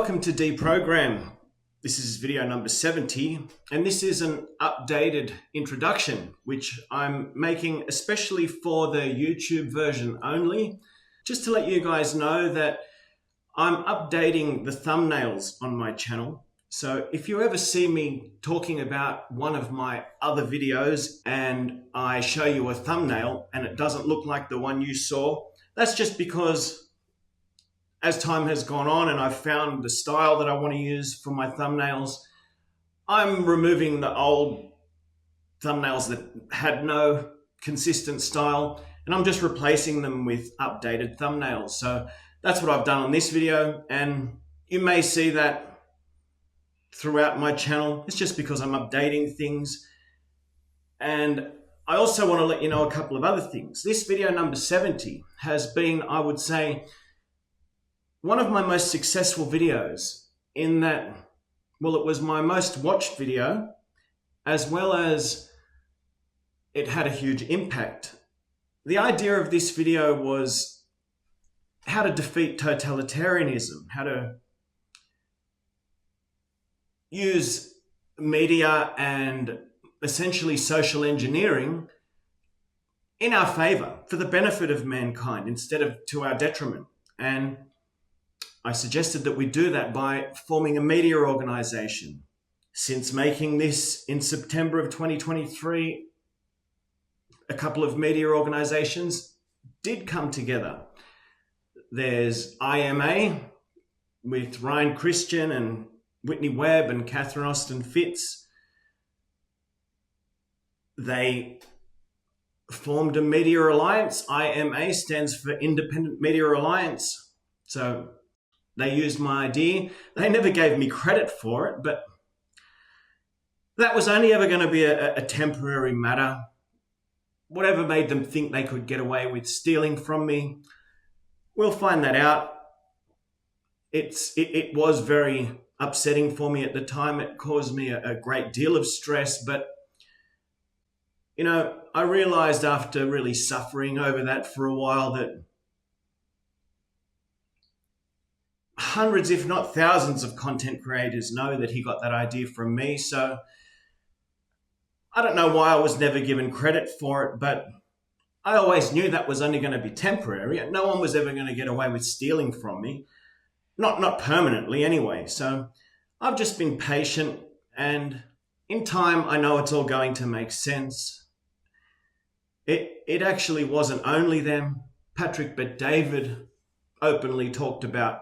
welcome to Deprogram. This is video number 70, and this is an updated introduction, which I'm making especially for the YouTube version only, just to let you guys know that I'm updating the thumbnails on my channel. So if you ever see me talking about one of my other videos and I show you a thumbnail and it doesn't look like the one you saw, that's just because as time has gone on and I've found the style that I want to use for my thumbnails, I'm removing the old thumbnails that had no consistent style and I'm just replacing them with updated thumbnails. So that's what I've done on this video, and you may see that throughout my channel. It's just because I'm updating things. And I also want to let you know a couple of other things. This video number 70 has been, I would say, one of my most successful videos in that, well, it was my most watched video, as well as it had a huge impact. The idea of this video was how to defeat totalitarianism, how to use media and essentially social engineering in our favor, for the benefit of mankind, instead of to our detriment. And I suggested that we do that by forming a media organization. Since making this in September of 2023, a couple of media organizations did come together. There's IMA with Ryan Christian and Whitney Webb and Catherine Austin Fitz. They formed a media alliance. IMA stands for Independent Media Alliance. So they used my idea. They never gave me credit for it, but that was only ever going to be a temporary matter. Whatever made them think they could get away with stealing from me, we'll find that out. It was very upsetting for me at the time. It caused me a great deal of stress, but you know, I realized after really suffering over that for a while that hundreds, if not thousands, of content creators know that he got that idea from me. So I don't know why I was never given credit for it, but I always knew that was only going to be temporary. No one was ever going to get away with stealing from me. Not permanently anyway. So I've just been patient, and in time, I know it's all going to make sense. It actually wasn't only them. Patrick Bet-David openly talked about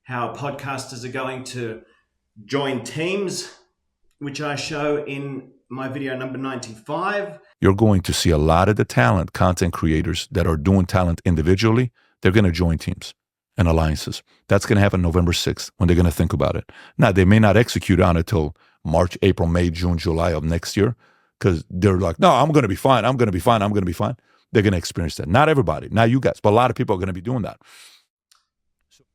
how podcasters are going to join teams, which I show in my video number 95. You're going to see a lot of the content creators that are doing talent individually. They're going to join teams and alliances. That's going to happen November 6th when they're going to think about it. Now, they may not execute on it till March, April, May, June, July of next year, because they're like, no, I'm going to be fine. I'm going to be fine. I'm going to be fine. They're going to experience that. Not everybody, not you guys, but a lot of people are going to be doing that.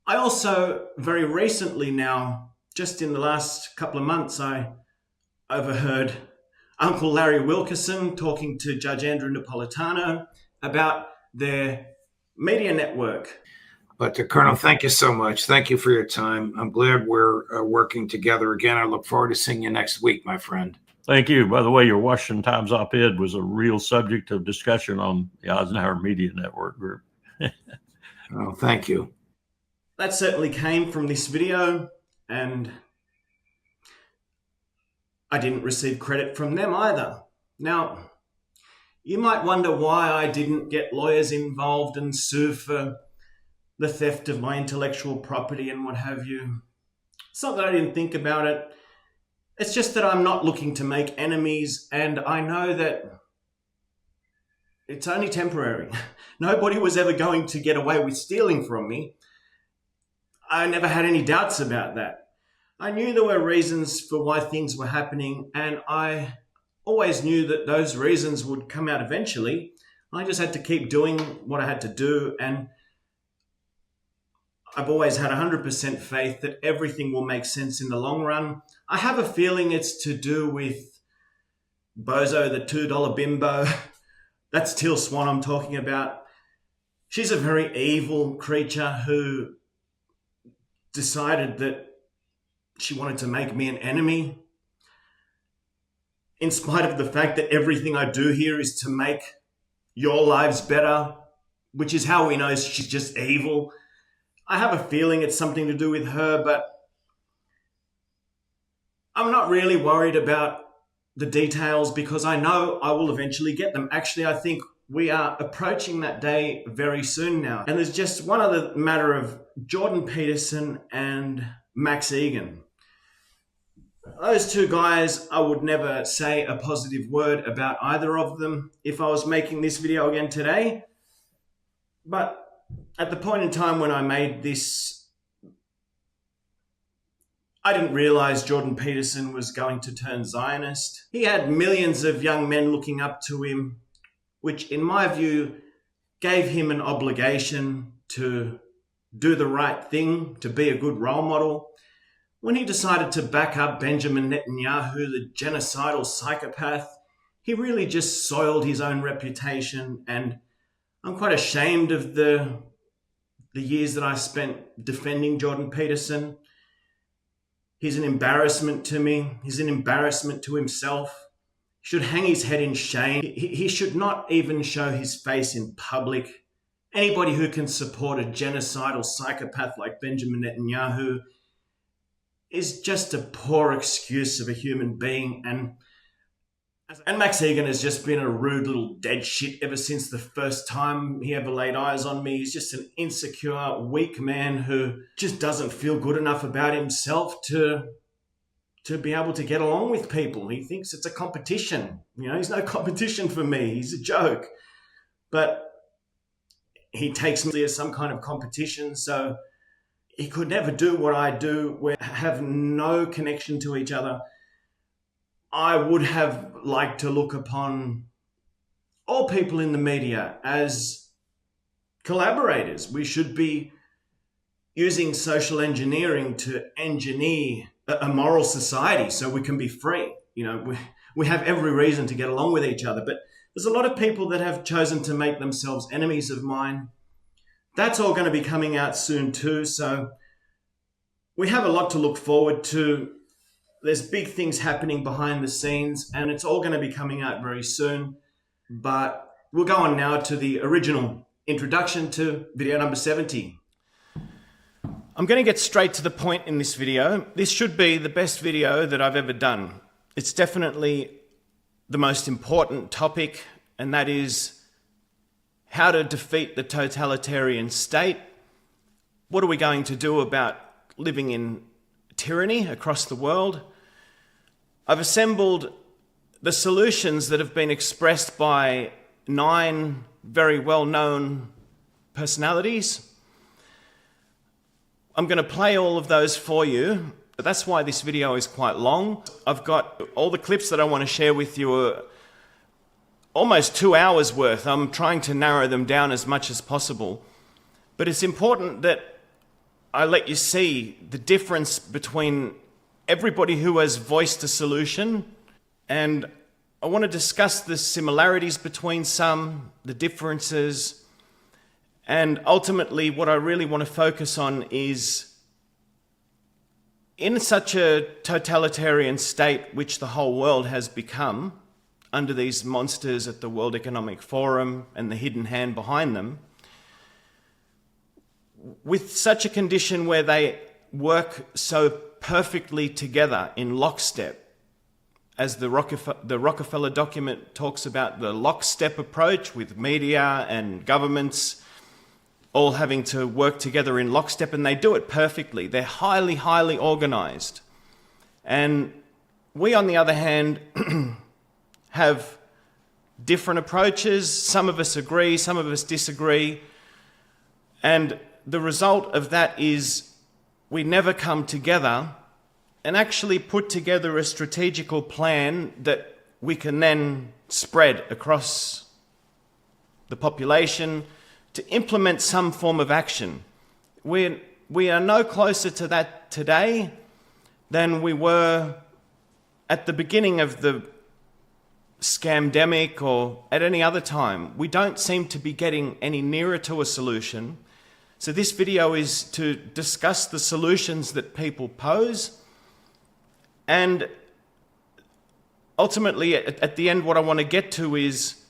I also, very recently now, just in the last couple of months, I overheard Uncle Larry Wilkerson talking to Judge Andrew Napolitano about their media network. But Colonel, thank you so much. Thank you for your time. I'm glad we're working together again. I look forward to seeing you next week, my friend. Thank you. By the way, your Washington Times op-ed was a real subject of discussion on the Eisenhower Media Network group. Oh, thank you. That certainly came from this video, and I didn't receive credit from them either. Now, you might wonder why I didn't get lawyers involved and sue for the theft of my intellectual property and what have you. It's not that I didn't think about it. It's just that I'm not looking to make enemies, and I know that it's only temporary. Nobody was ever going to get away with stealing from me. I never had any doubts about that. I knew there were reasons for why things were happening, and I always knew that those reasons would come out eventually. I just had to keep doing what I had to do, and I've always had 100% faith that everything will make sense in the long run. I have a feeling it's to do with Bozo, the $2 bimbo. That's Teal Swan I'm talking about. She's a very evil creature who decided that She wanted to make me an enemy, in spite of the fact that everything I do here is to make your lives better, which is how we know she's just evil. I have a feeling it's something to do with her, but I'm not really worried about the details because I know I will eventually get them. Actually, I think we are approaching that day very soon now. And there's just one other matter of Jordan Peterson and Max Egan. Those two guys, I would never say a positive word about either of them if I was making this video again today. But at the point in time when I made this, I didn't realize Jordan Peterson was going to turn Zionist. He had millions of young men looking up to him, which in my view gave him an obligation to do the right thing, to be a good role model. When he decided to back up Benjamin Netanyahu, the genocidal psychopath, he really just soiled his own reputation, and I'm quite ashamed of the years that I spent defending Jordan Peterson. He's an embarrassment to me. He's an embarrassment to himself. He should hang his head in shame. He should not even show his face in public. Anybody who can support a genocidal psychopath like Benjamin Netanyahu is just a poor excuse of a human being. And Max Egan has just been a rude little dead shit ever since the first time he ever laid eyes on me. He's just an insecure, weak man who just doesn't feel good enough about himself to be able to get along with people. He thinks it's a competition. You know, he's no competition for me. He's a joke. But he takes me as some kind of competition, so he could never do what I do. We have no connection to each other. I would have liked to look upon all people in the media as collaborators. We should be using social engineering to engineer a moral society so we can be free. You know, we have every reason to get along with each other, but there's a lot of people that have chosen to make themselves enemies of mine. That's all going to be coming out soon too, so we have a lot to look forward to. There's big things happening behind the scenes, and it's all going to be coming out very soon. But we'll go on now to the original introduction to video number 70. I'm going to get straight to the point in this video. This should be the best video that I've ever done. It's definitely the most important topic, and that is how to defeat the totalitarian state. What are we going to do about living in tyranny across the world? I've assembled the solutions that have been expressed by 9 very well-known personalities. I'm going to play all of those for you. That's why this video is quite long. I've got all the clips that I want to share with you are almost 2 hours worth. I'm trying to narrow them down as much as possible. But it's important that I let you see the difference between everybody who has voiced a solution, and I want to discuss the similarities between some, the differences, and ultimately what I really want to focus on is, in such a totalitarian state which the whole world has become, under these monsters at the World Economic Forum and the hidden hand behind them, with such a condition where they work so perfectly together in lockstep, as the Rockefeller document talks about the lockstep approach with media and governments all having to work together in lockstep, and they do it perfectly. They're highly, highly organized. And we, on the other hand, have different approaches. Some of us agree, some of us disagree. And the result of that is we never come together and actually put together a strategical plan that we can then spread across the population to implement some form of action. We are no closer to that today than we were at the beginning of the scamdemic or at any other time. We don't seem to be getting any nearer to a solution. So this video is to discuss the solutions that people pose And ultimately, at the end, what I want to get to is,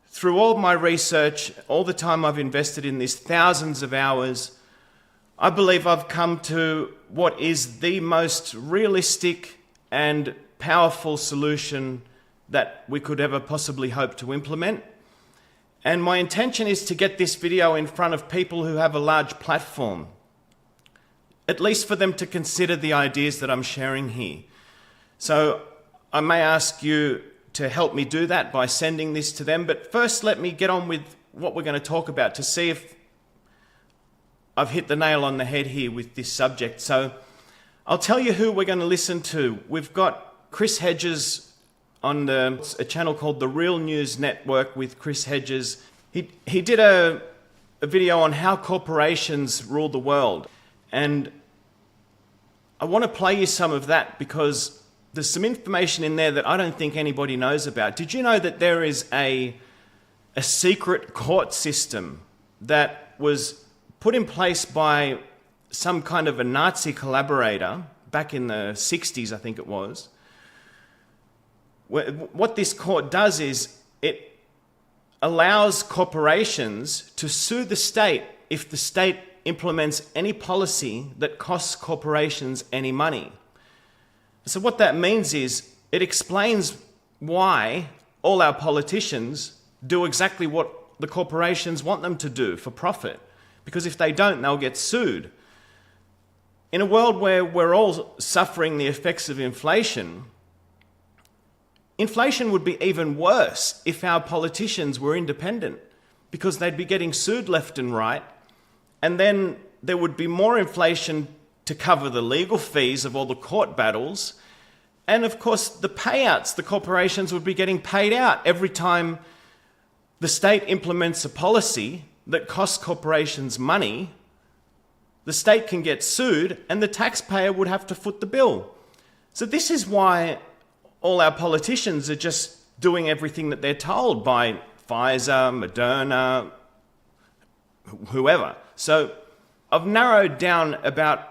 through all my research, all the time I've invested in this, thousands of hours, I believe I've come to what is the most realistic and powerful solution that we could ever possibly hope to implement. And my intention is to get this video in front of people who have a large platform, at least for them to consider the ideas that I'm sharing here. So I may ask you to help me do that by sending this to them. But first, let me get on with what we're going to talk about to see if I've hit the nail on the head here with this subject. So I'll tell you who we're going to listen to. We've got Chris Hedges on a channel called The Real News Network with Chris Hedges. He did a video on how corporations rule the world. And I want to play you some of that because there's some information in there that I don't think anybody knows about. Did you know that there is a secret court system that was put in place by some kind of a Nazi collaborator back in the 60s, I think it was? What this court does is it allows corporations to sue the state if the state implements any policy that costs corporations any money. So what that means is it explains why all our politicians do exactly what the corporations want them to do for profit. Because if they don't, they'll get sued. In a world where we're all suffering the effects of inflation, inflation would be even worse if our politicians were independent, because they'd be getting sued left and right, and then there would be more inflation to cover the legal fees of all the court battles, and of course the payouts. The corporations would be getting paid out every time the state implements a policy that costs corporations money. The state can get sued and the taxpayer would have to foot the bill. So this is why all our politicians are just doing everything that they're told by Pfizer, Moderna, whoever. So I've narrowed down about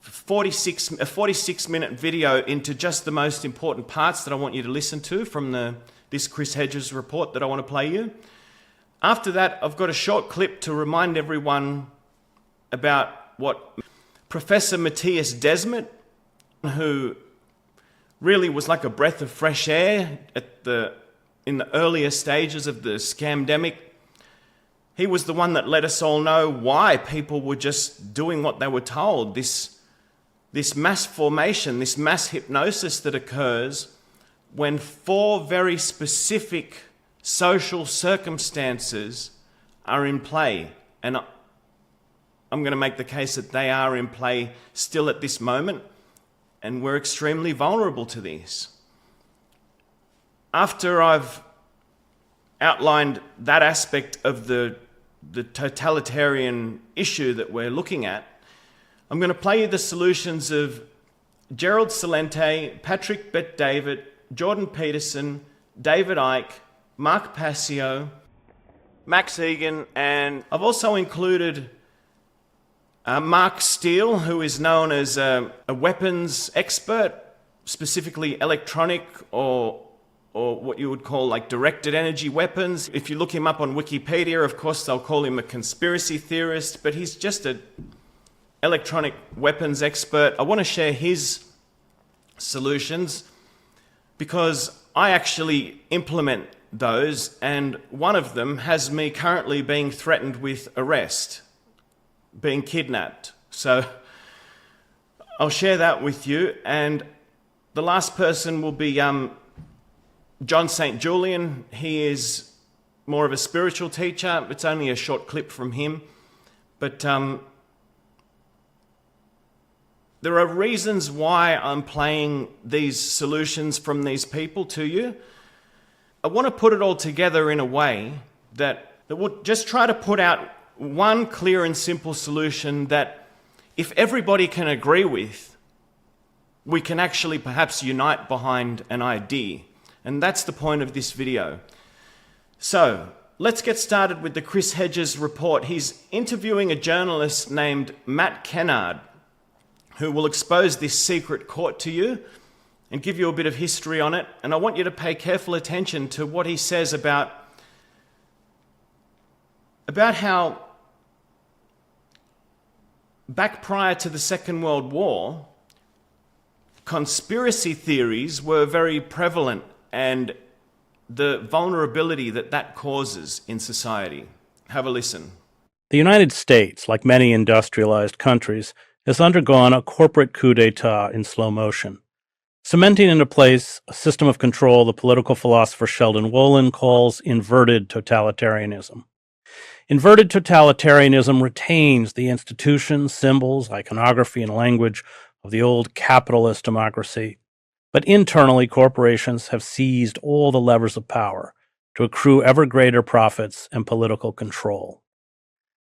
a 46-minute video into just the most important parts that I want you to listen to from this Chris Hedges report that I want to play you. After that, I've got a short clip to remind everyone about what Professor Matthias Desmet, who really was like a breath of fresh air in the earlier stages of the scamdemic. He was the one that let us all know why people were just doing what they were told. This mass formation, this mass hypnosis that occurs when 4 very specific social circumstances are in play. And I'm going to make the case that they are in play still at this moment, and we're extremely vulnerable to this. After I've outlined that aspect of the totalitarian issue that we're looking at, I'm going to play you the solutions of Gerald Celente, Patrick Bet-David, Jordan Peterson, David Icke, Mark Passio, Max Egan, and I've also included Mark Steele, who is known as a weapons expert, specifically electronic or what you would call like directed energy weapons. If you look him up on Wikipedia, of course, they'll call him a conspiracy theorist, but he's just an electronic weapons expert. I want to share his solutions because I actually implement those, and one of them has me currently being threatened with arrest, being kidnapped. So I'll share that with you. And the last person will be John St. Julian. He is more of a spiritual teacher. It's only a short clip from him. But there are reasons why I'm playing these solutions from these people to you. I want to put it all together in a way that would just try to put out one clear and simple solution that if everybody can agree with, we can actually perhaps unite behind an idea. And that's the point of this video. So let's get started with the Chris Hedges report. He's interviewing a journalist named Matt Kennard, who will expose this secret court to you. and give you a bit of history on it. And I want you to pay careful attention to what he says about how back prior to the Second World War, conspiracy theories were very prevalent and the vulnerability that causes in society. Have a listen. The United States, like many industrialized countries, has undergone a corporate coup d'etat in slow motion, cementing into place a system of control the political philosopher Sheldon Wolin calls inverted totalitarianism. Inverted totalitarianism retains the institutions, symbols, iconography, and language of the old capitalist democracy, but internally corporations have seized all the levers of power to accrue ever greater profits and political control.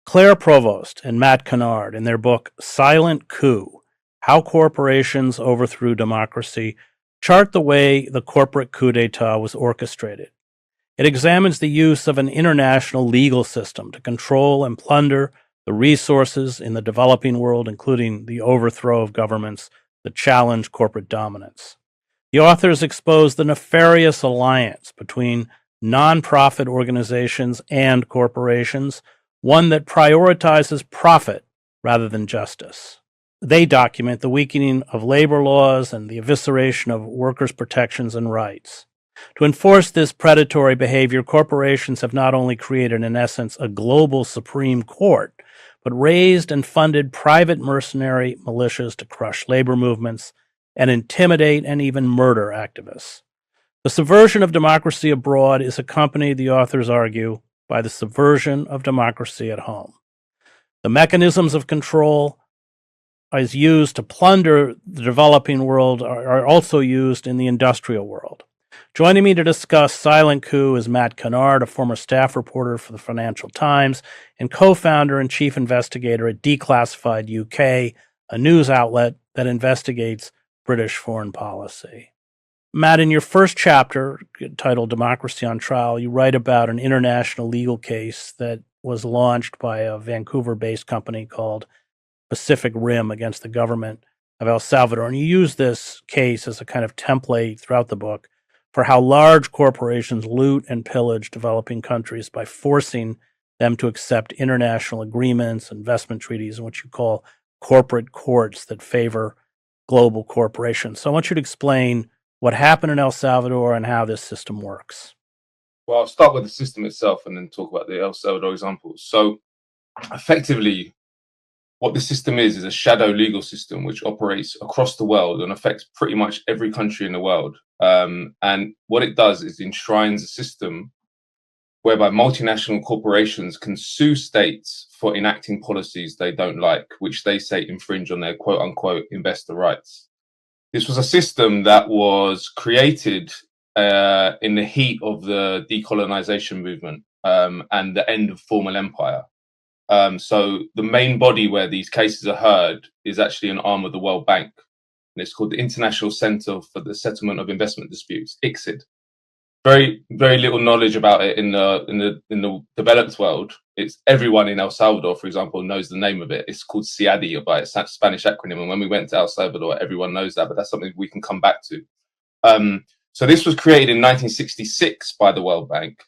Claire Provost and Matt Kennard, in their book Silent Coup, How Corporations Overthrew Democracy, chart the way the corporate coup d'etat was orchestrated. It examines the use of an international legal system to control and plunder the resources in the developing world, including the overthrow of governments that challenge corporate dominance. The authors expose the nefarious alliance between nonprofit organizations and corporations, one that prioritizes profit rather than justice. They document the weakening of labor laws and the evisceration of workers' protections and rights. To enforce this predatory behavior, corporations have not only created, in essence, a global Supreme Court, but raised and funded private mercenary militias to crush labor movements and intimidate and even murder activists. The subversion of democracy abroad is accompanied, the authors argue, by the subversion of democracy at home. The mechanisms of control is used to plunder the developing world are also used in the industrial world. Joining me to discuss Silent Coup is Matt Kennard, a former staff reporter for the Financial Times and co-founder and chief investigator at Declassified UK, a news outlet that investigates British foreign policy. Matt, in your first chapter, titled Democracy on Trial, you write about an international legal case that was launched by a Vancouver-based company called Pacific Rim against the government of El Salvador. And you use this case as a kind of template throughout the book for how large corporations loot and pillage developing countries by forcing them to accept international agreements, investment treaties, and what you call corporate courts that favor global corporations. So I want you to explain what happened in El Salvador and how this system works. Well, I'll start with the system itself and then talk about the El Salvador examples. So effectively, what the system is a shadow legal system which operates across the world and affects pretty much every country in the world. And what it does is enshrines a system whereby multinational corporations can sue states for enacting policies they don't like, which they say infringe on their quote unquote investor rights. This was a system that was created in the heat of the decolonization movement and the end of formal empire. So the main body where these cases are heard is actually an arm of the World Bank, and it's called the International Center for the Settlement of Investment Disputes, ICSID. Very, very little knowledge about it in the developed world. It's everyone in El Salvador, for example, knows the name of it. It's called CIADI by its Spanish acronym, and when we went to El Salvador, everyone knows that. But that's something we can come back to. So this was created in 1966 by the World Bank.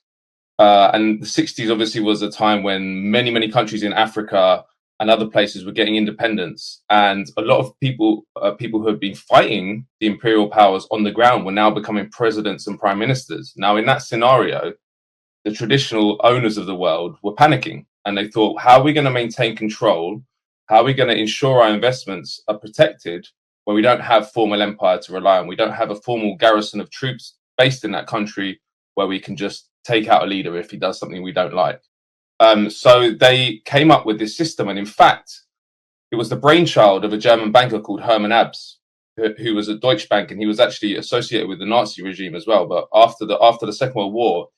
And the 60s obviously was a time when many countries in Africa and other places were getting independence, and a lot of people who had been fighting the imperial powers on the ground were now becoming presidents and prime ministers. Now, in that scenario, the traditional owners of the world were panicking, and they thought, how are we going to maintain control? How are we going to ensure our investments are protected when we don't have formal empire to rely on? We don't have a formal garrison of troops based in that country where we can just take out a leader if he does something we don't like. So they came up with this system, and in fact, it was the brainchild of a German banker called Hermann Abs, who was at Deutsche Bank, and he was actually associated with the Nazi regime as well. But after the Second World War,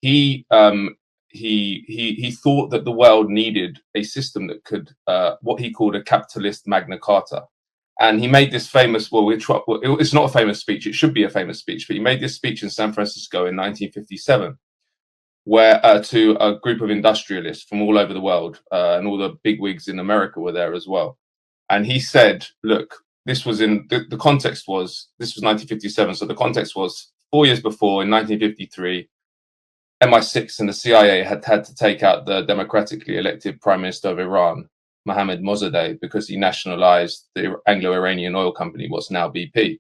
he thought that the world needed a system that could what he called a capitalist Magna Carta. And he made this famous, it's not a famous speech, it should be a famous speech, but he made this speech in San Francisco in 1957, where to a group of industrialists from all over the world, and all the bigwigs in America were there as well. And he said, look, this was in the context was, this was 1957. So the context was 4 years before, in 1953, MI6 and the CIA had to take out the democratically elected Prime Minister of Iran, Mohammad Mossadegh, because he nationalized the Anglo-Iranian oil company, what's now BP.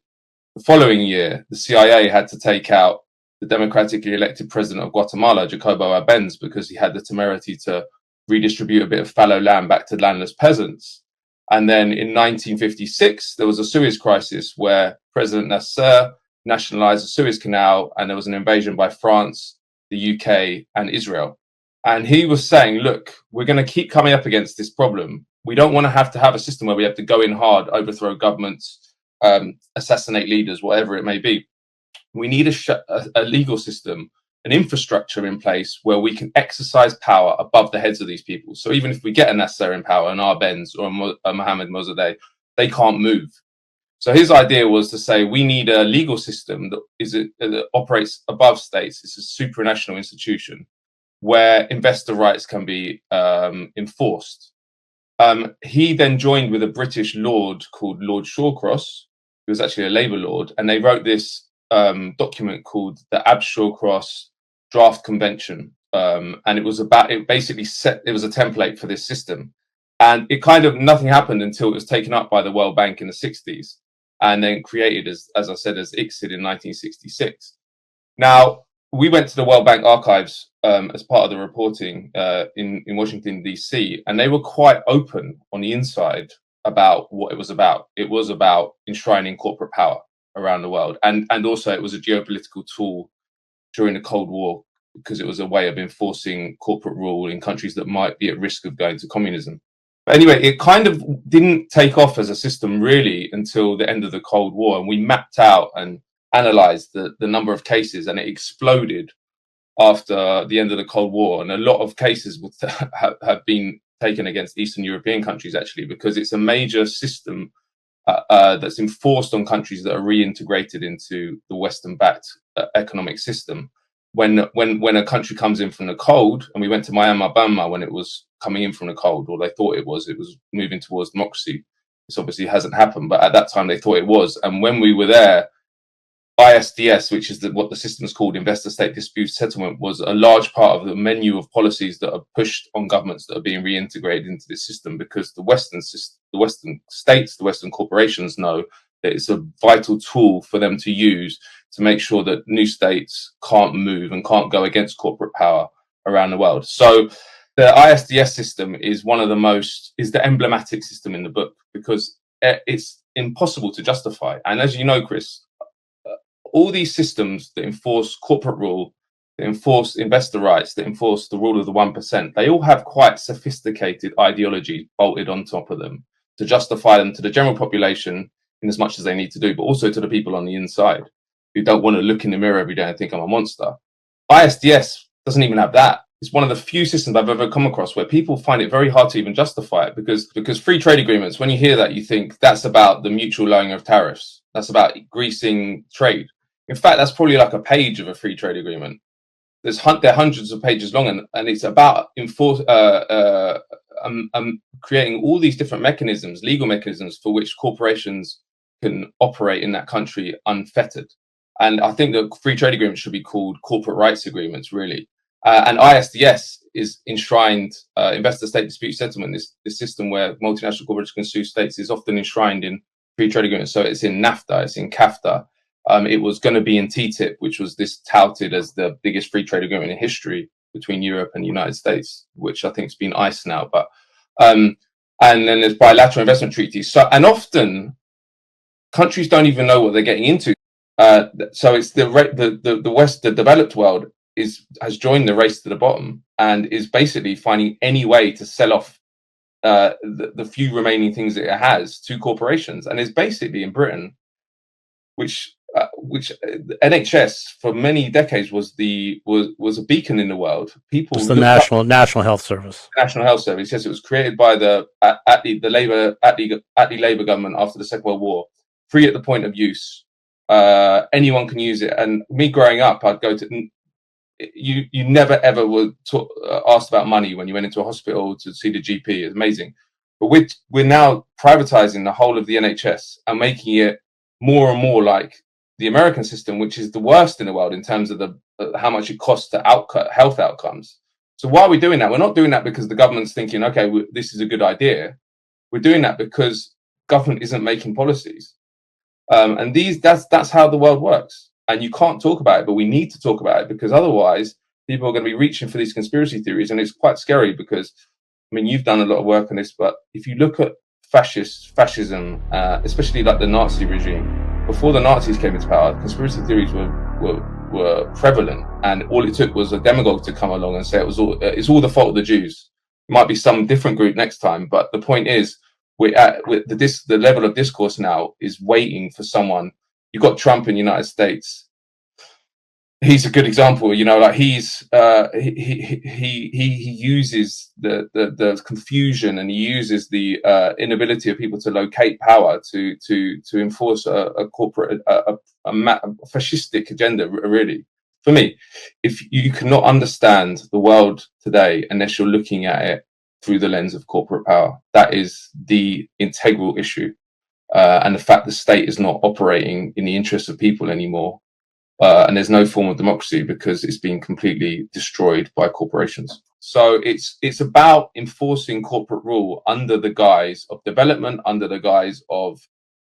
The following year, the CIA had to take out the democratically elected president of Guatemala, Jacobo Arbenz, because he had the temerity to redistribute a bit of fallow land back to landless peasants. And then in 1956, there was a Suez crisis where President Nasser nationalized the Suez Canal, and there was an invasion by France, the UK, and Israel. And he was saying, look, we're going to keep coming up against this problem. We don't want to have a system where we have to go in hard, overthrow governments, assassinate leaders, whatever it may be. We need a legal system, an infrastructure in place where we can exercise power above the heads of these people. So even if we get a Nasser in power, an Arbenz or a Mohammad Mossadegh, they can't move. So his idea was to say, we need a legal system that operates above states. It's a supranational institution where investor rights can be enforced. He then joined with a British lord called Lord Shawcross, who was actually a Labour lord, and they wrote this document called the Abd-Shawcross Draft Convention, and it was a template for this system. And it kind of, nothing happened until it was taken up by the World Bank in the 60s, and then created as I said, as ICSID in 1966. Now, we went to the World Bank archives as part of the reporting in Washington, DC, and they were quite open on the inside about what it was about. It was about enshrining corporate power around the world. And also it was a geopolitical tool during the Cold War, because it was a way of enforcing corporate rule in countries that might be at risk of going to communism. But anyway, it kind of didn't take off as a system really until the end of the Cold War. And we mapped out and analyzed the number of cases, and it exploded after the end of the Cold War. And a lot of cases would have been taken against Eastern European countries, actually, because it's a major system that's enforced on countries that are reintegrated into the Western-backed economic system. When a country comes in from the cold, and we went to Myanmar, Burma when it was coming in from the cold, or they thought it was moving towards democracy. This obviously hasn't happened, but at that time they thought it was. And when we were there, ISDS, which is what the system is called, Investor State Dispute Settlement, was a large part of the menu of policies that are pushed on governments that are being reintegrated into this system, because the Western states, the Western corporations know that it's a vital tool for them to use to make sure that new states can't move and can't go against corporate power around the world. So the ISDS system is the emblematic system in the book, because it's impossible to justify. And as you know, Chris, all these systems that enforce corporate rule, that enforce investor rights, that enforce the rule of the 1%, they all have quite sophisticated ideology bolted on top of them to justify them to the general population in as much as they need to do, but also to the people on the inside who don't want to look in the mirror every day and think I'm a monster. ISDS doesn't even have that. It's one of the few systems I've ever come across where people find it very hard to even justify it, because free trade agreements, when you hear that, you think that's about the mutual lowering of tariffs. That's about greasing trade. In fact, that's probably like a page of a free trade agreement. They're hundreds of pages long, and it's about creating all these different mechanisms, legal mechanisms, for which corporations can operate in that country unfettered. And I think that free trade agreements should be called corporate rights agreements, really. And ISDS is enshrined, Investor State Dispute Settlement, this system where multinational corporations can sue states, is often enshrined in free trade agreements. So it's in NAFTA, it's in CAFTA. It was going to be in TTIP, which was this touted as the biggest free trade agreement in history between Europe and the United States, which I think has been iced now. But and then there's bilateral investment treaties. So, and often countries don't even know what they're getting into. So it's the West, the developed world, has joined the race to the bottom and is basically finding any way to sell off the few remaining things that it has to corporations, and is basically in Britain, which NHS for many decades was a beacon in the world. People, it's the National Health Service. National Health Service. Yes, it was created by the Attlee Labour government after the Second World War. Free at the point of use. Anyone can use it. And me growing up, I'd go to. You never ever were asked about money when you went into a hospital to see the GP. It's amazing. But we're now privatizing the whole of the NHS and making it more and more like the American system, which is the worst in the world in terms of how much it costs to health outcomes. So why are we doing that? We're not doing that because the government's thinking, okay, this is a good idea. We're doing that because government isn't making policies. And that's how the world works. And you can't talk about it, but we need to talk about it, because otherwise people are going to be reaching for these conspiracy theories. And it's quite scary because, I mean, you've done a lot of work on this, but if you look at fascism, especially like the Nazi regime, before the Nazis came into power, conspiracy theories were prevalent, and all it took was a demagogue to come along and say it's all the fault of the Jews. It might be some different group next time, but the point is, the level of discourse now is waiting for someone. You've got Trump in the United States. He's a good example, like he uses the confusion, and he uses the inability of people to locate power to enforce a corporate, a fascistic agenda. Really, for me, if you cannot understand the world today unless you're looking at it through the lens of corporate power, that is the integral issue, and the fact the state is not operating in the interests of people anymore. And there's no form of democracy because it's been completely destroyed by corporations. So it's about enforcing corporate rule under the guise of development, under the guise of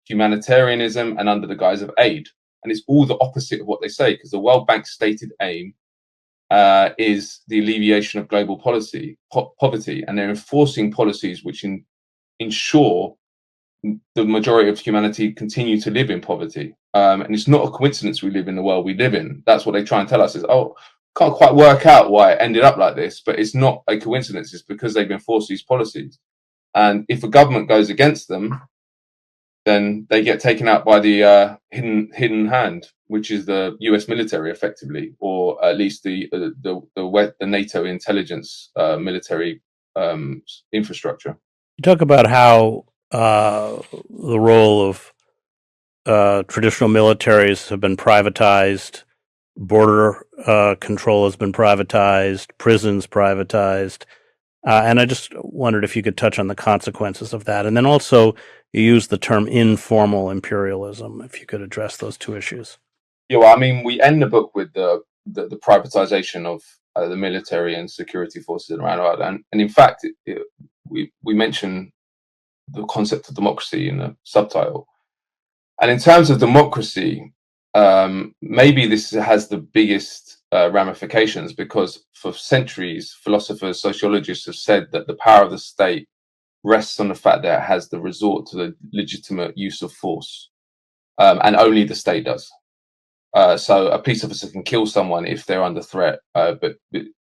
humanitarianism, and under the guise of aid. And it's all the opposite of what they say, because the World Bank's stated aim is the alleviation of global poverty, and they're enforcing policies which ensure the majority of humanity continue to live in poverty. And it's not a coincidence we live in the world we live in. That's what they try and tell us is, can't quite work out why it ended up like this, but it's not a coincidence. It's because they've enforced these policies. And if a government goes against them, then they get taken out by the hidden hand, which is the US military, effectively, or at least the NATO intelligence military infrastructure. You talk about how the role of traditional militaries have been privatized, border control has been privatized, prisons privatized, and I just wondered if you could touch on the consequences of that. And then also you use the term informal imperialism, if you could address those two issues. Yeah, well, I mean, we end the book with the privatization of the military and security forces around the world. And in fact, we mention the concept of democracy in the subtitle. And in terms of democracy, maybe this has the biggest ramifications, because for centuries, philosophers, sociologists have said that the power of the state rests on the fact that it has the resort to the legitimate use of force, and only the state does. So a police officer can kill someone if they're under threat, but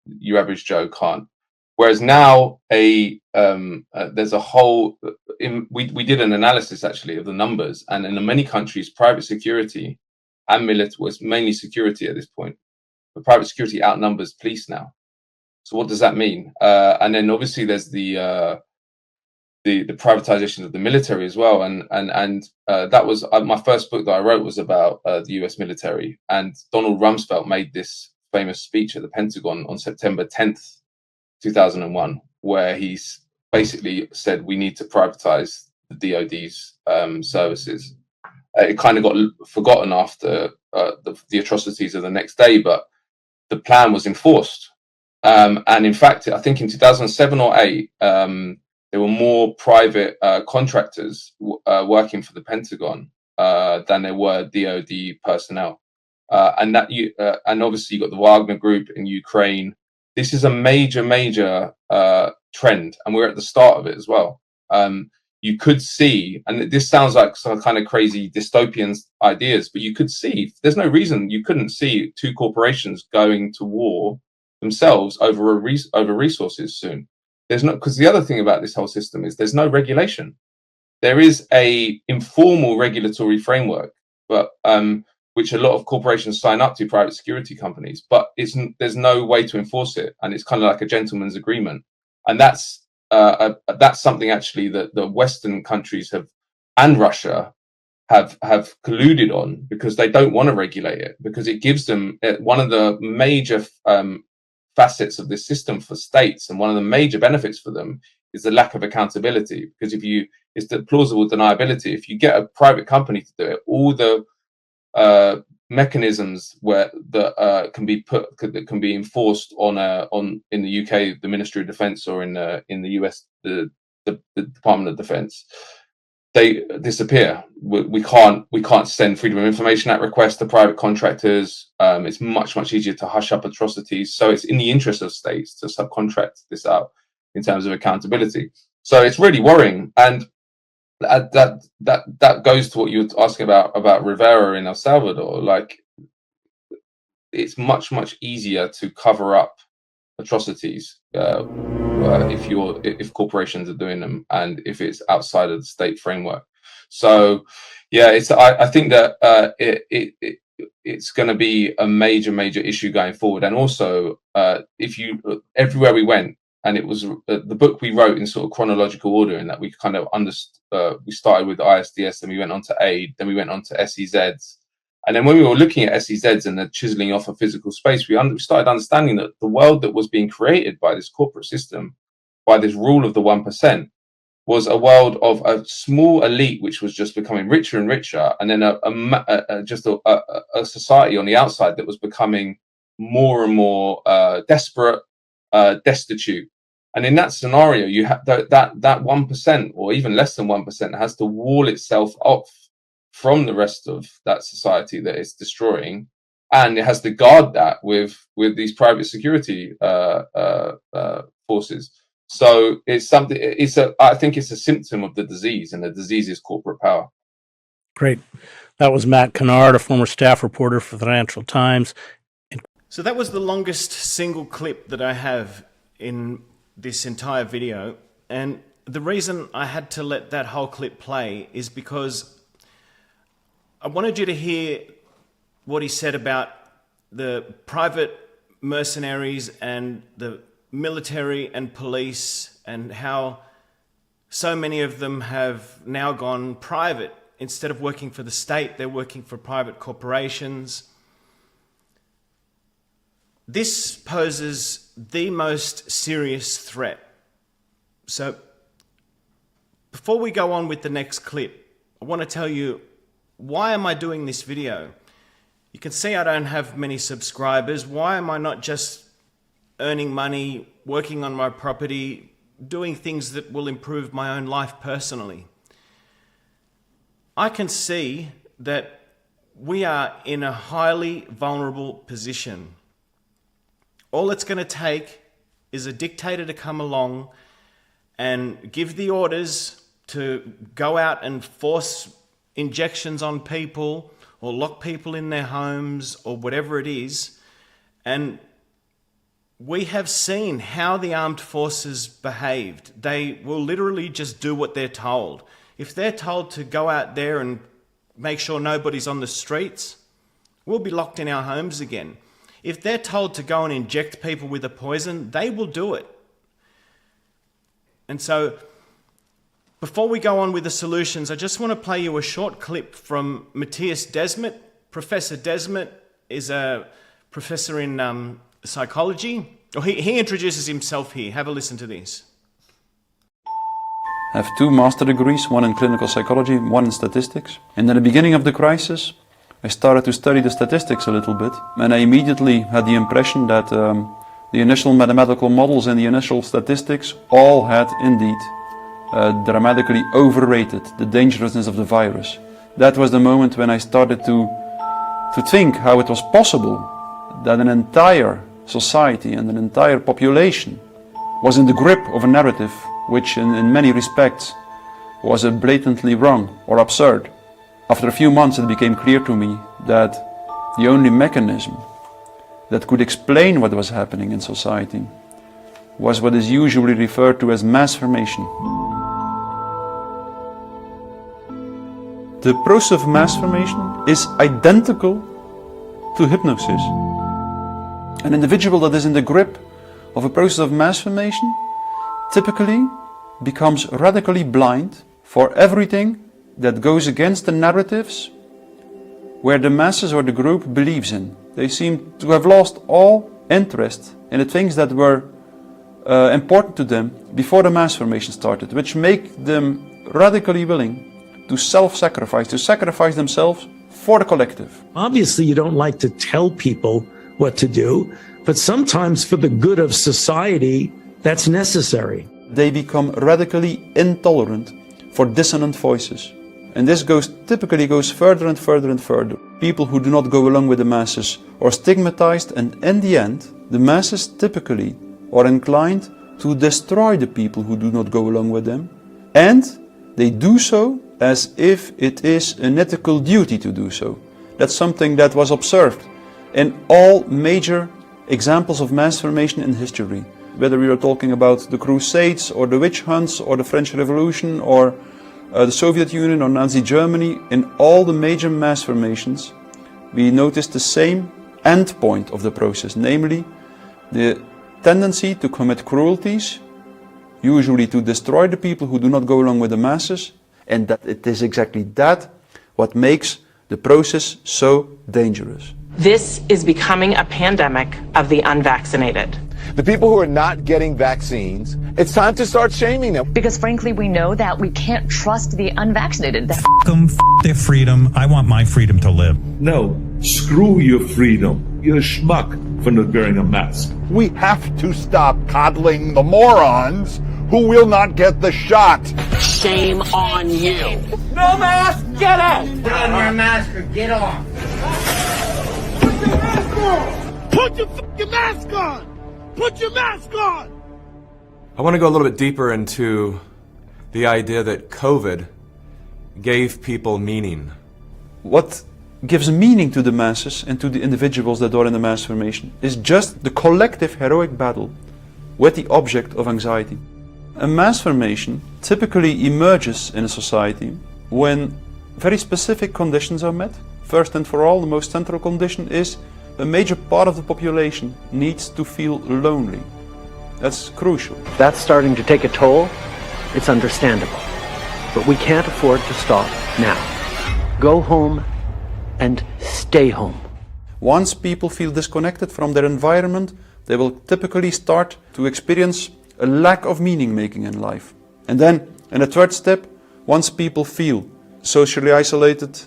your average Joe can't. Whereas now, there's a whole. We did an analysis actually of the numbers, and in many countries, private security and military was mainly security at this point. But private security outnumbers police now. So what does that mean? And then obviously there's the privatization of the military as well, and that was my first book that I wrote was about the US military. And Donald Rumsfeld made this famous speech at the Pentagon on September 10th, 2001, where he's basically said we need to privatize the DoD's services. It kind of got forgotten after the atrocities of the next day, but the plan was enforced. And in fact, I think in 2007 or 8, there were more private contractors working for the Pentagon than there were DoD personnel. And obviously you got the Wagner Group in Ukraine. This is a major trend, and we're at the start of it as well. You could see, and this sounds like some kind of crazy dystopian ideas, but you could see, there's no reason you couldn't see two corporations going to war themselves over resources soon. There's no, because the other thing about this whole system is there's no regulation. There is a informal regulatory framework, but which a lot of corporations sign up to, private security companies, but there's no way to enforce it, and it's kind of like a gentleman's agreement. And that's something actually that the Western countries and Russia have colluded on, because they don't want to regulate it, because it gives them one of the major facets of this system for states, and one of the major benefits for them is the lack of accountability. Because it's the plausible deniability. If you get a private company to do it, all the mechanisms that can be enforced on in the UK, the Ministry of Defence, or in the US, the Department of Defence, they disappear. We can't send Freedom of Information Act requests to private contractors. It's much easier to hush up atrocities. So it's in the interest of states to subcontract this out in terms of accountability. So it's really worrying, and that goes to what you were asking about Rivera in El Salvador. Like, it's much easier to cover up atrocities if corporations are doing them, and if it's outside of the state framework. So yeah, I think that it's going to be a major issue going forward. And also, everywhere we went, and it was the book we wrote in sort of chronological order, in that we kind of we started with ISDS, then we went on to AID, then we went on to SEZs. And then when we were looking at SEZs and the chiseling off of physical space, we started understanding that the world that was being created by this corporate system, by this rule of the 1%, was a world of a small elite which was just becoming richer and richer, and then a society on the outside that was becoming more and more desperate, destitute. And in that scenario, you have that 1%, or even less than 1%, has to wall itself off from the rest of that society that it's destroying, and it has to guard that with these private security forces. So it's something. I think it's a symptom of the disease, and the disease is corporate power. Great. That was Matt Kennard, a former staff reporter for the Financial Times. So that was the longest single clip that I have in this entire video, and the reason I had to let that whole clip play is because I wanted you to hear what he said about the private mercenaries and the military and police, and how so many of them have now gone private. Instead of working for the state, they're working for private corporations. This poses the most serious threat. So before we go on with the next clip, I want to tell you, why am I doing this video? You can see I don't have many subscribers. Why am I not just earning money, working on my property, doing things that will improve my own life personally? I can see that we are in a highly vulnerable position. All it's going to take is a dictator to come along and give the orders to go out and force injections on people, or lock people in their homes, or whatever it is. And we have seen how the armed forces behaved. They will literally just do what they're told. If they're told to go out there and make sure nobody's on the streets, we'll be locked in our homes again. If they're told to go and inject people with a poison, they will do it. And so, before we go on with the solutions, I just want to play you a short clip from Matthias Desmet. Professor Desmet is a professor in psychology. He introduces himself here. Have a listen to this. I have 2 master degrees, one in clinical psychology, one in statistics. And in the beginning of the crisis, I started to study the statistics a little bit, and I immediately had the impression that the initial mathematical models and the initial statistics all had indeed dramatically overrated the dangerousness of the virus. That was the moment when I started to think how it was possible that an entire society and an entire population was in the grip of a narrative which in many respects was blatantly wrong or absurd. After a few months it became clear to me that the only mechanism that could explain what was happening in society was what is usually referred to as mass formation. The process of mass formation is identical to hypnosis. An individual that is in the grip of a process of mass formation typically becomes radically blind for everything that goes against the narratives where the masses or the group believes in. They seem to have lost all interest in the things that were important to them before the mass formation started, which make them radically willing to self-sacrifice, to sacrifice themselves for the collective. Obviously, you don't like to tell people what to do, but sometimes for the good of society, that's necessary. They become radically intolerant for dissonant voices. And this typically goes further and further and further. People who do not go along with the masses are stigmatized, and in the end, the masses typically are inclined to destroy the people who do not go along with them. And they do so as if it is an ethical duty to do so. That's something that was observed in all major examples of mass formation in history. Whether we are talking about the Crusades or the witch hunts or the French Revolution or the Soviet Union or Nazi Germany, in all the major mass formations, we notice the same end point of the process, namely the tendency to commit cruelties, usually to destroy the people who do not go along with the masses, and that it is exactly that what makes the process so dangerous. This is becoming a pandemic of the unvaccinated. The people who are not getting vaccines, it's time to start shaming them. Because frankly, we know that we can't trust the unvaccinated. F them, f their freedom. I want my freedom to live. No, screw your freedom. You're a schmuck for not wearing a mask. We have to stop coddling the morons who will not get the shot. Shame on you. No mask, get out. Put on your mask or get off. Put your mask on. Put your fucking mask on. Put your mask on! I want to go a little bit deeper into the idea that COVID gave people meaning. What gives meaning to the masses and to the individuals that are in the mass formation is just the collective heroic battle with the object of anxiety. A mass formation typically emerges in a society when very specific conditions are met. First and for all, the most central condition is a major part of the population needs to feel lonely. That's crucial. That's starting to take a toll. It's understandable. But we can't afford to stop now. Go home and stay home. Once people feel disconnected from their environment, they will typically start to experience a lack of meaning making in life. And then, in a third step, once people feel socially isolated,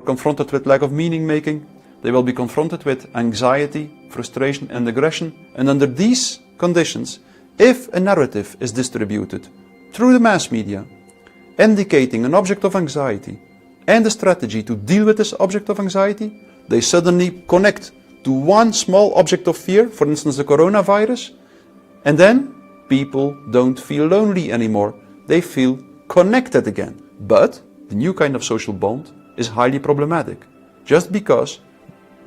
confronted with lack of meaning making, they will be confronted with anxiety, frustration and aggression. And under these conditions, if a narrative is distributed through the mass media, indicating an object of anxiety and a strategy to deal with this object of anxiety, they suddenly connect to one small object of fear, for instance the coronavirus, and then people don't feel lonely anymore. They feel connected again. But the new kind of social bond is highly problematic, just because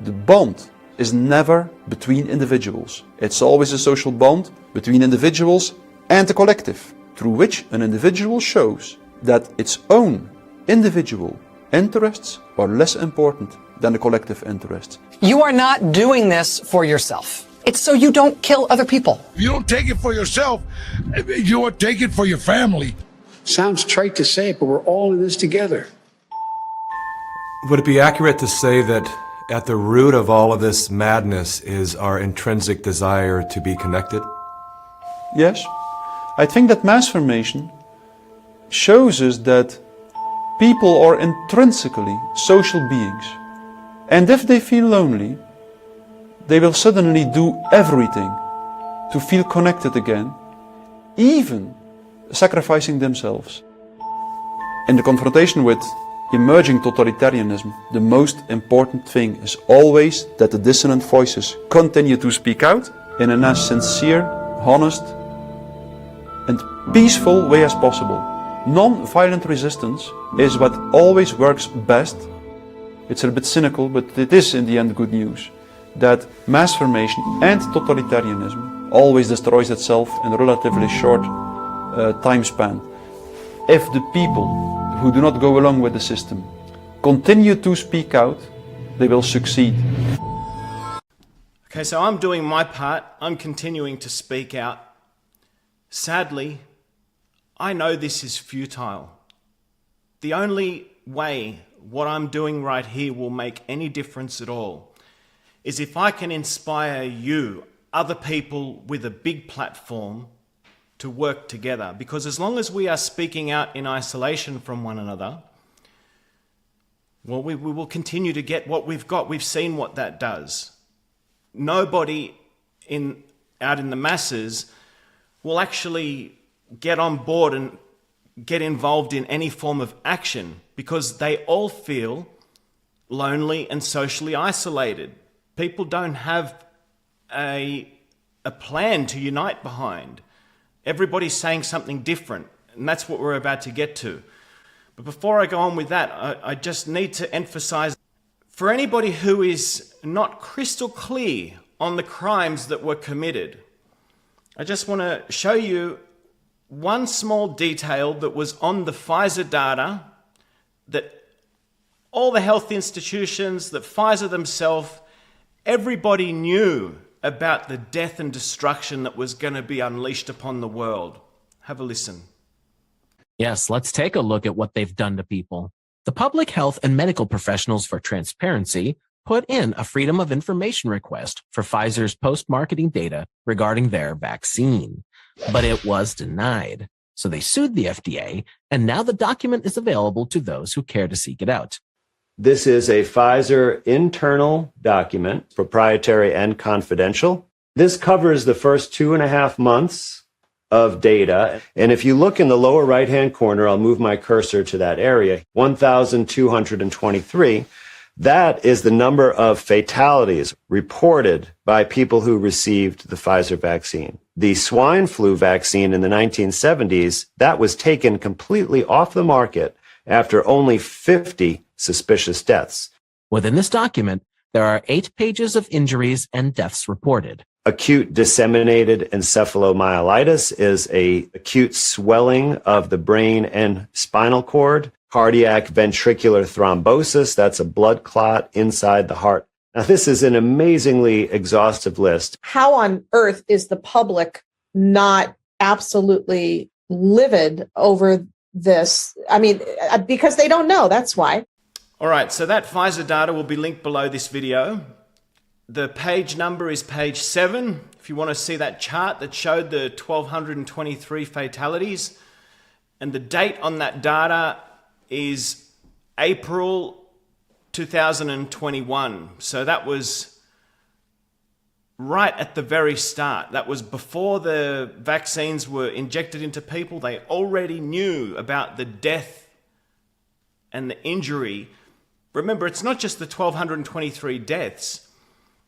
the bond is never between individuals. It's always a social bond between individuals and the collective, through which an individual shows that its own individual interests are less important than the collective interests. You are not doing this for yourself. It's so you don't kill other people. If you don't take it for yourself, you will take it for your family. Sounds trite to say it, but we're all in this together. Would it be accurate to say that at the root of all of this madness is our intrinsic desire to be connected? Yes. I think that mass formation shows us that people are intrinsically social beings. And if they feel lonely, they will suddenly do everything to feel connected again, even sacrificing themselves. In the confrontation with emerging totalitarianism, the most important thing is always that the dissonant voices continue to speak out in a sincere, honest, and peaceful way as possible. Non-violent resistance is what always works best. It's a bit cynical, but it is in the end good news. That mass formation and totalitarianism always destroys itself in a relatively short time span. If the people who do not go along with the system continue to speak out, they will succeed. Okay, so I'm doing my part. I'm continuing to speak out. Sadly, I know this is futile. The only way what I'm doing right here will make any difference at all is if I can inspire you, other people with a big platform, to work together, because as long as we are speaking out in isolation from one another, well, we will continue to get what we've got. We've seen what that does. Nobody out in the masses will actually get on board and get involved in any form of action because they all feel lonely and socially isolated. People don't have a plan to unite behind. Everybody's saying something different, and that's what we're about to get to. But before I go on with that, I just need to emphasize, for anybody who is not crystal clear on the crimes that were committed, I just want to show you one small detail that was on the Pfizer data that all the health institutions, that Pfizer themselves, everybody knew about the death and destruction that was going to be unleashed upon the world. Have a listen. Yes, let's take a look at what they've done to people. The Public Health and Medical Professionals for Transparency put in a Freedom of Information request for Pfizer's post-marketing data regarding their vaccine, but it was denied. So they sued the FDA, and now the document is available to those who care to seek it out. This is a Pfizer internal document, proprietary and confidential. This covers the first 2.5 months of data. And if you look in the lower right-hand corner, I'll move my cursor to that area, 1,223. That is the number of fatalities reported by people who received the Pfizer vaccine. The swine flu vaccine in the 1970s, that was taken completely off the market after only 50 suspicious deaths. Within this document, there are 8 pages of injuries and deaths reported. Acute disseminated encephalomyelitis is an acute swelling of the brain and spinal cord. Cardiac ventricular thrombosis, that's a blood clot inside the heart. Now, this is an amazingly exhaustive list. How on earth is the public not absolutely livid over this? I mean, because they don't know, that's why. All right, so that Pfizer data will be linked below this video. The page number is page 7. If you want to see that chart that showed the 1,223 fatalities. And the date on that data is April 2021. So that was right at the very start. That was before the vaccines were injected into people. They already knew about the death and the injury. Remember, it's not just the 1,223 deaths.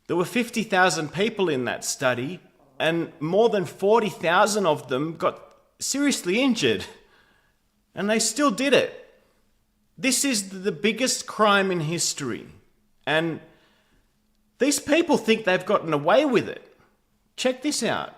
There were 50,000 people in that study, and more than 40,000 of them got seriously injured. And they still did it. This is the biggest crime in history. And these people think they've gotten away with it. Check this out.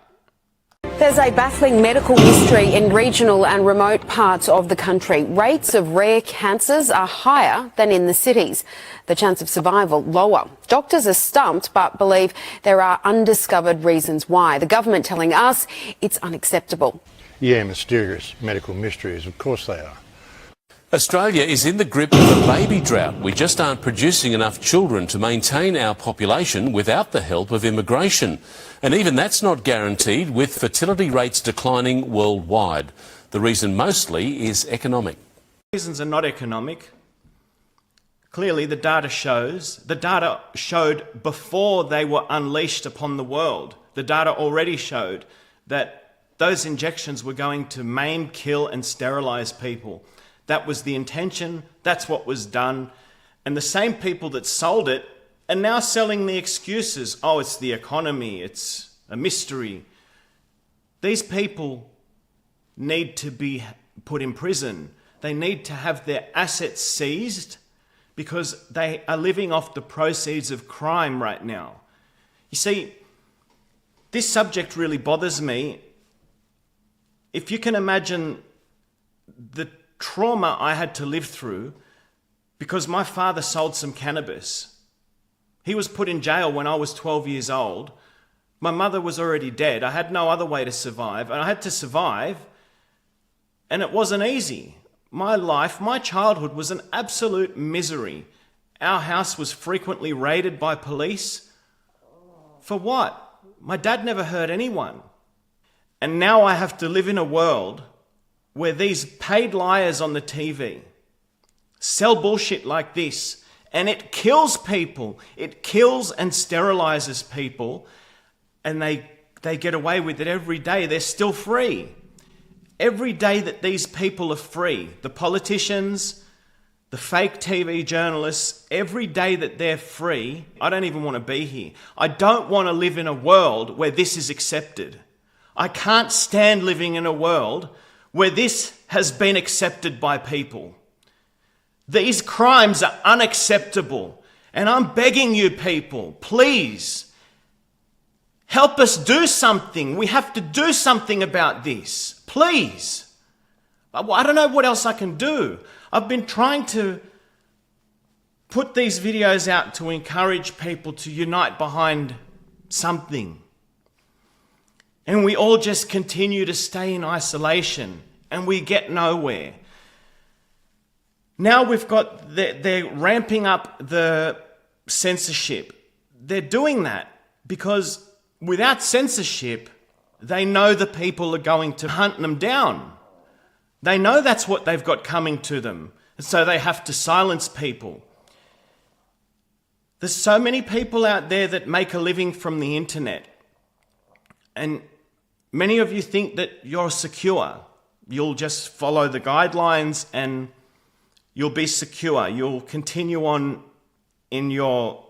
There's a baffling medical mystery in regional and remote parts of the country. Rates of rare cancers are higher than in the cities. The chance of survival lower. Doctors are stumped but believe there are undiscovered reasons why. The government telling us it's unacceptable. Yeah, mysterious medical mysteries, of course they are. Australia is in the grip of a baby drought. We just aren't producing enough children to maintain our population without the help of immigration. And even that's not guaranteed, with fertility rates declining worldwide. The reason mostly is economic. Reasons are not economic. Clearly, the data showed before they were unleashed upon the world. The data already showed that those injections were going to maim, kill, and sterilize people. That was the intention. That's what was done. And the same people that sold it are now selling the excuses. Oh, it's the economy. It's a mystery. These people need to be put in prison. They need to have their assets seized because they are living off the proceeds of crime right now. You see, this subject really bothers me. If you can imagine the trauma I had to live through because my father sold some cannabis. He was put in jail when I was 12 years old. My mother was already dead. I had no other way to survive, and I had to survive, and it wasn't easy. My life, my childhood was an absolute misery. Our house was frequently raided by police. For what? My dad never hurt anyone. And now I have to live in a world where these paid liars on the TV sell bullshit like this, and it kills people. It kills and sterilizes people, and they get away with it every day. They're still free. Every day that these people are free, the politicians, the fake TV journalists, every day that they're free, I don't even want to be here. I don't want to live in a world where this is accepted. I can't stand living in a world where this has been accepted by people. These crimes are unacceptable. And I'm begging you people, please, help us do something. We have to do something about this. Please. I don't know what else I can do. I've been trying to put these videos out to encourage people to unite behind something. And we all just continue to stay in isolation and we get nowhere. Now we've got, they're ramping up the censorship. They're doing that because without censorship, they know the people are going to hunt them down. They know that's what they've got coming to them. And so they have to silence people. There's so many people out there that make a living from the internet. And many of you think that you're secure. You'll just follow the guidelines and you'll be secure. You'll continue on in your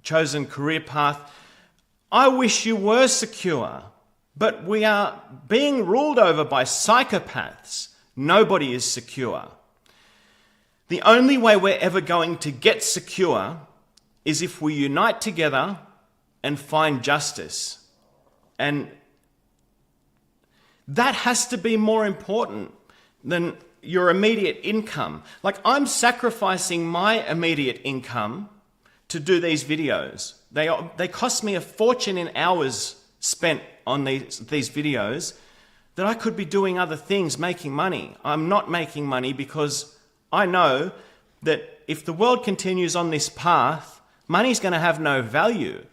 chosen career path. I wish you were secure, but we are being ruled over by psychopaths. Nobody is secure. The only way we're ever going to get secure is if we unite together and find justice. And that has to be more important than your immediate income. Like, I'm sacrificing my immediate income to do these videos. They cost me a fortune in hours spent on these videos that I could be doing other things, making money. I'm not making money because I know that if the world continues on this path, money's going to have no value.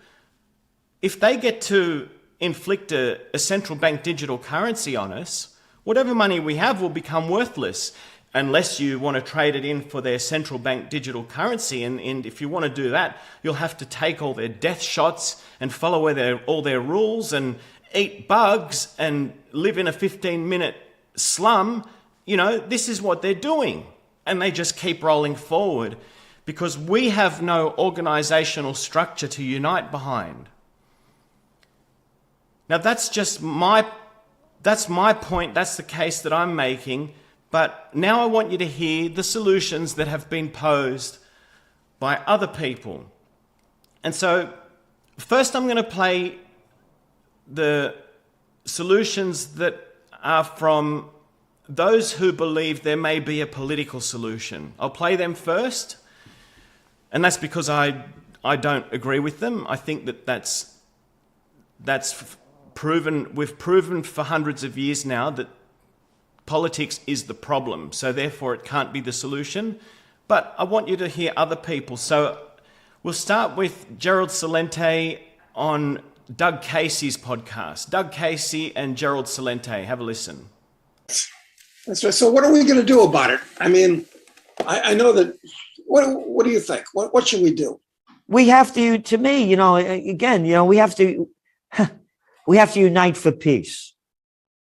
If they get to inflict a central bank digital currency on us, whatever money we have will become worthless unless you want to trade it in for their central bank digital currency. And if you want to do that, you'll have to take all their death shots and follow all their rules and eat bugs and live in a 15-minute slum. You know, this is what they're doing. And they just keep rolling forward because we have no organizational structure to unite behind. Now, that's just my point. That's the case that I'm making. But now I want you to hear the solutions that have been posed by other people. And so first I'm going to play the solutions that are from those who believe there may be a political solution. I'll play them first. And that's because I don't agree with them. I think that that's proven. We've proven for hundreds of years now that politics is the problem, so therefore it can't be the solution. But I want you to hear other people. So we'll start with Gerald Celente on Doug Casey's podcast. Doug Casey and Gerald Celente. Have a listen. That's right. So what are we going to do about it? I mean, I know that. What do you think? What should we do? We have to me, again, we have to unite for peace.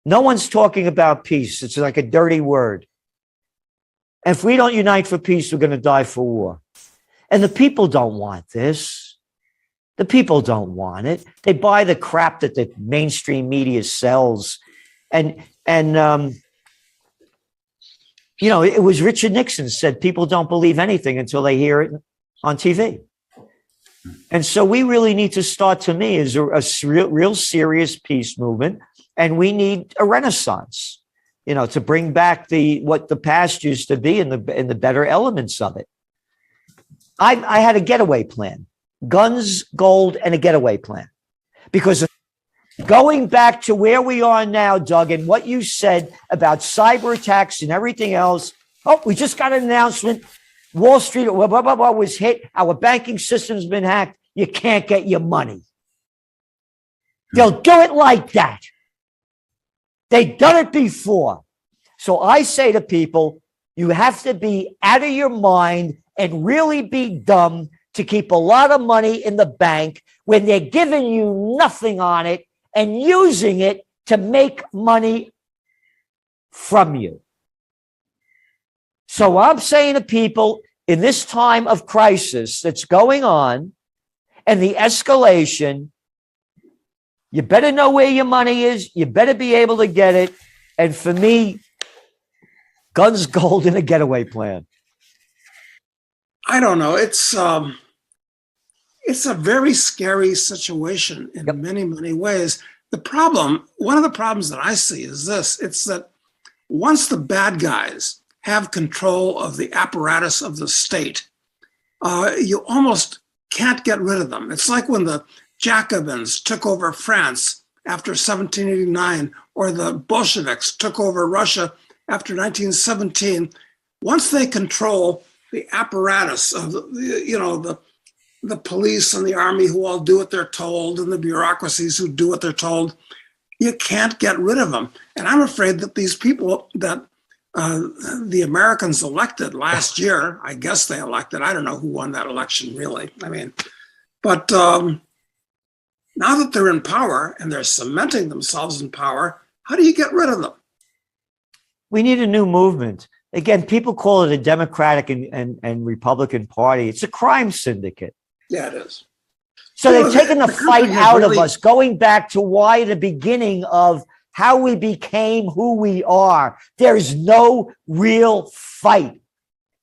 No one's talking about peace. It's like a dirty word. And if we don't unite for peace, we're going to die for war. And the people don't want this. The people don't want it. They buy the crap that the mainstream media sells. And it was Richard Nixon said people don't believe anything until they hear it on TV. And so we really need to start, to me, is a real serious peace movement. And we need a renaissance, to bring back what the past used to be and the better elements of it. I had a getaway plan, guns, gold, and a getaway plan, because going back to where we are now, Doug, and what you said about cyber attacks and everything else. Oh, we just got an announcement. Wall Street was hit. Our banking system's been hacked. You can't get your money. They'll do it like that. They've done it before. So I say to people, you have to be out of your mind and really be dumb to keep a lot of money in the bank when they're giving you nothing on it and using it to make money from you. So I'm saying to people in this time of crisis that's going on and the escalation, you better know where your money is. You better be able to get it. And for me, guns, gold, and a getaway plan. I don't know. It's a very scary situation in many, many ways. One of the problems that I see is this. It's that once the bad guys have control of the apparatus of the state, you almost can't get rid of them. It's like when the Jacobins took over France after 1789, or the Bolsheviks took over Russia after 1917. Once they control the apparatus of the police and the army who all do what they're told, and the bureaucracies who do what they're told, you can't get rid of them. And I'm afraid that these people that the Americans elected last year, I guess they elected, I don't know who won that election really. But now that they're in power and they're cementing themselves in power, how do you get rid of them? We need a new movement. Again, people call it a Democratic and Republican Party. It's a crime syndicate. Yeah, it is. So they've taken the fight out of us, going back to why the beginning of how we became who we are. There's no real fight.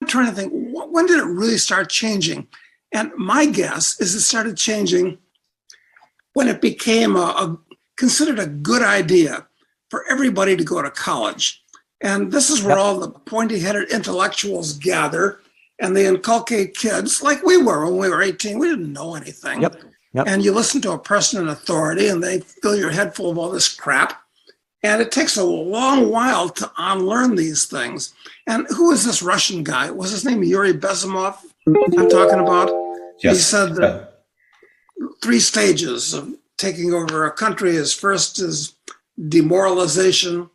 I'm trying to think, when did it really start changing? And my guess is it started changing when it became considered a good idea for everybody to go to college. And this is where all the pointy-headed intellectuals gather, and they inculcate kids like we were when we were 18. We didn't know anything. And you listen to a person in authority, and they fill your head full of all this crap. And it takes a long while to unlearn these things. And who is this Russian guy? Was his name Yuri Bezimov I'm talking about? Yes. He said that 3 stages of taking over a country is first is demoralization,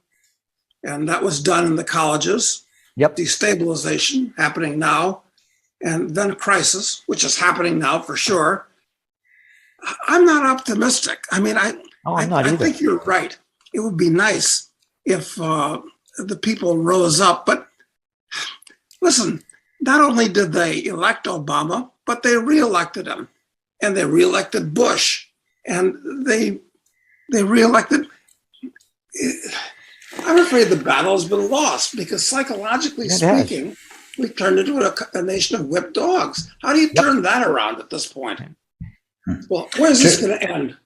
and that was done in the colleges. Destabilization, happening now, and then crisis, which is happening now for sure. I'm not optimistic. I think you're right. It would be nice if the people rose up. But listen, not only did they elect Obama, but they reelected him, and they reelected Bush, and they reelected. I'm afraid the battle has been lost because psychologically speaking, we've turned into a nation of whipped dogs. How do you turn that around at this point? Well, where's this going to end,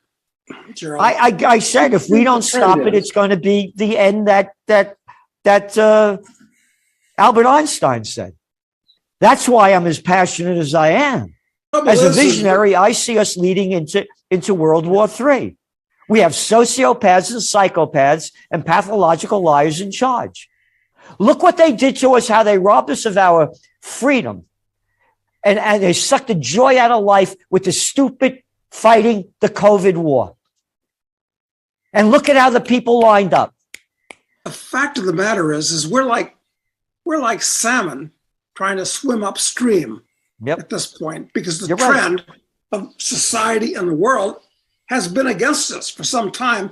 Gerald? I said if we don't stop it, it's going to be the end that Albert Einstein said. That's why I'm as passionate as I am. As a visionary, I see us leading into World War III. We have sociopaths and psychopaths and pathological liars in charge. Look what they did to us, how they robbed us of our freedom. And they sucked the joy out of life with the stupid fighting the COVID war. And look at how the people lined up. The fact of the matter is we're like salmon trying to swim upstream at this point, because the trend of society and the world has been against us for some time,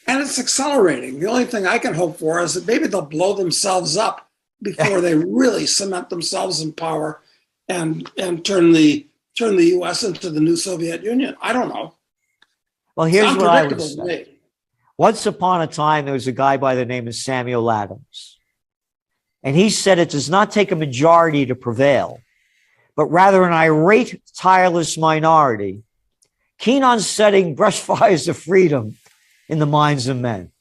and it's accelerating. The only thing I can hope for is that maybe they'll blow themselves up before they really cement themselves in power and turn the U.S. into the new Soviet Union. I don't know. Well, here's what I would say. Once upon a time, there was a guy by the name of Samuel Adams. And he said it does not take a majority to prevail, but rather an irate, tireless minority, keen on setting brush fires of freedom in the minds of men.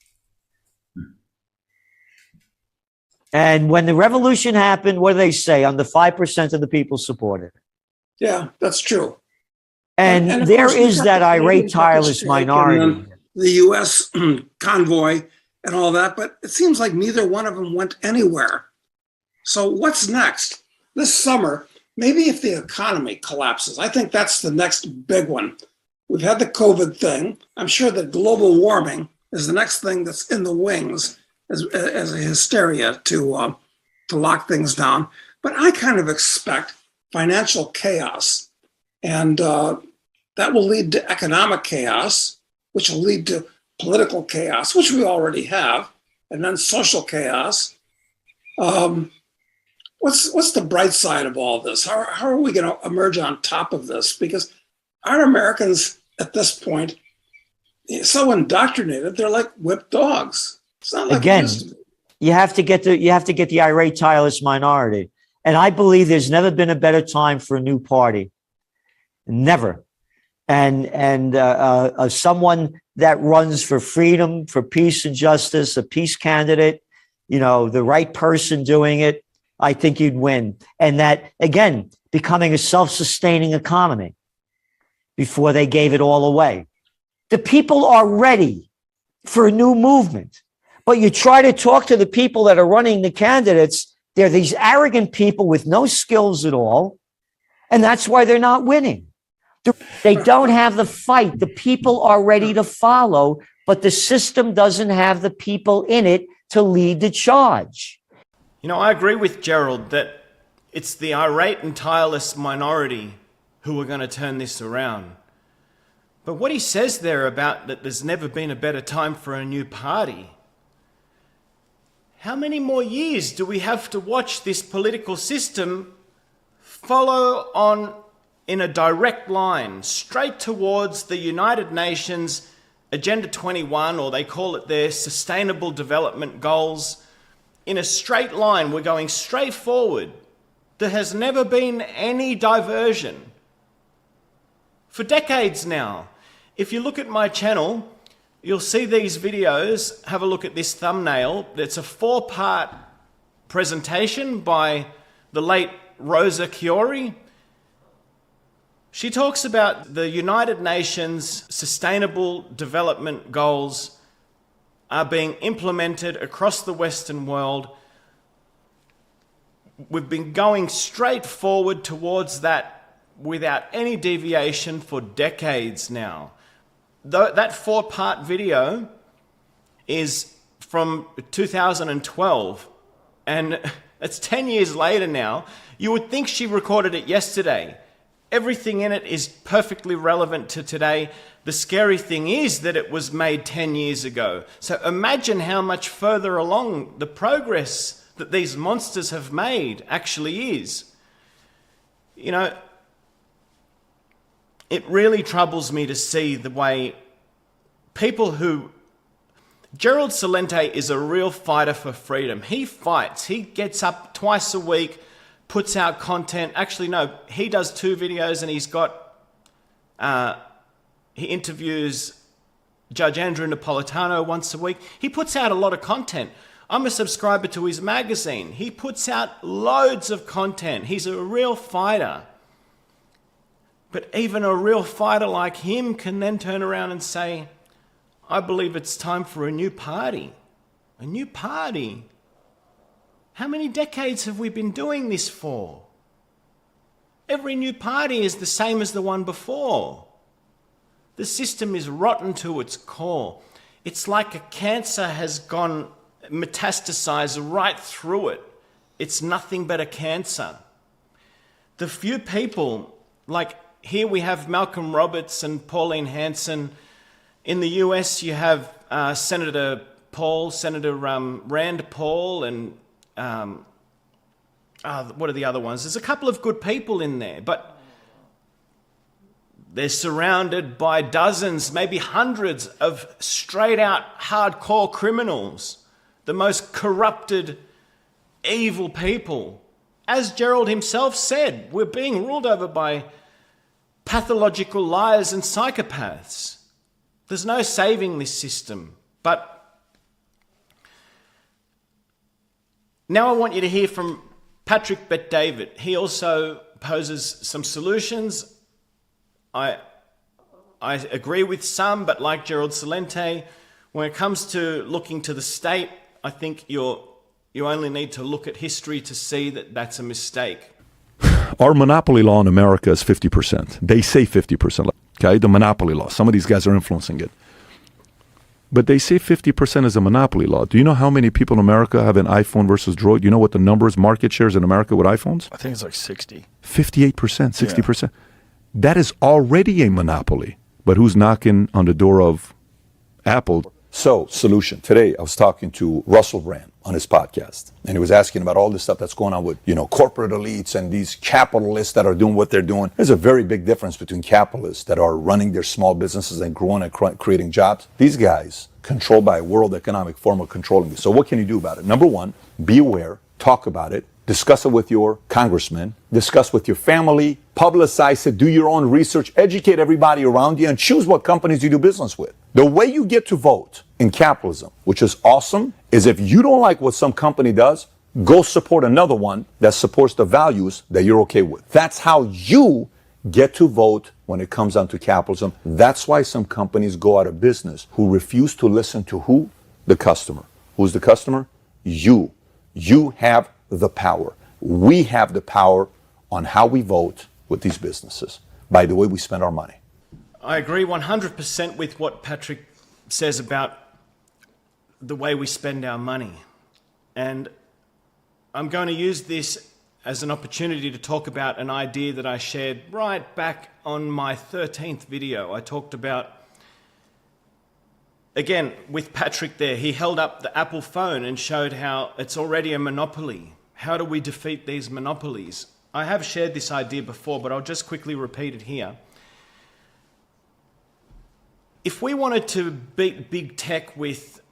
And when the revolution happened, what do they say? Under 5% of the people supported it. Yeah, that's true. And there is that irate, tireless minority. The U.S. convoy and all that, but it seems like neither one of them went anywhere. So what's next? This summer, maybe if the economy collapses, I think that's the next big one. We've had the COVID thing. I'm sure that global warming is the next thing that's in the wings as a hysteria to lock things down. But I kind of expect financial chaos, and that will lead to economic chaos, which will lead to political chaos, which we already have, and then social chaos. What's the bright side of all this? How are we going to emerge on top of this? Because aren't Americans at this point so indoctrinated? They're like whipped dogs. It's not like Again, it used to be. you have to get the irate, tireless minority. And I believe there's never been a better time for a new party. Never. And someone that runs for freedom, for peace and justice, a peace candidate, the right person doing it, I think you'd win. And that, again, becoming a self-sustaining economy before they gave it all away. The people are ready for a new movement. But you try to talk to the people that are running the candidates, they're these arrogant people with no skills at all. And that's why they're not winning. They don't have the fight. The people are ready to follow, but the system doesn't have the people in it to lead the charge. I agree with Gerald that it's the irate and tireless minority who are going to turn this around. But what he says there about that there's never been a better time for a new party. How many more years do we have to watch this political system follow on in a direct line straight towards the United Nations Agenda 21, or they call it their Sustainable Development Goals? In a straight line, we're going straight forward. There has never been any diversion. For decades now. If you look at my channel, you'll see these videos. Have a look at this thumbnail. It's a 4-part presentation by the late Rosa Chiori. She talks about the United Nations Sustainable Development Goals are being implemented across the Western world. We've been going straight forward towards that without any deviation for decades now. That 4-part video is from 2012, and it's 10 years later now. You would think she recorded it yesterday. Everything in it is perfectly relevant to today. The scary thing is that it was made 10 years ago. So imagine how much further along the progress that these monsters have made actually is. It really troubles me to see the way people who... Gerald Celente is a real fighter for freedom. He fights. He gets up twice a week, puts out content. Actually, no, he does 2 videos, and he's got... he interviews Judge Andrew Napolitano once a week. He puts out a lot of content. I'm a subscriber to his magazine. He puts out loads of content. He's a real fighter. But even a real fighter like him can then turn around and say, I believe it's time for a new party. A new party? How many decades have we been doing this for? Every new party is the same as the one before. The system is rotten to its core. It's like a cancer has gone metastasized right through it. It's nothing but a cancer. The few people, like here we have Malcolm Roberts and Pauline Hanson. In the US, you have Senator Rand Paul, and what are the other ones? There's a couple of good people in there, but they're surrounded by dozens, maybe hundreds of straight out hardcore criminals, the most corrupted, evil people. As Gerald himself said, we're being ruled over by pathological liars and psychopaths. There's no saving this system. But now I want you to hear from Patrick Bet-David. He also poses some solutions. I agree with some, but like Gerald Celente, when it comes to looking to the state, I think you only need to look at history to see that that's a mistake. Our monopoly law in America is 50%. They say 50%. Okay, the monopoly law. Some of these guys are influencing it. But they say 50% is a monopoly law. Do you know how many people in America have an iPhone versus Droid? Do you know what the numbers, market shares in America with iPhones? I think it's like 60. 58%, 60%. That is already a monopoly. But who's knocking on the door of Apple? So, solution. Today, I was talking to Russell Brand on his podcast, and he was asking about all this stuff that's going on with, corporate elites and these capitalists that are doing what they're doing. There's a very big difference between capitalists that are running their small businesses and growing and creating jobs. These guys, controlled by a World Economic Forum, are controlling you. So what can you do about it? Number one, be aware, talk about it, discuss it with your congressman, discuss with your family, publicize it, do your own research, educate everybody around you, and choose what companies you do business with. The way you get to vote in capitalism, which is awesome, is if you don't like what some company does, go support another one that supports the values that you're okay with. That's how you get to vote when it comes down to capitalism. That's why some companies go out of business who refuse to listen to who? The customer. Who's the customer? You. You have the power. We have the power on how we vote with these businesses, by the way we spend our money. I agree 100% with what Patrick says about the way we spend our money. And I'm going to use this as an opportunity to talk about an idea that I shared right back on my 13th video. I talked about, again, with Patrick there, he held up the Apple phone and showed how it's already a monopoly. How do we defeat these monopolies? I have shared this idea before, but I'll just quickly repeat it here. If we wanted to beat big tech with,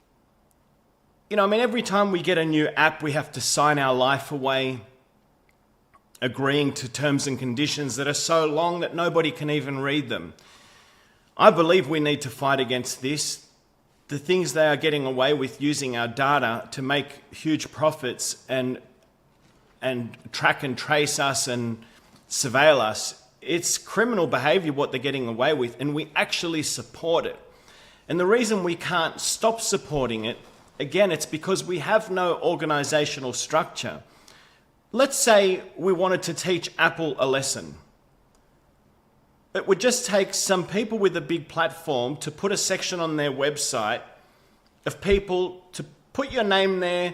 every time we get a new app, we have to sign our life away, agreeing to terms and conditions that are so long that nobody can even read them. I believe we need to fight against this. The things they are getting away with using our data to make huge profits and track and trace us and surveil us. It's criminal behavior what they're getting away with, and we actually support it. And the reason we can't stop supporting it, again, it's because we have no organizational structure. Let's say we wanted to teach Apple a lesson. It would just take some people with a big platform to put a section on their website of people to put your name there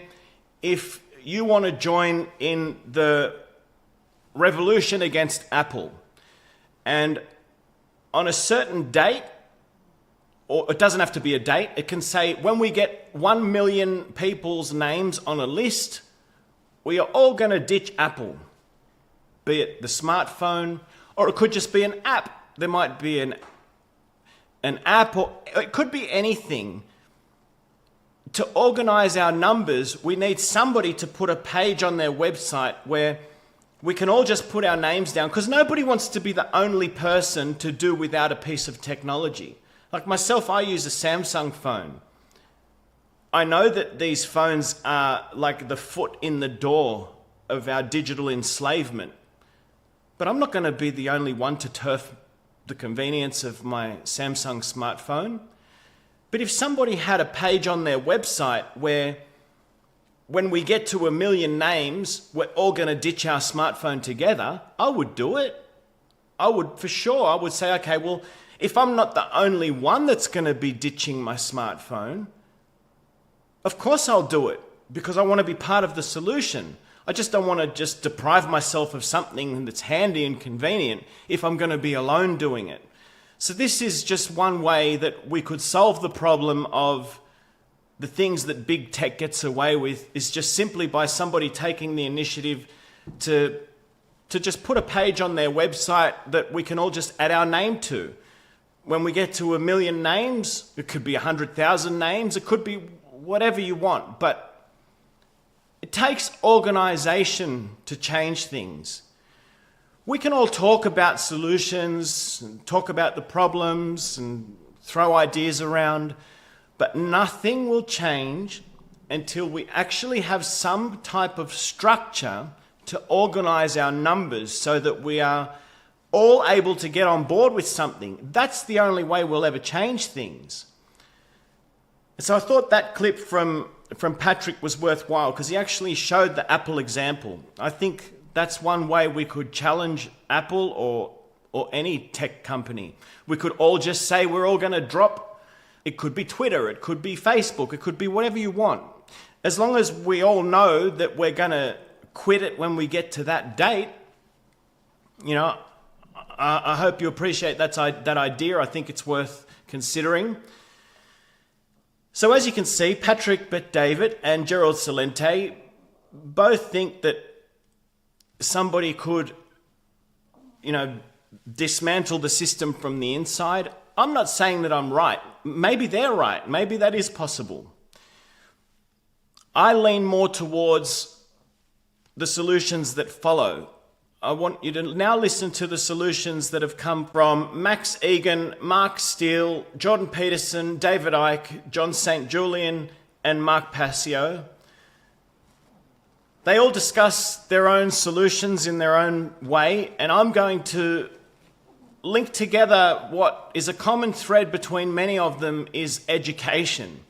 if you want to join in the revolution against Apple. And on a certain date, or it doesn't have to be a date, it can say when we get 1 million people's names on a list, we are all going to ditch Apple. Be it the smartphone, or it could just be an app. There might be an app, or it could be anything. To organize our numbers, we need somebody to put a page on their website where we can all just put our names down, because nobody wants to be the only person to do without a piece of technology. Like myself, I use a Samsung phone. I know that these phones are like the foot in the door of our digital enslavement, but I'm not going to be the only one to turf the convenience of my Samsung smartphone. But if somebody had a page on their website where when we get to 1 million names, we're all going to ditch our smartphone together, I would do it. I would, for sure. I would say, okay, well, if I'm not the only one that's going to be ditching my smartphone, of course I'll do it, because I want to be part of the solution. I just don't want to just deprive myself of something that's handy and convenient if I'm going to be alone doing it. So this is just one way that we could solve the problem of the things that big tech gets away with, is just simply by somebody taking the initiative to just put a page on their website that we can all just add our name to. When we get to 1 million names, it could be 100,000 names, it could be whatever you want, but it takes organization to change things. We can all talk about solutions and talk about the problems and throw ideas around, but nothing will change until we actually have some type of structure to organize our numbers so that we are all able to get on board with something. That's the only way we'll ever change things. And so I thought that clip from Patrick was worthwhile, because he actually showed the Apple example. I think that's one way we could challenge Apple or any tech company. We could all just say we're all going to drop It could be Twitter, it could be Facebook, it could be whatever you want. As long as we all know that we're going to quit it when we get to that date, you know, I hope you appreciate that idea. I think it's worth considering. So as you can see, Patrick Bet-David and Gerald Celente both think that somebody could, you know, dismantle the system from the inside. I'm not saying that I'm right. Maybe they're right. Maybe that is possible. I lean more towards the solutions that follow. I want you to now listen to the solutions that have come from Max Egan, Mark Steele, Jordan Peterson, David Icke, John St. Julian, and Mark Passio. They all discuss their own solutions in their own way, and I'm going to link together what is a common thread between many of them is education.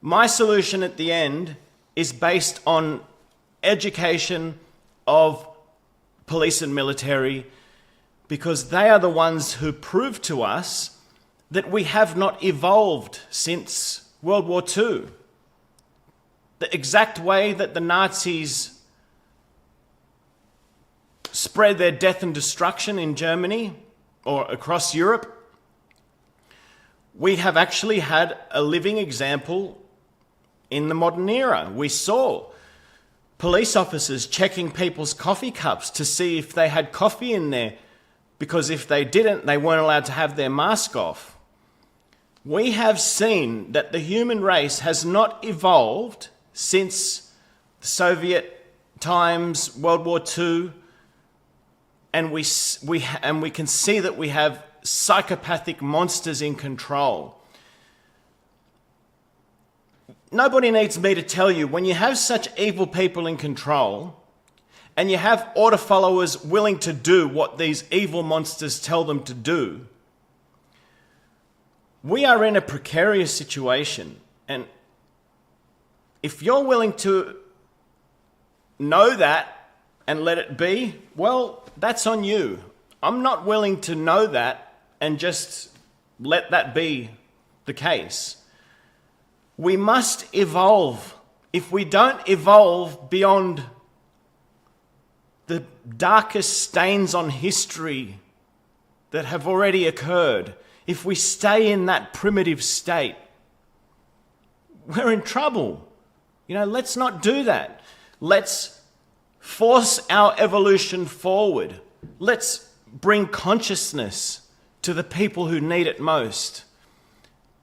My solution at the end is based on education of police and military, because they are the ones who prove to us that we have not evolved since World War II. The exact way that the Nazis spread their death and destruction in Germany or across Europe, we have actually had a living example in the modern era. We saw police officers checking people's coffee cups to see if they had coffee in there, because if they didn't, they weren't allowed to have their mask off. We have seen that the human race has not evolved since the Soviet times, World War II, and we can see that we have psychopathic monsters in control. Nobody needs me to tell you, when you have such evil people in control and you have order followers willing to do what these evil monsters tell them to do, we are in a precarious situation. And if you're willing to know that and let it be, well, that's on you. I'm not willing to know that and just let that be the case. We must evolve. If we don't evolve beyond the darkest stains on history that have already occurred, if we stay in that primitive state, we're in trouble. You know, let's not do that. Let's force our evolution forward. Let's bring consciousness to the people who need it most.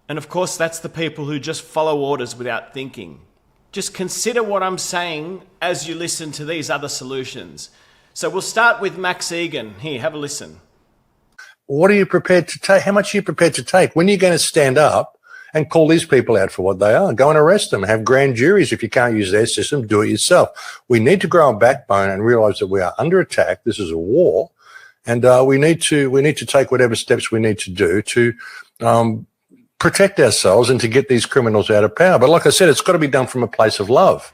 And of course, that's the people who just follow orders without thinking. Just consider what I'm saying as you listen to these other solutions. So we'll start with Max Egan. Here, have a listen. What are you prepared to take? How much are you prepared to take? When are you going to stand up and call these people out for what they are? Go and arrest them. Have grand juries. If you can't use their system, do it yourself. We need to grow a backbone and realize that we are under attack. This is a war. And we need to take whatever steps we need to do to protect ourselves and to get these criminals out of power. But like I said, it's got to be done from a place of love.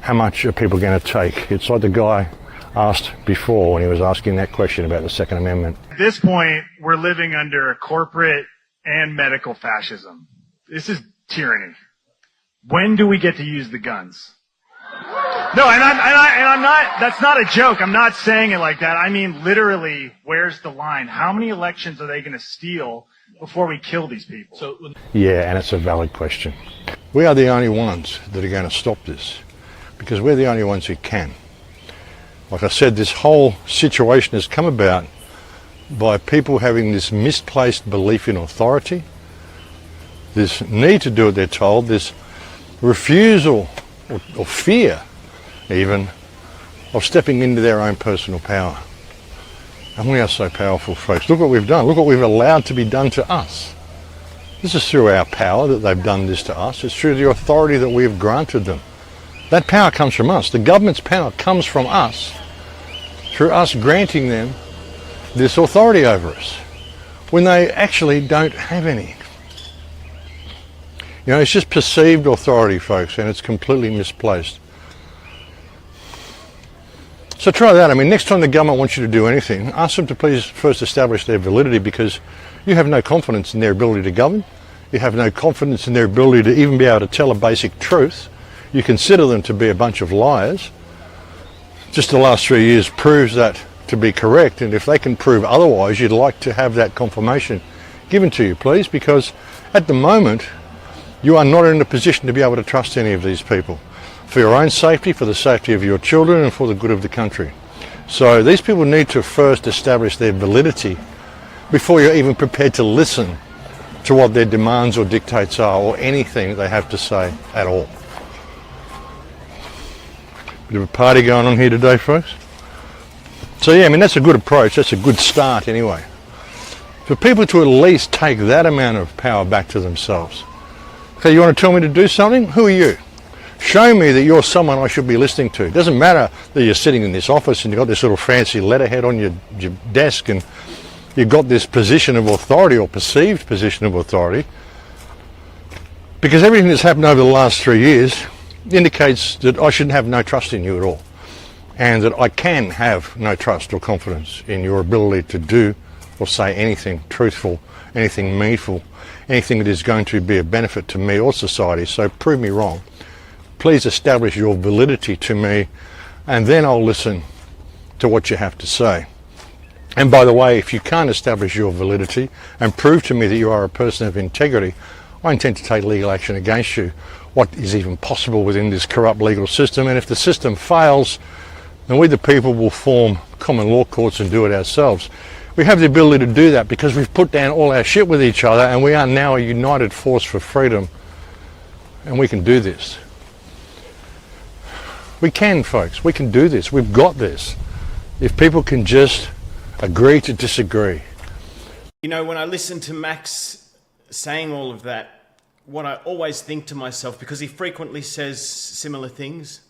How much are people going to take? It's like the guy asked before when he was asking that question about the Second Amendment. At this point, we're living under corporate and medical fascism. This is tyranny. When do we get to use the guns? No, and I'm not, that's not a joke. I'm not saying it like that. I mean, literally, where's the line? How many elections are they going to steal before we kill these people? Yeah, and it's a valid question. We are the only ones that are going to stop this because we're the only ones who can. Like I said, this whole situation has come about by people having this misplaced belief in authority, this need to do what they're told, this refusal or fear even of stepping into their own personal power. And we are so powerful, folks. Look what we've done. Look what we've allowed to be done to us. This is through our power that they've done this to us. It's through the authority that we have granted them. That power comes from us. The government's power comes from us, through us granting them this authority over us, when they actually don't have any. You know, it's just perceived authority, folks, and it's completely misplaced. So try that. I mean, next time the government wants you to do anything, ask them to please first establish their validity, because you have no confidence in their ability to govern. you have no confidence in their ability to even be able to tell a basic truth, you consider them to be a bunch of liars. Just the last 3 years proves that to be correct, and if they can prove otherwise, you'd like to have that confirmation given to you, please, because at the moment, you are not in a position to be able to trust any of these people for your own safety, for the safety of your children, and for the good of the country. So these people need to first establish their validity before you're even prepared to listen to what their demands or dictates are, or anything they have to say at all. Bit of a party going on here today, folks. So yeah, I mean, that's a good approach. That's a good start anyway. For people to at least take that amount of power back to themselves. Okay, you want to tell me to do something? Who are you? Show me that you're someone I should be listening to. It doesn't matter that you're sitting in this office and you've got this little fancy letterhead on your desk and you've got this position of authority or perceived position of authority, because everything that's happened over the last 3 years indicates that I should have no trust in you at all, and that I can have no trust or confidence in your ability to do or say anything truthful, anything meaningful, anything that is going to be a benefit to me or society. So prove me wrong. Please establish your validity to me, and then I'll listen to what you have to say. And by the way, if you can't establish your validity and prove to me that you are a person of integrity, I intend to take legal action against you. What is even possible within this corrupt legal system? And if the system fails, then we the people will form common law courts and do it ourselves. We have the ability to do that because we've put down all our shit with each other, and we are now a united force for freedom, and we can do this. We can, folks. We can do this. We've got this. If people can just agree to disagree. You know, when I listen to Max saying all of that, what I always think to myself, because he frequently says similar things,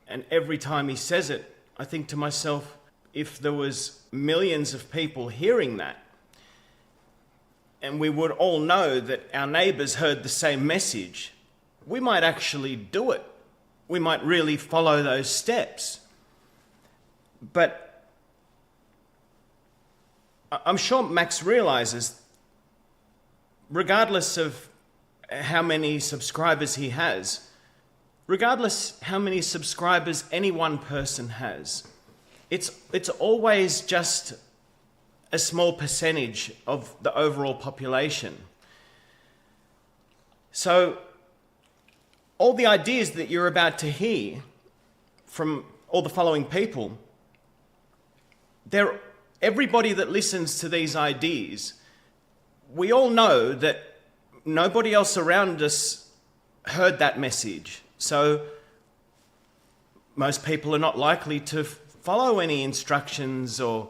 and every time he says it, I think to myself, if there was millions of people hearing that, and we would all know that our neighbors heard the same message, we might actually do it. We might really follow those steps. But I'm sure Max realizes, regardless of how many subscribers he has, regardless how many subscribers any one person has, it's always just a small percentage of the overall population. So all the ideas that you're about to hear from all the following people, everybody that listens to these ideas, we all know that nobody else around us heard that message. So most people are not likely to follow any instructions or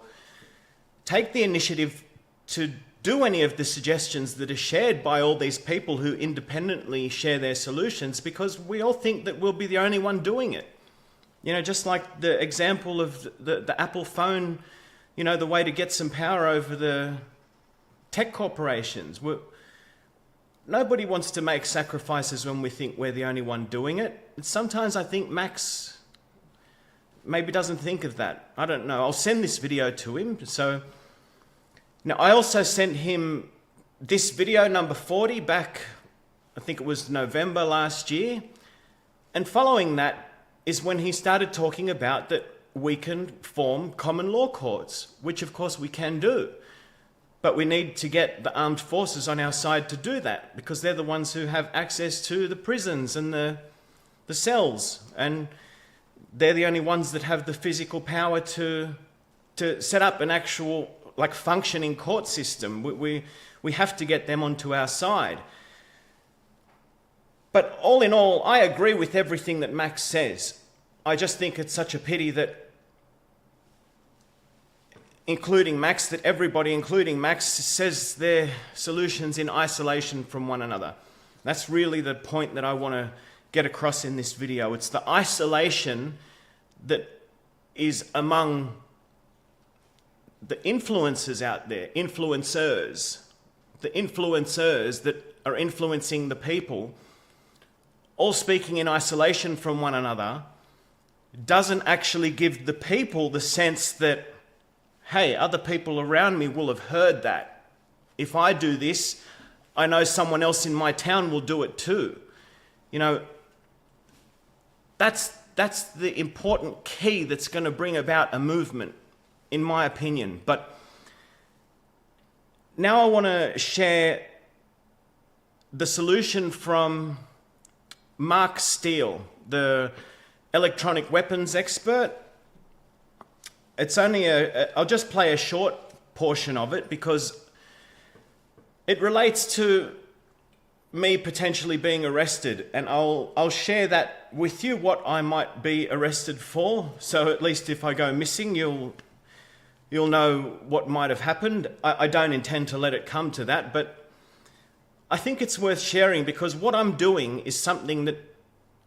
take the initiative to do any of the suggestions that are shared by all these people who independently share their solutions, because we all think that we'll be the only one doing it. You know, just like the example of the Apple phone, you know, the way to get some power over the tech corporations. Nobody wants to make sacrifices when we think we're the only one doing it. And sometimes I think Max maybe doesn't think of that. I don't know. I'll send this video to him. So now I also sent him this video number 40 back, I think it was November last year. And following that is when he started talking about that we can form common law courts, which of course we can do. But we need to get the armed forces on our side to do that, because they're the ones who have access to the prisons and the cells. And they're the only ones that have the physical power to set up an actual, like, functioning court system. We have to get them onto our side. But all in all, I agree with everything that Max says. I just think it's such a pity that everybody, including Max, says their solutions in isolation from one another. That's really the point that I want to get across in this video. It's the isolation that is among the influencers out there, the influencers that are influencing the people, all speaking in isolation from one another, doesn't actually give the people the sense that, hey, other people around me will have heard that. If I do this, I know someone else in my town will do it too. You know, that's the important key that's going to bring about a movement, in my opinion. But now I want to share the solution from Mark Steele, the electronic weapons expert. It's only I'll just play a short portion of it because it relates to me potentially being arrested, and I'll share that with you, what I might be arrested for. So at least if I go missing, you'll know what might have happened. I don't intend to let it come to that, but I think it's worth sharing because what I'm doing is something that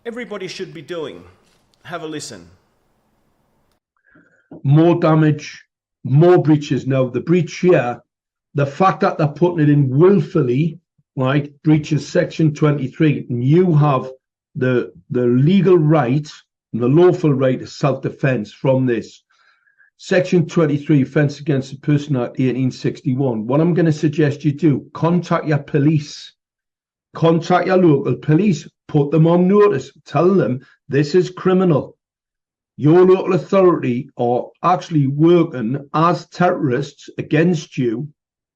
everybody should be doing. Have a listen. More damage, more breaches. Now, the breach here, the fact that they're putting it in willfully, right, breaches Section 23, and you have the legal right, the lawful right of self-defense from this. Section 23, Offence Against a Person Act 1861. What I'm going to suggest you do, contact your police. Contact your local police. Put them on notice. Tell them this is criminal. Your local authority are actually working as terrorists against you.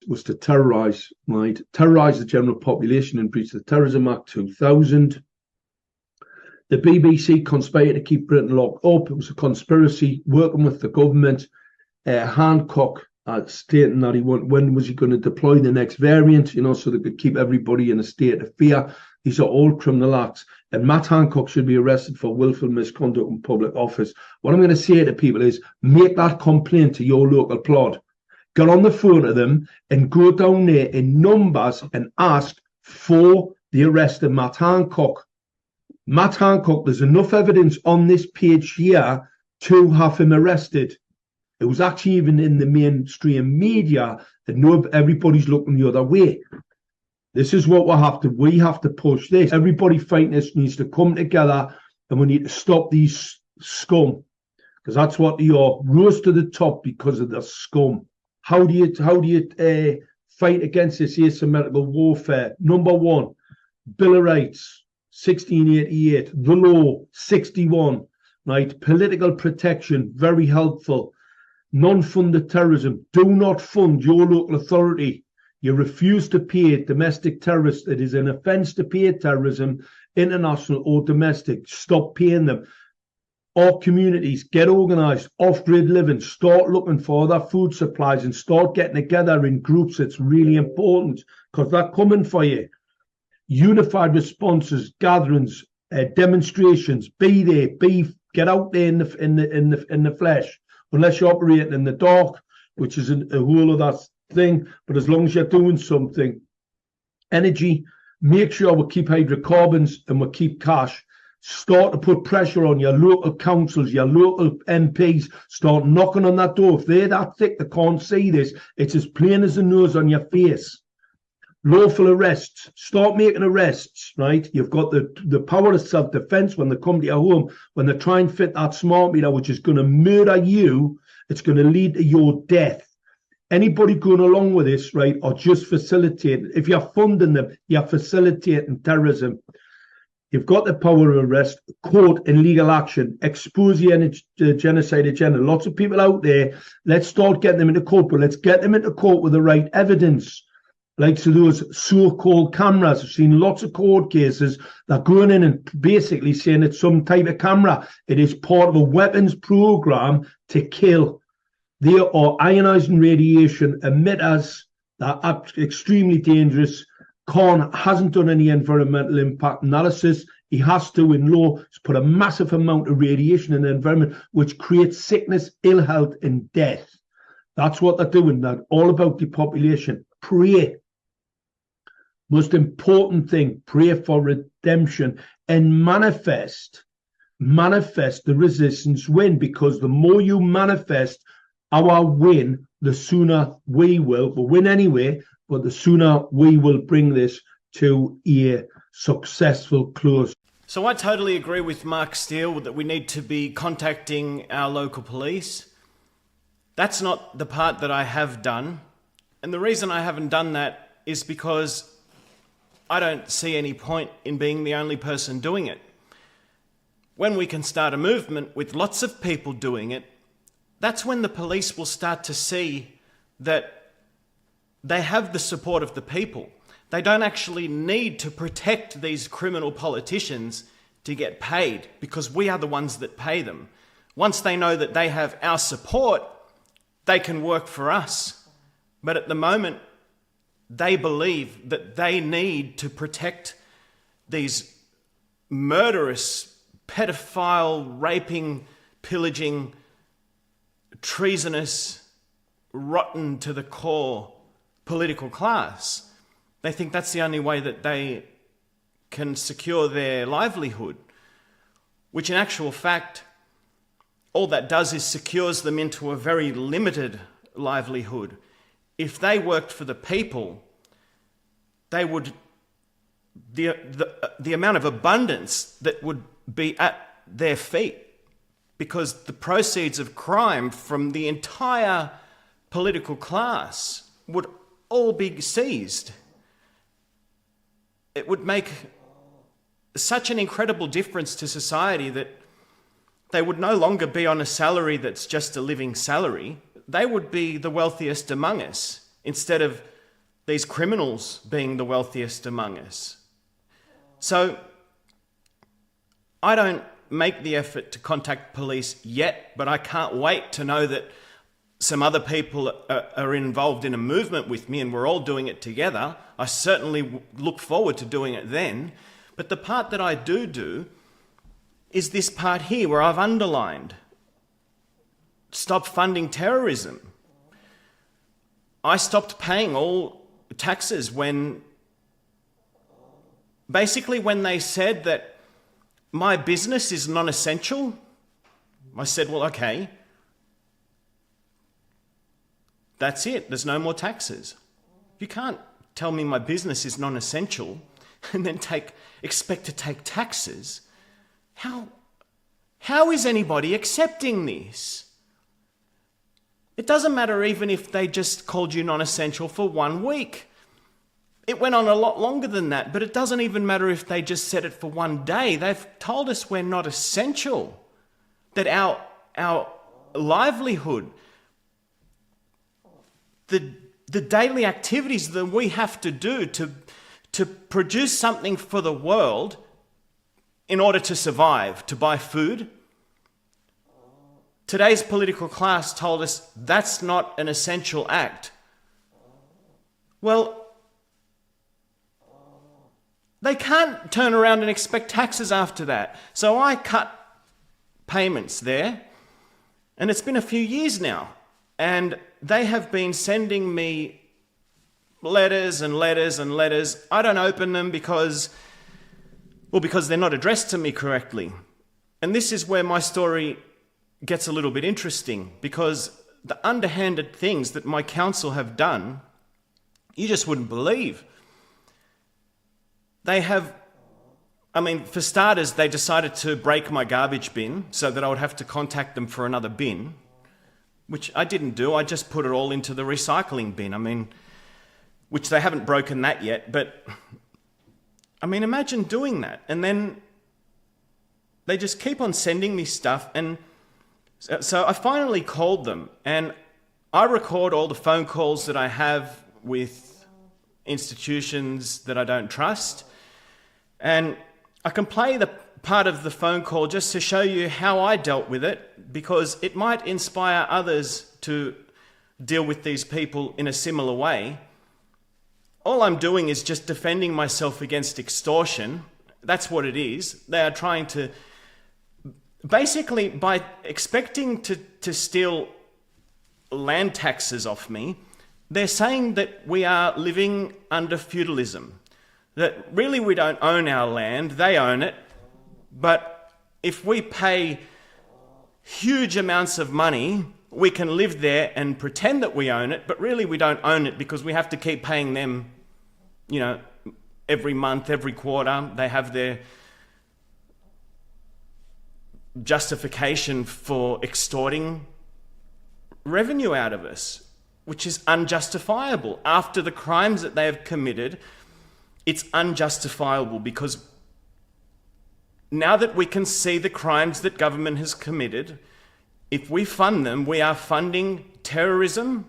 Was to terrorise, right? Terrorise the general population and breach the Terrorism Act 2000. The BBC conspired to keep Britain locked up. It was a conspiracy working with the government. Hancock stating that when was he going to deploy the next variant, you know, so they could keep everybody in a state of fear. These are all criminal acts. And Matt Hancock should be arrested for willful misconduct in public office. What I'm going to say to people is make that complaint to your local plod. Get on the phone to them and go down there in numbers and ask for the arrest of Matt Hancock. Matt Hancock, there's enough evidence on this page here to have him arrested. It was actually even in the mainstream media that everybody's looking the other way. This is what we have to push this. Everybody fighting this needs to come together, and we need to stop these scum, because that's what they are, rose to the top because of the scum. How do you fight against this asymmetrical warfare? Number one, Bill of Rights, 1688, the law, 61, right? Political protection, very helpful. Non-funded terrorism, do not fund your local authority. You refuse to pay domestic terrorists. It is an offence to pay terrorism, international or domestic. Stop paying them. Our communities, get organised, off-grid living, start looking for other food supplies and start getting together in groups. It's really important because they're coming for you. Unified responses, gatherings, demonstrations, be there, get out there in the flesh, unless you're operating in the dark, which is a whole other thing. But as long as you're doing something, energy, make sure we keep hydrocarbons and we keep cash. Start to put pressure on your local councils, your local MPs. Start knocking on that door. If they're that thick, they can't see this. It's as plain as the nose on your face. Lawful arrests. Start making arrests, right? You've got the power of self-defense when they come to your home, when they try and fit that smart meter, which is going to murder you. It's going to lead to your death. Anybody going along with this, right, or just facilitating. If you're funding them, you're facilitating terrorism. You've got the power of arrest, court, and legal action. Expose the genocide agenda. Lots of people out there. Let's start getting them into court, but let's get them into court with the right evidence. Like so those so-called cameras. I've seen lots of court cases that are going in and basically saying it's some type of camera. It is part of a weapons program to kill. They are ionizing radiation emitters that are extremely dangerous. Khan hasn't done any environmental impact analysis. He has to, in law, put a massive amount of radiation in the environment, which creates sickness, ill health, and death. That's what they're doing. They're all about depopulation. Pray. Most important thing, pray for redemption and manifest the resistance win, because the more you manifest our win, the sooner we'll win anyway, but the sooner we will bring this to a successful close. So I totally agree with Mark Steele that we need to be contacting our local police. That's not the part that I have done. And the reason I haven't done that is because I don't see any point in being the only person doing it. When we can start a movement with lots of people doing it, that's when the police will start to see that they have the support of the people. They don't actually need to protect these criminal politicians to get paid, because we are the ones that pay them. Once they know that they have our support, they can work for us. But at the moment, they believe that they need to protect these murderous, pedophile, raping, pillaging, treasonous, rotten to the core political class. They think that's the only way that they can secure their livelihood, which in actual fact, all that does is secures them into a very limited livelihood. If they worked for the people, they would, the amount of abundance that would be at their feet, because the proceeds of crime from the entire political class would all be seized. It would make such an incredible difference to society that they would no longer be on a salary that's just a living salary. They would be the wealthiest among us, instead of these criminals being the wealthiest among us. So I don't make the effort to contact police yet, but I can't wait to know that some other people are involved in a movement with me and we're all doing it together. I certainly look forward to doing it then. But the part that I do is this part here where I've underlined: stop funding terrorism. I stopped paying all taxes when they said that my business is non-essential. I said, well, okay, that's it. There's no more taxes. You can't tell me my business is non-essential and then expect to take taxes. How is anybody accepting this? It doesn't matter even if they just called you non-essential for 1 week. It went on a lot longer than that, but it doesn't even matter if they just said it for 1 day. They've told us we're not essential, that our livelihood, the daily activities that we have to do to produce something for the world in order to survive, to buy food. Today's political class told us that's not an essential act. Well, they can't turn around and expect taxes after that. So I cut payments there, and it's been a few years now, and they have been sending me letters and letters and letters. I don't open them because they're not addressed to me correctly. And this is where my story gets a little bit interesting, because the underhanded things that my council have done, you just wouldn't believe. They have, for starters, they decided to break my garbage bin so that I would have to contact them for another bin, which I didn't do. I just put it all into the recycling bin. Which they haven't broken that yet, but imagine doing that. And then they just keep on sending me stuff. And so I finally called them, and I record all the phone calls that I have with institutions that I don't trust. And I can play the part of the phone call just to show you how I dealt with it, because it might inspire others to deal with these people in a similar way. All I'm doing is just defending myself against extortion. That's what it is. They are trying to, basically, by expecting to steal land taxes off me, they're saying that we are living under feudalism, that really we don't own our land, they own it, but if we pay huge amounts of money, we can live there and pretend that we own it, but really we don't own it because we have to keep paying them, every month, every quarter. They have their justification for extorting revenue out of us, which is unjustifiable. After the crimes that they have committed, it's unjustifiable, because now that we can see the crimes that government has committed, if we fund them, we are funding terrorism,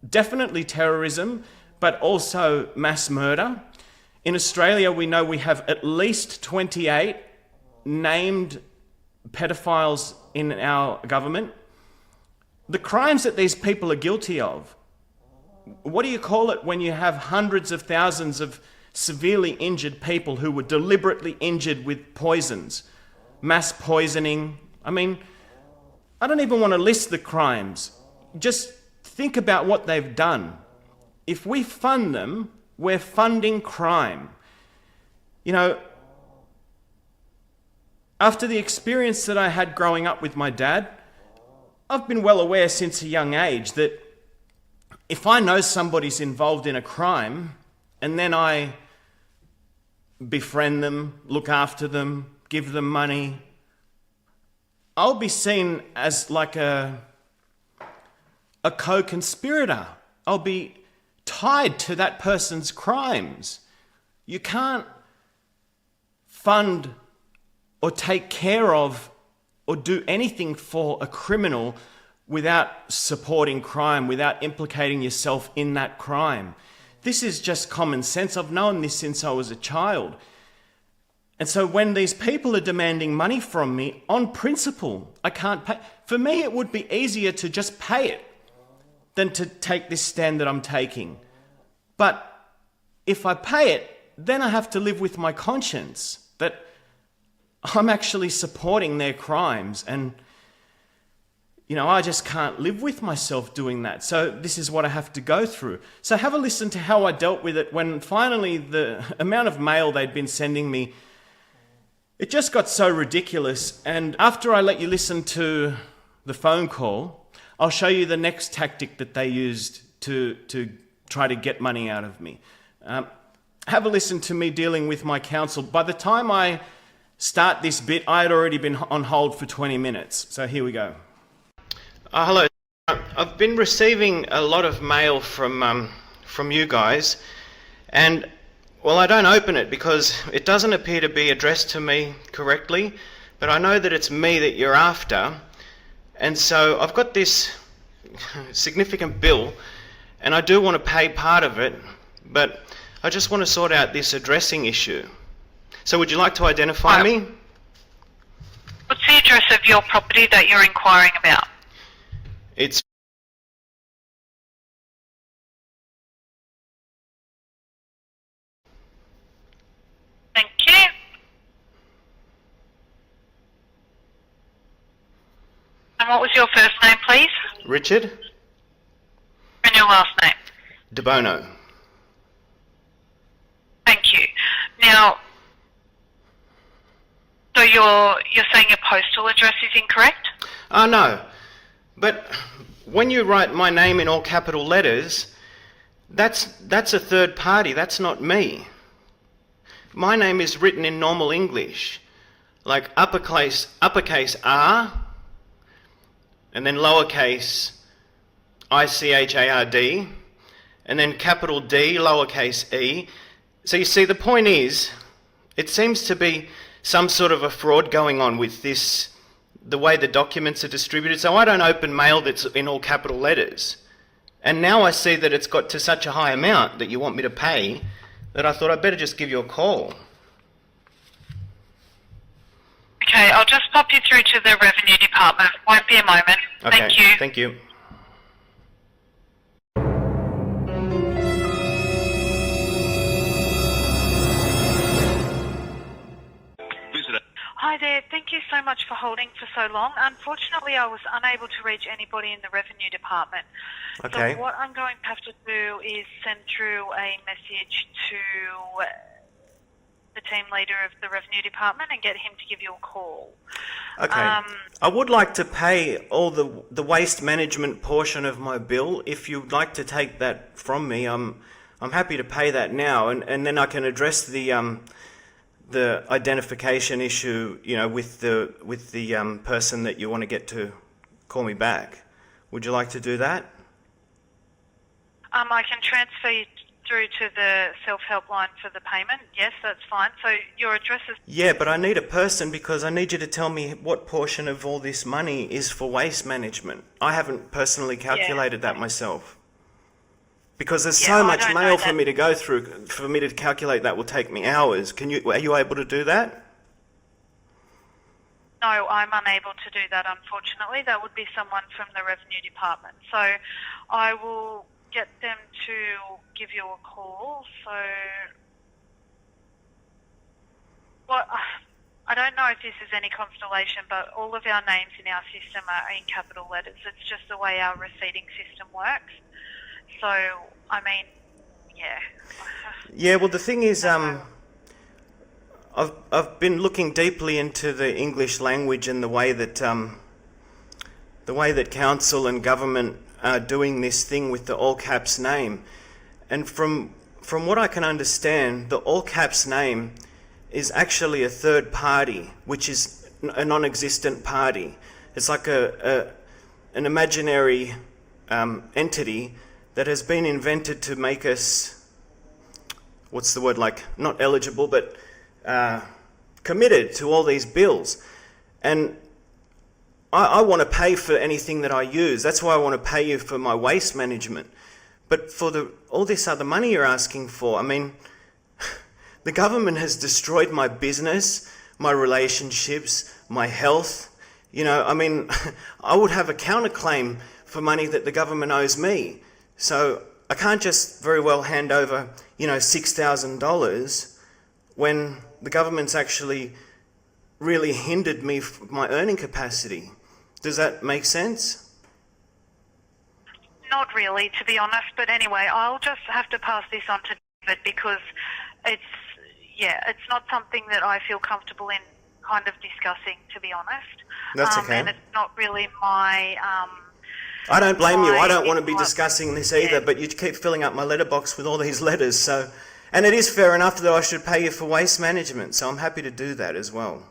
definitely terrorism, but also mass murder. In Australia, we know we have at least 28 named pedophiles in our government. The crimes that these people are guilty of, what do you call it when you have hundreds of thousands of severely injured people who were deliberately injured with poisons, mass poisoning? I mean, I don't even want to list the crimes. Just think about what they've done. If we fund them, we're funding crime. You know, after the experience that I had growing up with my dad, I've been well aware since a young age that if I know somebody's involved in a crime and then I befriend them, look after them, give them money, I'll be seen as like a co-conspirator. I'll be tied to that person's crimes. You can't fund or take care of or do anything for a criminal without supporting crime, without implicating yourself in that crime. This is just common sense. I've known this since I was a child. And so when these people are demanding money from me, on principle, I can't pay. For me, it would be easier to just pay it than to take this stand that I'm taking. But if I pay it, then I have to live with my conscience that I'm actually supporting their crimes. And, you know, I just can't live with myself doing that. So this is what I have to go through. So have a listen to how I dealt with it when finally the amount of mail they'd been sending me, it just got so ridiculous. And after I let you listen to the phone call, I'll show you the next tactic that they used to try to get money out of me. Have a listen to me dealing with my counsel. By the time I start this bit, I had already been on hold for 20 minutes. So here we go. Hello. I've been receiving a lot of mail from you guys, and well, I don't open it because it doesn't appear to be addressed to me correctly, but I know that it's me that you're after, and so I've got this significant bill, and I do want to pay part of it, but I just want to sort out this addressing issue. So would you like to identify me? What's the address of your property that you're inquiring about? It's Thank you. And what was your first name, please? Richard And your last name? DeBono. Thank you. Now, so you're saying your postal address is incorrect? No. But when you write my name in all capital letters, that's a third party. That's not me. My name is written in normal English, like uppercase R, and then lowercase ICHARD, and then capital D, lowercase e. So you see, the point is, it seems to be some sort of a fraud going on with this, the way the documents are distributed. So I don't open mail that's in all capital letters. And now I see that it's got to such a high amount that you want me to pay that I thought I'd better just give you a call. Okay, I'll just pop you through to the Revenue Department. Won't be a moment. Okay, Thank you. Thank you. Hi there. Thank you so much for holding for so long. Unfortunately, I was unable to reach anybody in the Revenue Department. Okay. So what I'm going to have to do is send through a message to the team leader of the Revenue Department and get him to give you a call. Okay. I would like to pay all the waste management portion of my bill. If you'd like to take that from me, I'm happy to pay that now, and then I can address the identification issue, you know, with the person that you want to get to call me back. Would you like to do that? I can transfer you through to the self-help line for the payment. Yes, that's fine. So your address is... Yeah, but I need a person because I need you to tell me what portion of all this money is for waste management. I haven't personally calculated that myself. Because there's so much mail for me to go through. For me to calculate that will take me hours. Are you able to do that? No, I'm unable to do that, unfortunately. That would be someone from the Revenue Department. So I will get them to give you a call. So, well, I don't know if this is any constellation, but all of our names in our system are in capital letters. It's just the way our receipting system works. So, I mean, yeah. Yeah, well, the thing is, I've been looking deeply into the English language and the way that council and government are doing this thing with the all caps name, and from what I can understand, the all caps name is actually a third party, which is a non-existent party. It's like an imaginary entity that has been invented to make us, what's the word, like not eligible, but committed to all these bills. And I want to pay for anything that I use. That's why I want to pay you for my waste management. But for all this other money you're asking for, I mean, the government has destroyed my business, my relationships, my health. You know, I mean, I would have a counterclaim for money that the government owes me. So I can't just very well hand over, $6,000 when the government's actually really hindered me from my earning capacity. Does that make sense? Not really, to be honest. But anyway, I'll just have to pass this on to David because it's not something that I feel comfortable in kind of discussing, to be honest. That's okay. And it's not really my... I don't blame you. I don't want to be discussing this either, but you keep filling up my letterbox with all these letters. So, and it is fair enough that I should pay you for waste management, so I'm happy to do that as well.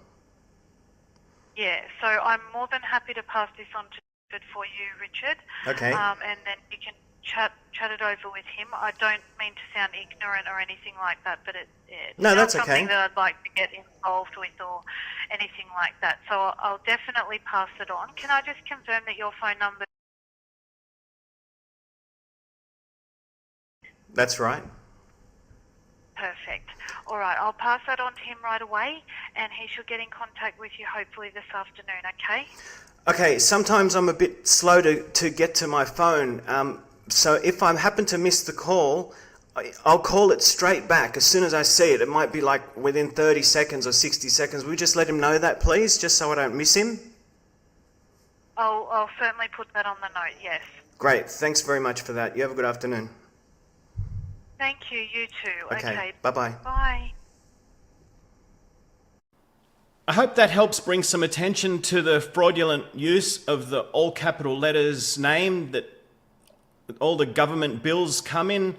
Yeah, so I'm more than happy to pass this on to David for you, Richard. Okay. And then you can chat it over with him. I don't mean to sound ignorant or anything like that, but it's No, not that's okay. something that I'd like to get involved with or anything like that. So I'll definitely pass it on. Can I just confirm that your phone number... That's right. Perfect. All right, I'll pass that on to him right away, and he should get in contact with you hopefully this afternoon, okay? Okay, sometimes I'm a bit slow to get to my phone, so if I happen to miss the call, I'll call it straight back as soon as I see it. It might be like within 30 seconds or 60 seconds. Will you just let him know that, please, just so I don't miss him? I'll certainly put that on the note, yes. Great, thanks very much for that. You have a good afternoon. Thank you, you too. Okay, bye-bye. Bye. I hope that helps bring some attention to the fraudulent use of the all capital letters name that all the government bills come in.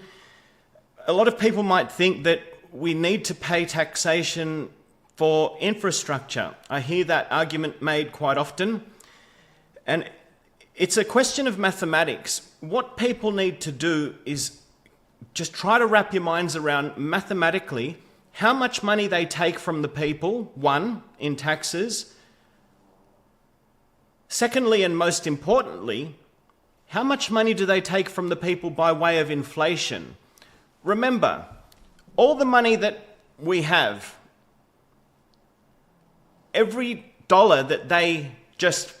A lot of people might think that we need to pay taxation for infrastructure. I hear that argument made quite often. And it's a question of mathematics. What people need to do is just try to wrap your minds around mathematically how much money they take from the people, one, in taxes. Secondly, and most importantly, how much money do they take from the people by way of inflation? Remember, all the money that we have, every dollar that they just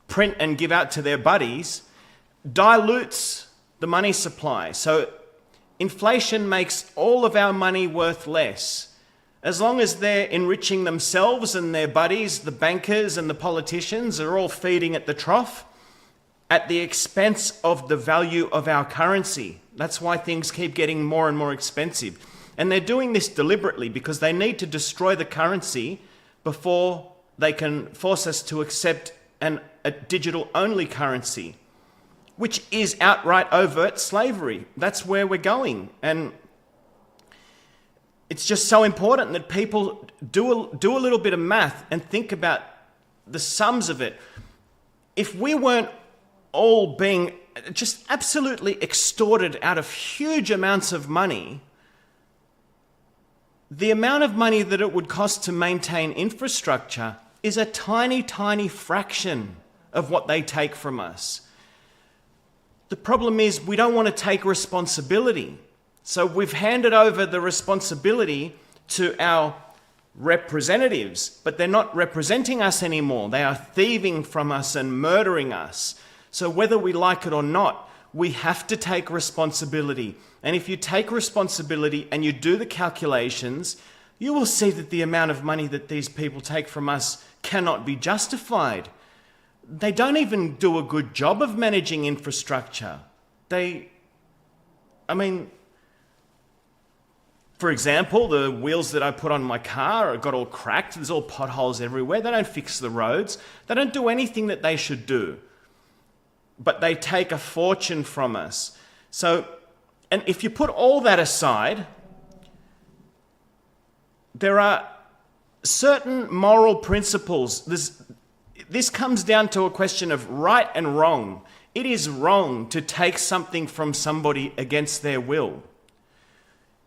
print and give out to their buddies dilutes the money supply. So inflation makes all of our money worth less. As long as they're enriching themselves and their buddies, the bankers and the politicians are all feeding at the trough at the expense of the value of our currency. That's why things keep getting more and more expensive. And they're doing this deliberately because they need to destroy the currency before they can force us to accept a digital-only currency, which is outright overt slavery. That's where we're going. And it's just so important that people do a little bit of math and think about the sums of it. If we weren't all being just absolutely extorted out of huge amounts of money, the amount of money that it would cost to maintain infrastructure is a tiny, tiny fraction of what they take from us. The problem is we don't want to take responsibility. So we've handed over the responsibility to our representatives, but they're not representing us anymore. They are thieving from us and murdering us. So whether we like it or not, we have to take responsibility. And if you take responsibility and you do the calculations, you will see that the amount of money that these people take from us cannot be justified. They don't even do a good job of managing infrastructure. For example, the wheels that I put on my car got all cracked. There's all potholes everywhere. They don't fix the roads. They don't do anything that they should do. But they take a fortune from us. So, and if you put all that aside, there are certain moral principles. This comes down to a question of right and wrong. It is wrong to take something from somebody against their will.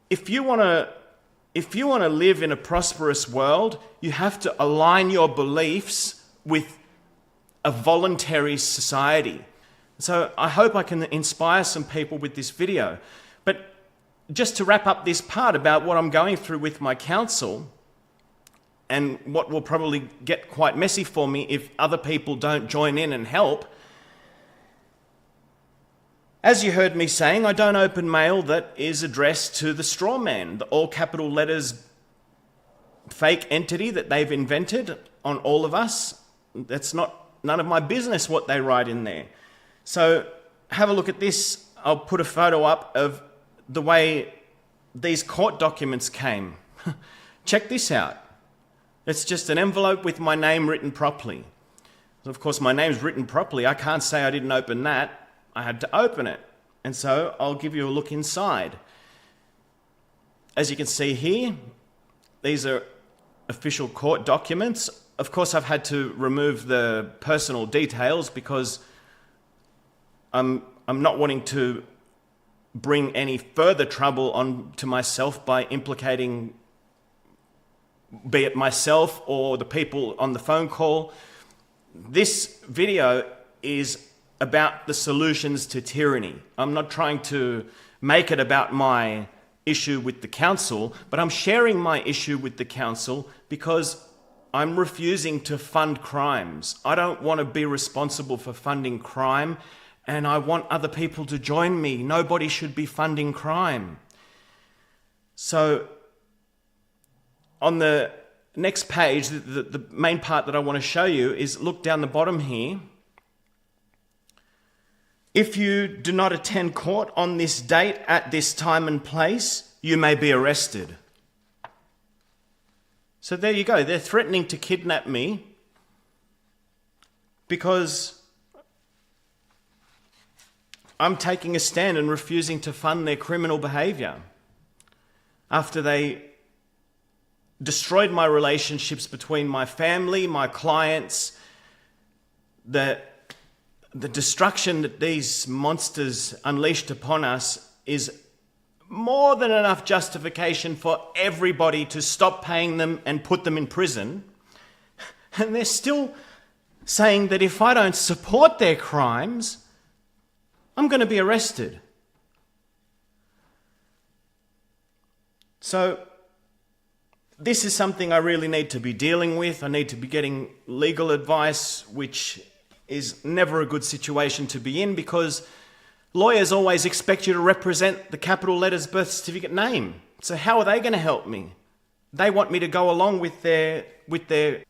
If you want to live in a prosperous world, you have to align your beliefs with a voluntary society. So I hope I can inspire some people with this video. But just to wrap up this part about what I'm going through with my council, and what will probably get quite messy for me if other people don't join in and help. As you heard me saying, I don't open mail that is addressed to the straw man, the all capital letters fake entity that they've invented on all of us. That's none of my business what they write in there. So have a look at this. I'll put a photo up of the way these court documents came. Check this out. It's just an envelope with my name written properly. Of course, my name's written properly. I can't say I didn't open that. I had to open it. And so I'll give you a look inside. As you can see here, these are official court documents. Of course, I've had to remove the personal details because I'm not wanting to bring any further trouble on to myself by implicating, be it myself or the people on the phone call. This video is about the solutions to tyranny. I'm not trying to make it about my issue with the council, but I'm sharing my issue with the council because I'm refusing to fund crimes. I don't want to be responsible for funding crime, and I want other people to join me. Nobody should be funding crime. So on the next page, the main part that I want to show you is look down the bottom here. If you do not attend court on this date at this time and place, you may be arrested. So there you go. They're threatening to kidnap me because I'm taking a stand and refusing to fund their criminal behavior after they destroyed my relationships between my family, my clients. The destruction that these monsters unleashed upon us is more than enough justification for everybody to stop paying them and put them in prison. And they're still saying that if I don't support their crimes, I'm going to be arrested. So this is something I really need to be dealing with. I need to be getting legal advice, which is never a good situation to be in because lawyers always expect you to represent the capital letters birth certificate name. So how are they going to help me? They want me to go along with their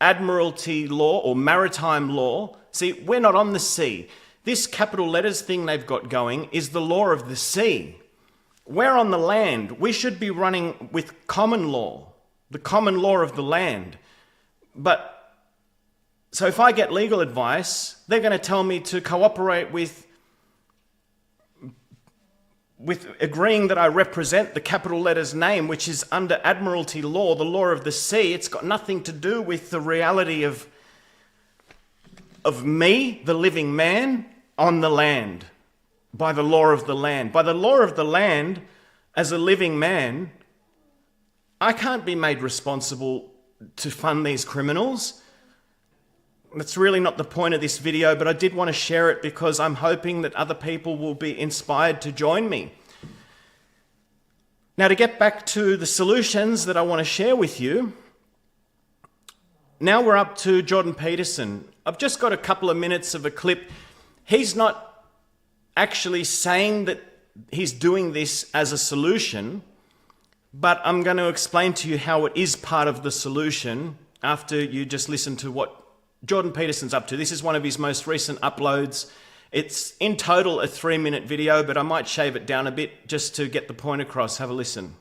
admiralty law or maritime law. See, we're not on the sea. This capital letters thing they've got going is the law of the sea. We're on the land. We should be running with common law, the common law of the land. So if I get legal advice, they're going to tell me to cooperate with agreeing that I represent the capital letters name, which is under admiralty law, the law of the sea. It's got nothing to do with the reality of me, the living man, on the land. by the law of the land. By the law of the land, as a living man, I can't be made responsible to fund these criminals. That's really not the point of this video, but I did want to share it because I'm hoping that other people will be inspired to join me. Now, to get back to the solutions that I want to share with you, now we're up to Jordan Peterson. I've just got a couple of minutes of a clip. He's not actually saying that he's doing this as a solution, but I'm going to explain to you how it is part of the solution after you just listen to what Jordan Peterson's up to. This is one of his most recent uploads. It's in total a 3-minute video, but I might shave it down a bit just to get the point across. Have a listen.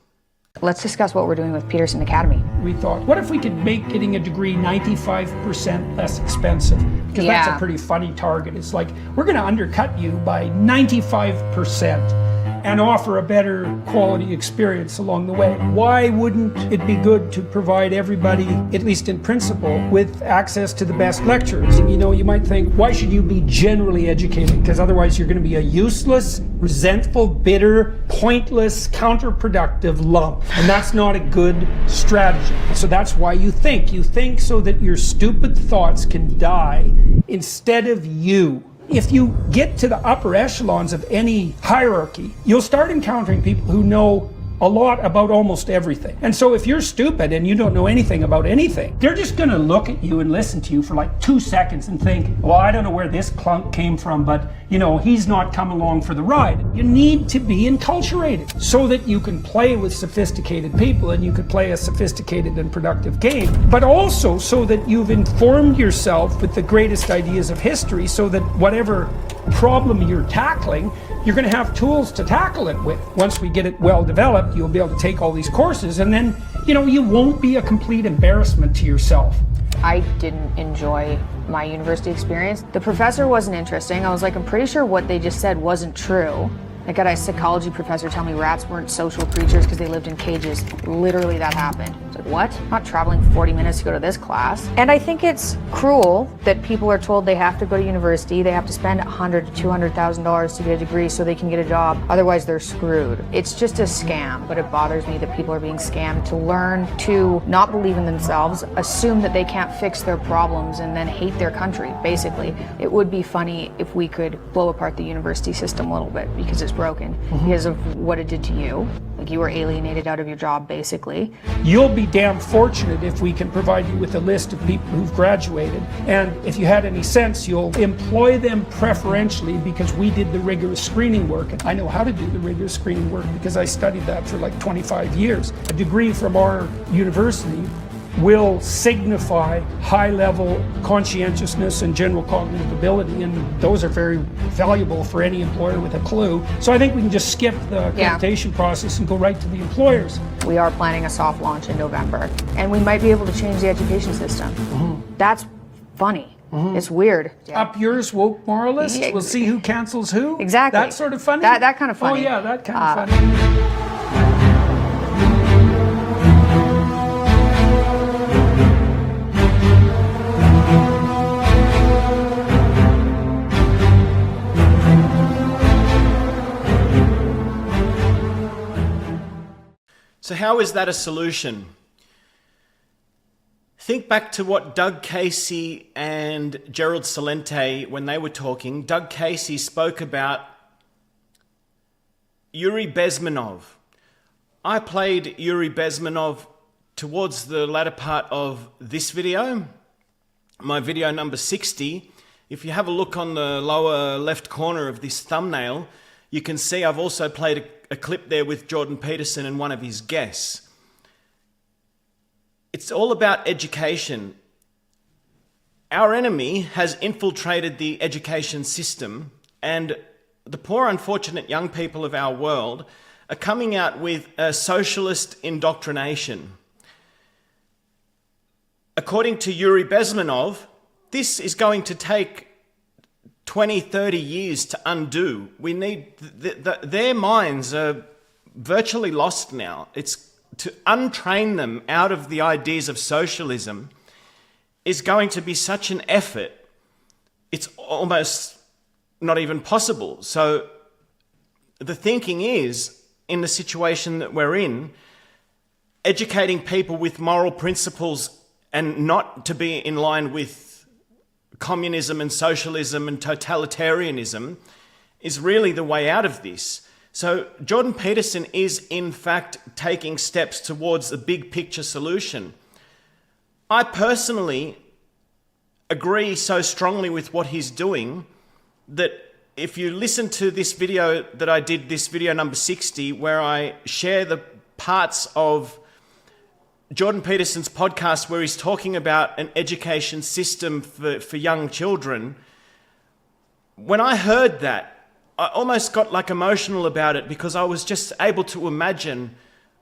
Let's discuss what we're doing with Peterson Academy. We thought, what if we could make getting a degree 95% less expensive? Because that's a pretty funny target. It's like, we're going to undercut you by 95%. And offer a better quality experience along the way. Why wouldn't it be good to provide everybody, at least in principle, with access to the best lecturers? You know, you might think, why should you be generally educated? Because otherwise you're going to be a useless, resentful, bitter, pointless, counterproductive lump. And that's not a good strategy. So that's why you think. You think so that your stupid thoughts can die instead of you. If you get to the upper echelons of any hierarchy, you'll start encountering people who know a lot about almost everything. And so if you're stupid and you don't know anything about anything, they're just going to look at you and listen to you for like 2 seconds and think, well, I don't know where this clunk came from, but you know, he's not come along for the ride. You need to be enculturated so that you can play with sophisticated people and you can play a sophisticated and productive game, but also so that you've informed yourself with the greatest ideas of history so that whatever problem you're tackling, you're going to have tools to tackle it with. Once we get it well developed, you'll be able to take all these courses and then, you know, you won't be a complete embarrassment to yourself. I didn't enjoy my university experience. The professor wasn't interesting. I was like, I'm pretty sure what they just said wasn't true. I got a psychology professor tell me rats weren't social creatures because they lived in cages. Literally that happened. I was like, what? I'm not traveling 40 minutes to go to this class. And I think it's cruel that people are told they have to go to university, they have to spend $100,000 to $200,000 to get a degree so they can get a job, otherwise they're screwed. It's just a scam, but it bothers me that people are being scammed to learn to not believe in themselves, assume that they can't fix their problems, and then hate their country, basically. It would be funny if we could blow apart the university system a little bit because it's broken because of what it did to you. Like, you were alienated out of your job, basically. You'll be damn fortunate if we can provide you with a list of people who've graduated. And if you had any sense, you'll employ them preferentially because we did the rigorous screening work. And I know how to do the rigorous screening work because I studied that for like 25 years. A degree from our university will signify high-level conscientiousness and general cognitive ability, and those are very valuable for any employer with a clue. So I think we can just skip the accreditation process and go right to the employers. We are planning a soft launch in November, and we might be able to change the education system. That's funny. It's weird. Up yours, woke moralist. We'll see who cancels who. Exactly. That sort of funny. That kind of funny. Oh yeah, that kind of funny. So how is that a solution? Think back to what Doug Casey and Gerald Celente, when they were talking, Doug Casey spoke about Yuri Bezmenov. I played Yuri Bezmenov towards the latter part of this video, my video number 60. If you have a look on the lower left corner of this thumbnail, you can see I've also played a clip there with Jordan Peterson and one of his guests. It's all about education. Our enemy has infiltrated the education system, and the poor, unfortunate young people of our world are coming out with a socialist indoctrination. According to Yuri Bezmenov, this is going to take 20, 30 years to undo. We need, their minds are virtually lost now. It's to untrain them out of the ideas of socialism is going to be such an effort. It's almost not even possible. So the thinking is, in the situation that we're in, educating people with moral principles and not to be in line with communism and socialism and totalitarianism is really the way out of this. So Jordan Peterson is in fact taking steps towards a big picture solution. I personally agree so strongly with what he's doing that if you listen to this video that I did, this video number 60, where I share the parts of Jordan Peterson's podcast where he's talking about an education system for young children, when I heard that, I almost got like emotional about it because I was just able to imagine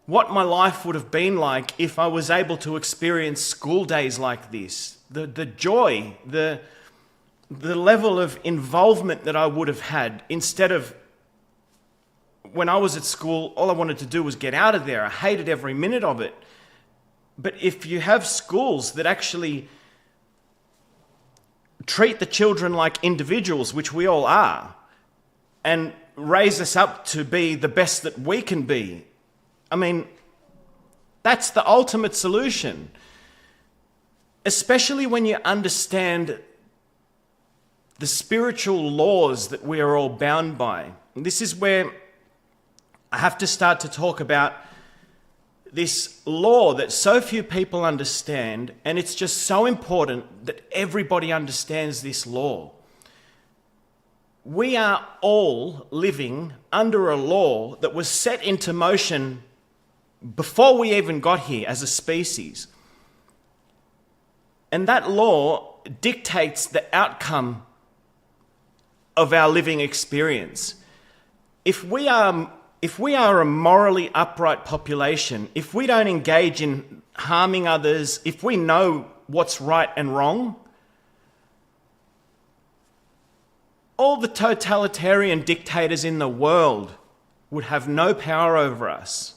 what my life would have been like if I was able to experience school days like this. The joy, the level of involvement that I would have had instead of when I was at school, all I wanted to do was get out of there. I hated every minute of it. But if you have schools that actually treat the children like individuals, which we all are, and raise us up to be the best that we can be, I mean, that's the ultimate solution. Especially when you understand the spiritual laws that we are all bound by. And this is where I have to start to talk about this law that so few people understand, and it's just so important that everybody understands this law. We are all living under a law that was set into motion before we even got here as a species. And that law dictates the outcome of our living experience. If we are a morally upright population, if we don't engage in harming others, if we know what's right and wrong, all the totalitarian dictators in the world would have no power over us.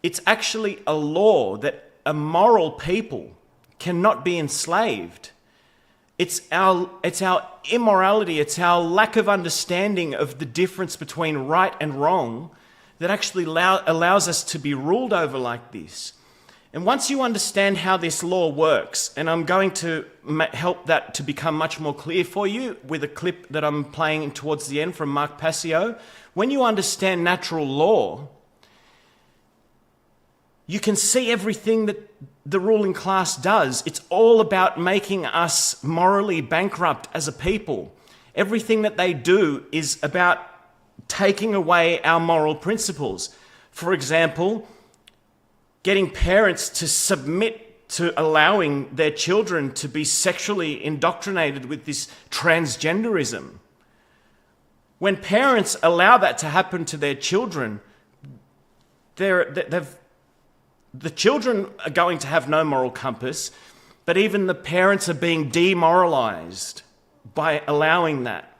It's actually a law that a moral people cannot be enslaved. It's our immorality, it's our lack of understanding of the difference between right and wrong that actually allows us to be ruled over like this. And once you understand how this law works, and I'm going to help that to become much more clear for you with a clip that I'm playing towards the end from Mark Passio, when you understand natural law, you can see everything that the ruling class does. It's all about making us morally bankrupt as a people. Everything that they do is about taking away our moral principles. For example, getting parents to submit to allowing their children to be sexually indoctrinated with this transgenderism. When parents allow that to happen to their children, the children are going to have no moral compass, but even the parents are being demoralized by allowing that.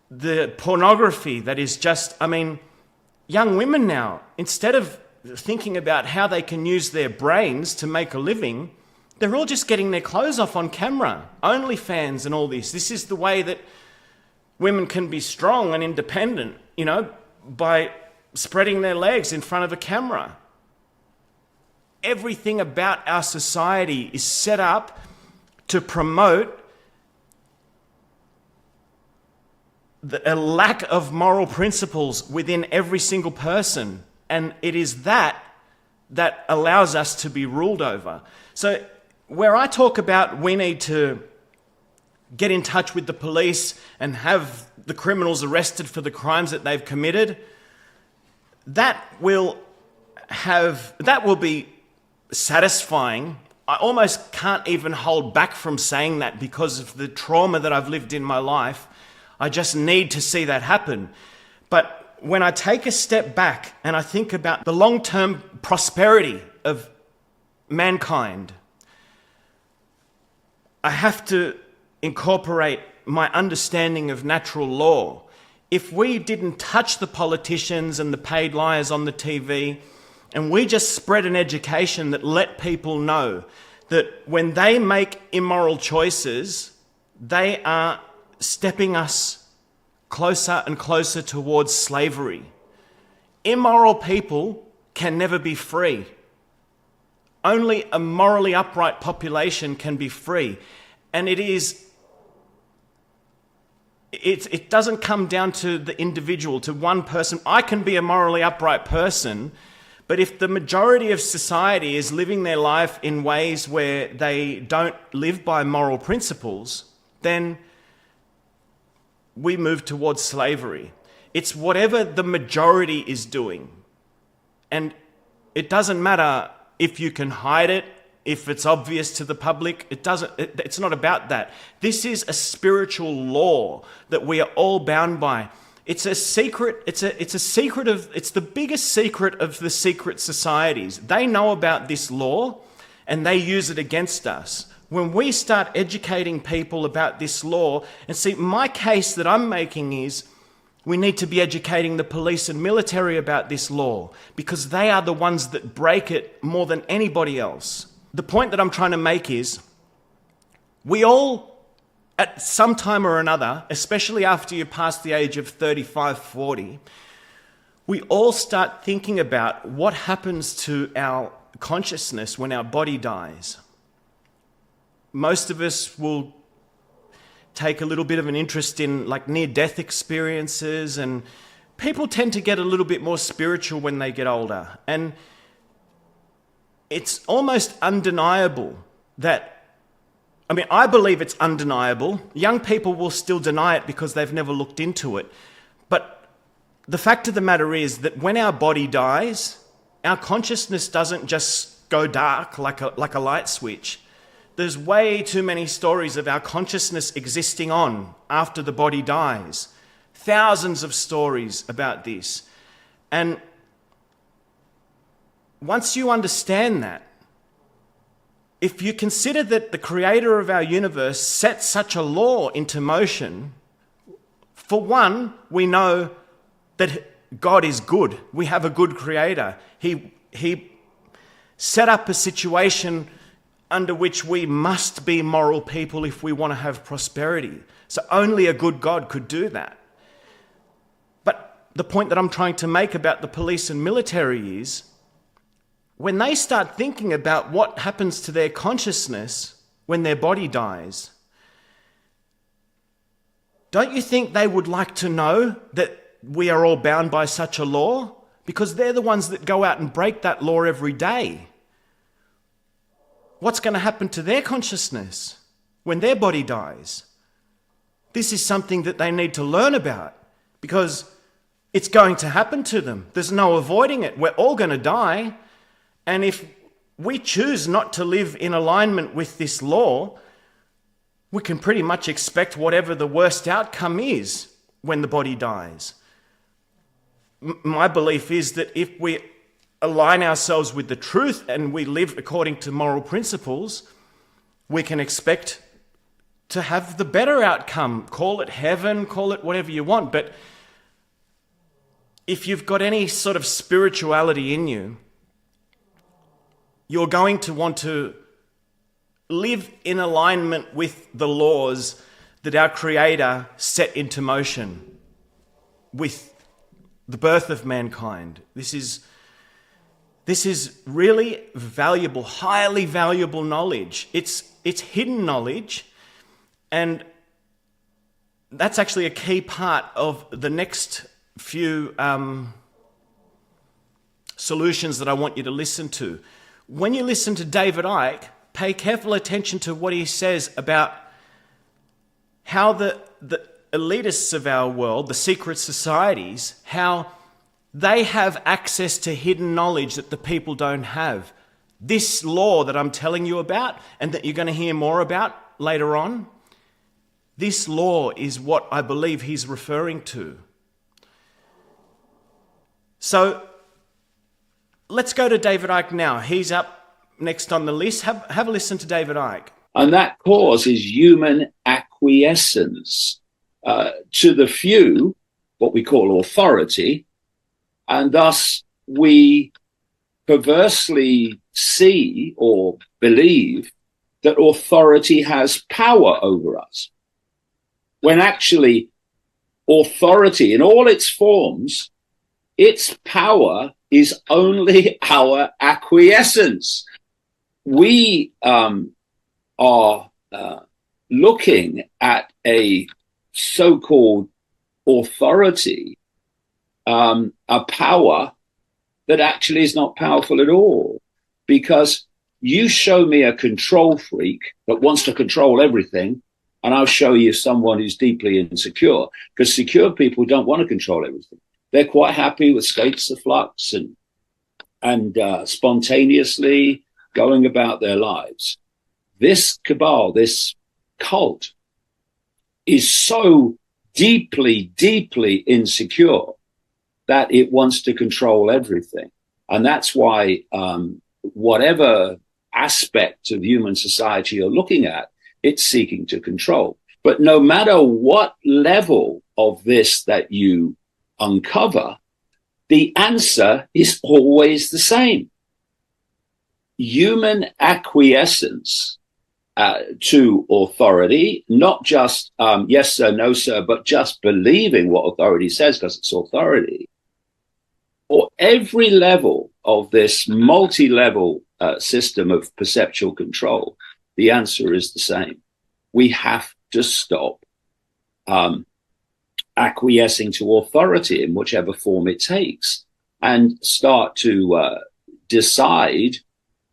The pornography that is just, young women now, instead of thinking about how they can use their brains to make a living, they're all just getting their clothes off on camera. OnlyFans and all this. This is the way that women can be strong and independent, by spreading their legs in front of a camera. Everything about our society is set up to promote a lack of moral principles within every single person. And it is that allows us to be ruled over. So where I talk about we need to get in touch with the police and have the criminals arrested for the crimes that they've committed, that will be satisfying. I almost can't even hold back from saying that because of the trauma that I've lived in my life. I just need to see that happen. But when I take a step back and I think about the long-term prosperity of mankind, I have to incorporate my understanding of natural law. If we didn't touch the politicians and the paid liars on the TV, and we just spread an education that let people know that when they make immoral choices, they are stepping us closer and closer towards slavery. Immoral people can never be free. Only a morally upright population can be free. And it doesn't come down to the individual, to one person. I can be a morally upright person, but if the majority of society is living their life in ways where they don't live by moral principles, then we move towards slavery. It's whatever the majority is doing. And it doesn't matter if you can hide it, if it's obvious to the public. It's not about that. This is a spiritual law that we are all bound by. It's a secret. It's the biggest secret of the secret societies. They know about this law and they use it against us. When we start educating people about this law, and see, my case that I'm making is we need to be educating the police and military about this law because they are the ones that break it more than anybody else. The point that I'm trying to make is we all, at some time or another, especially after you pass the age of 35, 40, we all start thinking about what happens to our consciousness when our body dies. Most of us will take a little bit of an interest in like near-death experiences, and people tend to get a little bit more spiritual when they get older. And it's almost undeniable that, I believe it's undeniable. Young people will still deny it because they've never looked into it. But the fact of the matter is that when our body dies, our consciousness doesn't just go dark like a light switch. There's way too many stories of our consciousness existing on after the body dies. Thousands of stories about this. And once you understand that, if you consider that the creator of our universe set such a law into motion, for one, we know that God is good. We have a good creator. He set up a situation under which we must be moral people if we want to have prosperity. So only a good God could do that. But the point that I'm trying to make about the police and military is, when they start thinking about what happens to their consciousness when their body dies, don't you think they would like to know that we are all bound by such a law? Because they're the ones that go out and break that law every day. What's going to happen to their consciousness when their body dies? This is something that they need to learn about because it's going to happen to them. There's no avoiding it. We're all going to die. And if we choose not to live in alignment with this law, we can pretty much expect whatever the worst outcome is when the body dies. My belief is that if we align ourselves with the truth and we live according to moral principles, we can expect to have the better outcome. Call it heaven, call it whatever you want. But if you've got any sort of spirituality in you, you're going to want to live in alignment with the laws that our Creator set into motion with the birth of mankind. This is really valuable, highly valuable knowledge. It's hidden knowledge, and that's actually a key part of the next few solutions that I want you to listen to. When you listen to David Icke, pay careful attention to what he says about how the elitists of our world, the secret societies, how they have access to hidden knowledge that the people don't have. This law that I'm telling you about and that you're going to hear more about later on, this law is what I believe he's referring to. So let's go to David Icke now. He's up next on the list. Have a listen to David Icke. And that cause is human acquiescence to the few, what we call authority, and thus we perversely see or believe that authority has power over us, when actually authority in all its forms, its power is only our acquiescence. We are looking at a so-called authority, a power that actually is not powerful at all, because you show me a control freak that wants to control everything, and I'll show you someone who's deeply insecure, because secure people don't want to control everything. They're quite happy with states of flux and spontaneously going about their lives. This cabal, this cult, is so deeply, deeply insecure that it wants to control everything. And that's why whatever aspect of human society you're looking at, it's seeking to control. But no matter what level of this that you uncover, the answer is always the same. Human acquiescence to authority, not just yes sir, no sir, but just believing what authority says because it's authority, or every level of this multi-level system of perceptual control, the answer is the same. We have to stop acquiescing to authority in whichever form it takes, and start to decide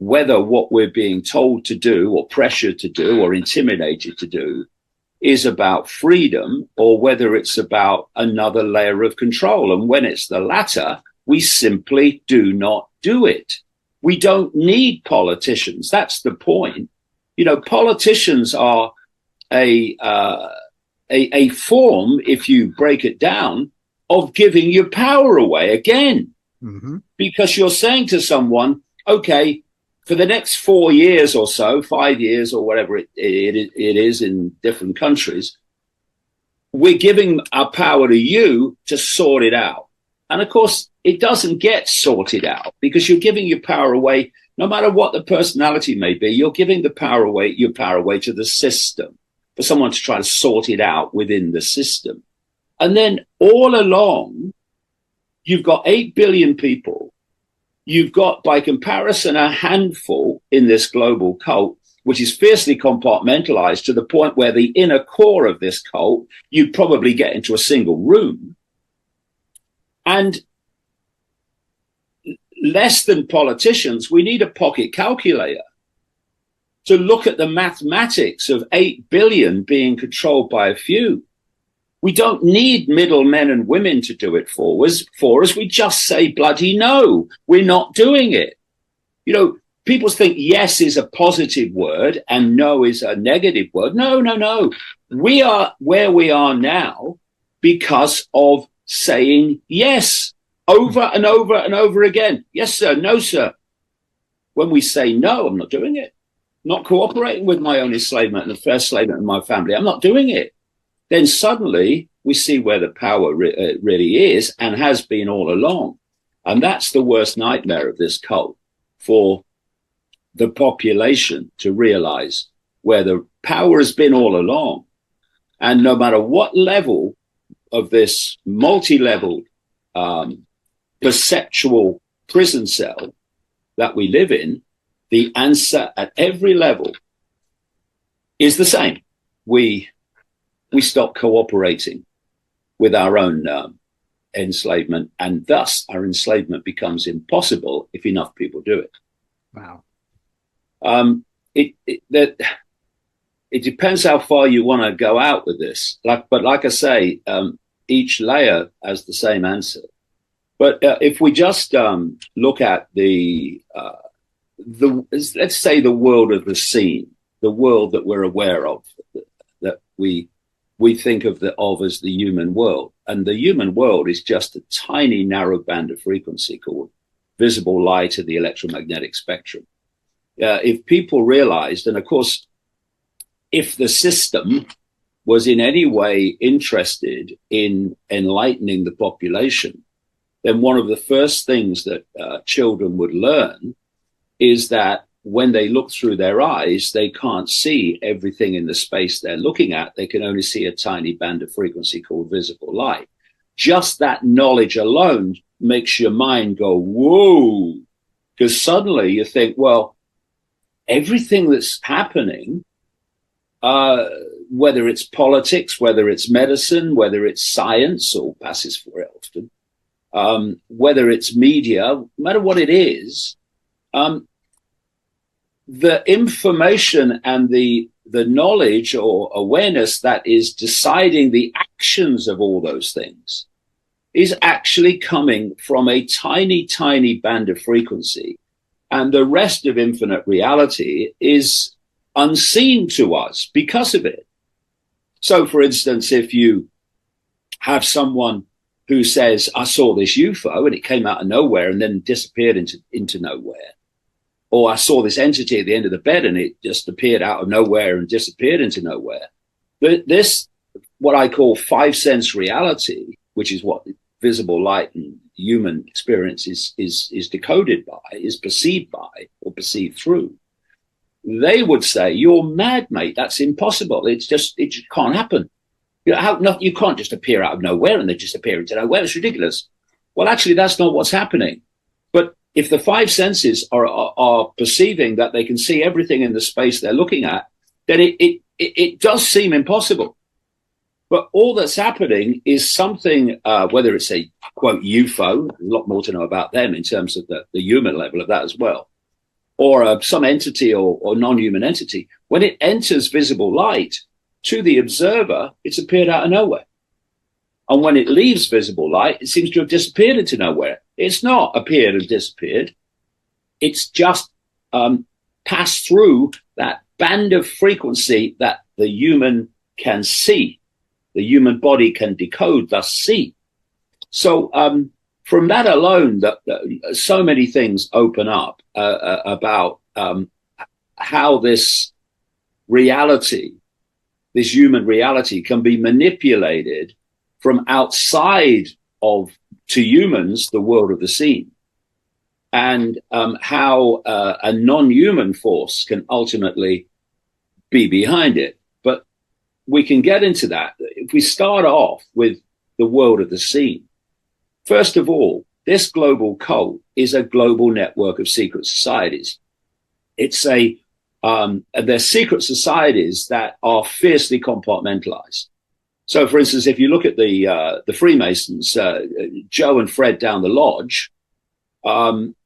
whether what we're being told to do or pressured to do or intimidated to do is about freedom, or whether it's about another layer of control. And when it's the latter, we simply do not do it. We don't need politicians. That's the point. You know, politicians are a form, if you break it down, of giving your power away again. Mm-hmm. Because you're saying to someone, okay, for the next 4 years or so, 5 years or whatever it is in different countries, we're giving our power to you to sort it out. And of course, it doesn't get sorted out because you're giving your power away, no matter what the personality may be, you're giving the power away, your power away to the system, for someone to try to sort it out within the system. And then all along, you've got 8 billion people. You've got, by comparison, a handful in this global cult, which is fiercely compartmentalized to the point where the inner core of this cult, you'd probably get into a single room. And less than politicians, we need a pocket calculator to look at the mathematics of 8 billion being controlled by a few. We don't need middlemen and women to do it for us. We just say bloody no. We're not doing it. You know, people think yes is a positive word and no is a negative word. No, no, no. We are where we are now because of saying yes over and over and over again. Yes, sir. No, sir. When we say no, I'm not doing it. Not cooperating with my own enslavement and the first enslavement of my family. I'm not doing it. Then suddenly we see where the power really is and has been all along. And that's the worst nightmare of this cult, for the population to realize where the power has been all along. And no matter what level of this multi-level perceptual prison cell that we live in, the answer at every level is the same. We stop cooperating with our own enslavement, and thus our enslavement becomes impossible if enough people do it. Wow. It depends how far you want to go out with this. But like I say, each layer has the same answer. But if we just look at let's say the world of the scene, the world that we're aware of, that we think of as the human world. And the human world is just a tiny narrow band of frequency called visible light of the electromagnetic spectrum. If people realized, and of course, if the system was in any way interested in enlightening the population, then one of the first things that children would learn is that when they look through their eyes, they can't see everything in the space they're looking at. They can only see a tiny band of frequency called visible light. Just that knowledge alone makes your mind go, whoa, because suddenly you think, well, everything that's happening, whether it's politics, whether it's medicine, whether it's science, or passes for it often, whether it's media, no matter what it is, the information and the knowledge or awareness that is deciding the actions of all those things is actually coming from a tiny, tiny band of frequency. And the rest of infinite reality is unseen to us because of it. So, for instance, if you have someone who says, I saw this UFO and it came out of nowhere and then disappeared into nowhere, or I saw this entity at the end of the bed and it just appeared out of nowhere and disappeared into nowhere. This, what I call five sense reality, which is what visible light and human experience is decoded by, is perceived by, or perceived through. They would say, you're mad, mate. That's impossible. It just can't happen. You can't just appear out of nowhere and then just appear into nowhere. It's ridiculous. Well, actually, that's not what's happening. But if the five senses are perceiving that they can see everything in the space they're looking at, then it does seem impossible. But all that's happening is something, whether it's a, quote, UFO, a lot more to know about them in terms of the human level of that as well, or some entity or non-human entity. When it enters visible light, to the observer, it's appeared out of nowhere. And when it leaves visible light, it seems to have disappeared into nowhere. It's not appeared and disappeared. It's just passed through that band of frequency that the human can see. The human body can decode, thus see. So from that alone, so many things open up about how this reality, this human reality, can be manipulated from outside of, to humans, the world of the seen, and how a non-human force can ultimately be behind it. But we can get into that. If we start off with the world of the seen, first of all, this global cult is a global network of secret societies. It's they're secret societies that are fiercely compartmentalized. So, for instance, if you look at the Freemasons, Joe and Fred down the lodge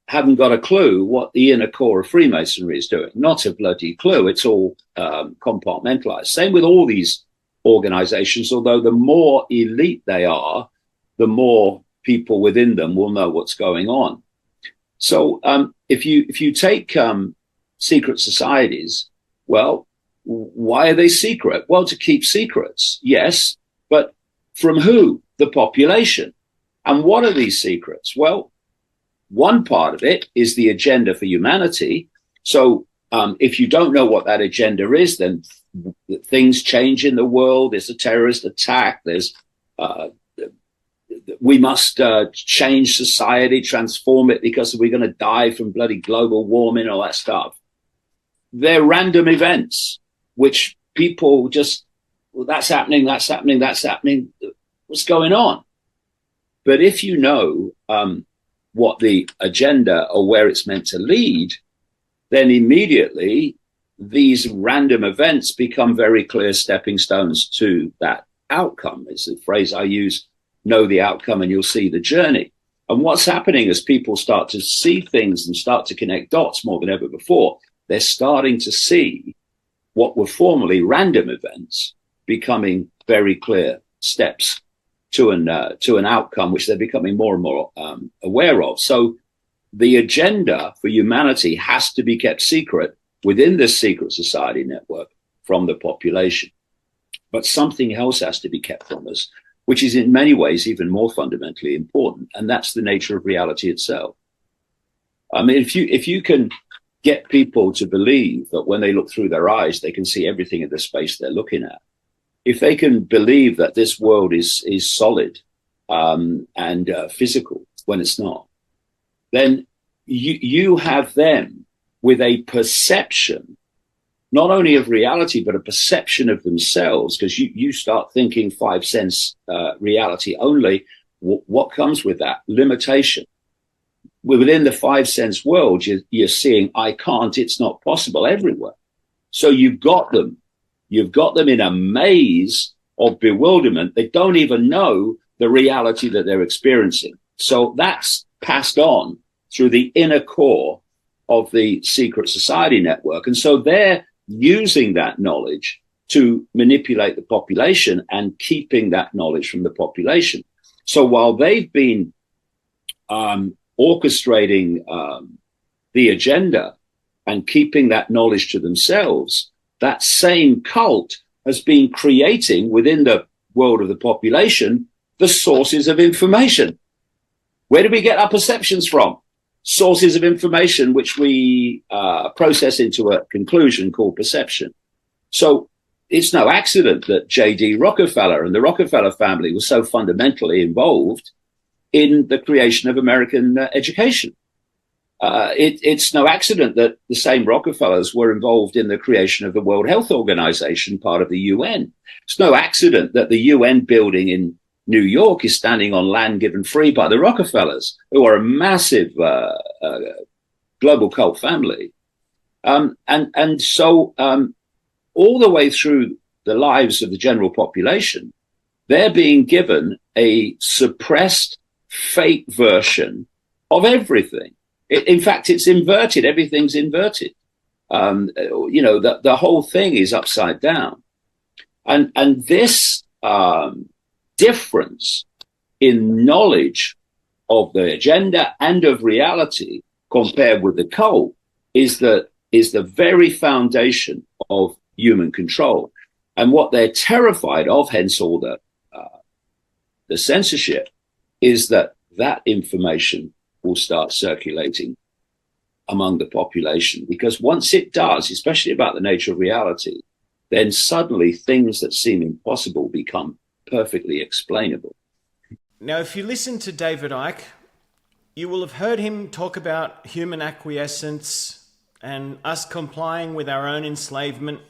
haven't got a clue what the inner core of Freemasonry is doing. Not a bloody clue. It's all compartmentalized. Same with all these organizations, although the more elite they are, the more people within them will know what's going on. So if you take secret societies, well, why are they secret? Well, to keep secrets, yes, but from who? The population. And what are these secrets? Well, one part of it is the agenda for humanity. So if you don't know what that agenda is, then things change in the world. There's a terrorist attack. There's we must change society, transform it, because we're going to die from bloody global warming, all that stuff. They're random events, which people just, well, that's happening. What's going on? But if you know what the agenda or where it's meant to lead, then immediately these random events become very clear stepping stones to that outcome. It's a phrase I use, know the outcome and you'll see the journey. And what's happening as people start to see things and start to connect dots more than ever before, they're starting to see what were formerly random events becoming very clear steps to an outcome, which they're becoming more and more aware of. So the agenda for humanity has to be kept secret within this secret society network from the population. But something else has to be kept from us, which is in many ways even more fundamentally important, and that's the nature of reality itself. I mean, if you can get people to believe that when they look through their eyes, they can see everything in the space they're looking at, if they can believe that this world is solid and physical when it's not, then you have them with a perception, not only of reality, but a perception of themselves, because you start thinking 5 sense reality only. What comes with that? Limitation. Within the 5 sense world, you're seeing, I can't, it's not possible everywhere. So you've got them in a maze of bewilderment. They don't even know the reality that they're experiencing. So that's passed on through the inner core of the secret society network. And so they're using that knowledge to manipulate the population and keeping that knowledge from the population. So while they've been orchestrating the agenda and keeping that knowledge to themselves, that same cult has been creating within the world of the population the sources of information. Where do we get our perceptions from? Sources of information which we process into a conclusion called perception. So it's no accident that J.D. Rockefeller and the Rockefeller family was so fundamentally involved in the creation of American education. It's no accident that the same Rockefellers were involved in the creation of the World Health Organization, part of the UN. It's no accident that the UN building in New York is standing on land given free by the Rockefellers, who are a massive global cult family. So all the way through the lives of the general population, they're being given a suppressed, fake version of everything. In fact, it's inverted. Everything's inverted. The whole thing is upside down. And this difference in knowledge of the agenda and of reality compared with the cult is the very foundation of human control. And what they're terrified of, hence all the censorship, is that information will start circulating among the population. Because once it does, especially about the nature of reality, then suddenly things that seem impossible become perfectly explainable. Now, if you listen to David Icke, you will have heard him talk about human acquiescence and us complying with our own enslavement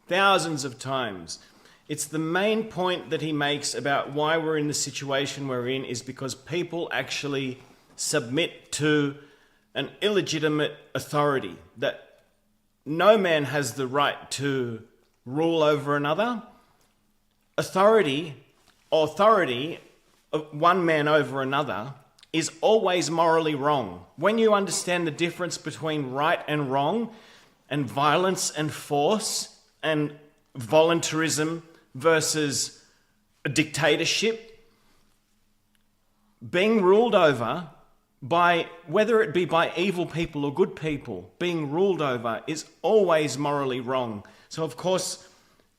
thousands of times. It's the main point that he makes about why we're in the situation we're in is because people actually submit to an illegitimate authority, that no man has the right to rule over another. Authority of one man over another is always morally wrong. When you understand the difference between right and wrong, and violence and force, and voluntarism versus a dictatorship, being ruled over by, whether it be by evil people or good people, being ruled over is always morally wrong. So of course,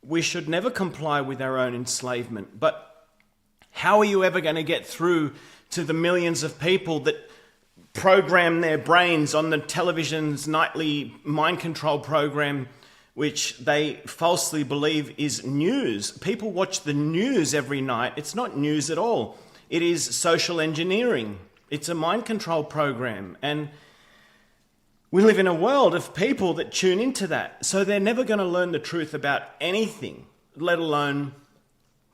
we should never comply with our own enslavement. But how are you ever going to get through to the millions of people that program their brains on the television's nightly mind control program, which they falsely believe is news? People watch the news every night. It's not news at all. It is social engineering. It's a mind control program. And we live in a world of people that tune into that. So they're never going to learn the truth about anything, let alone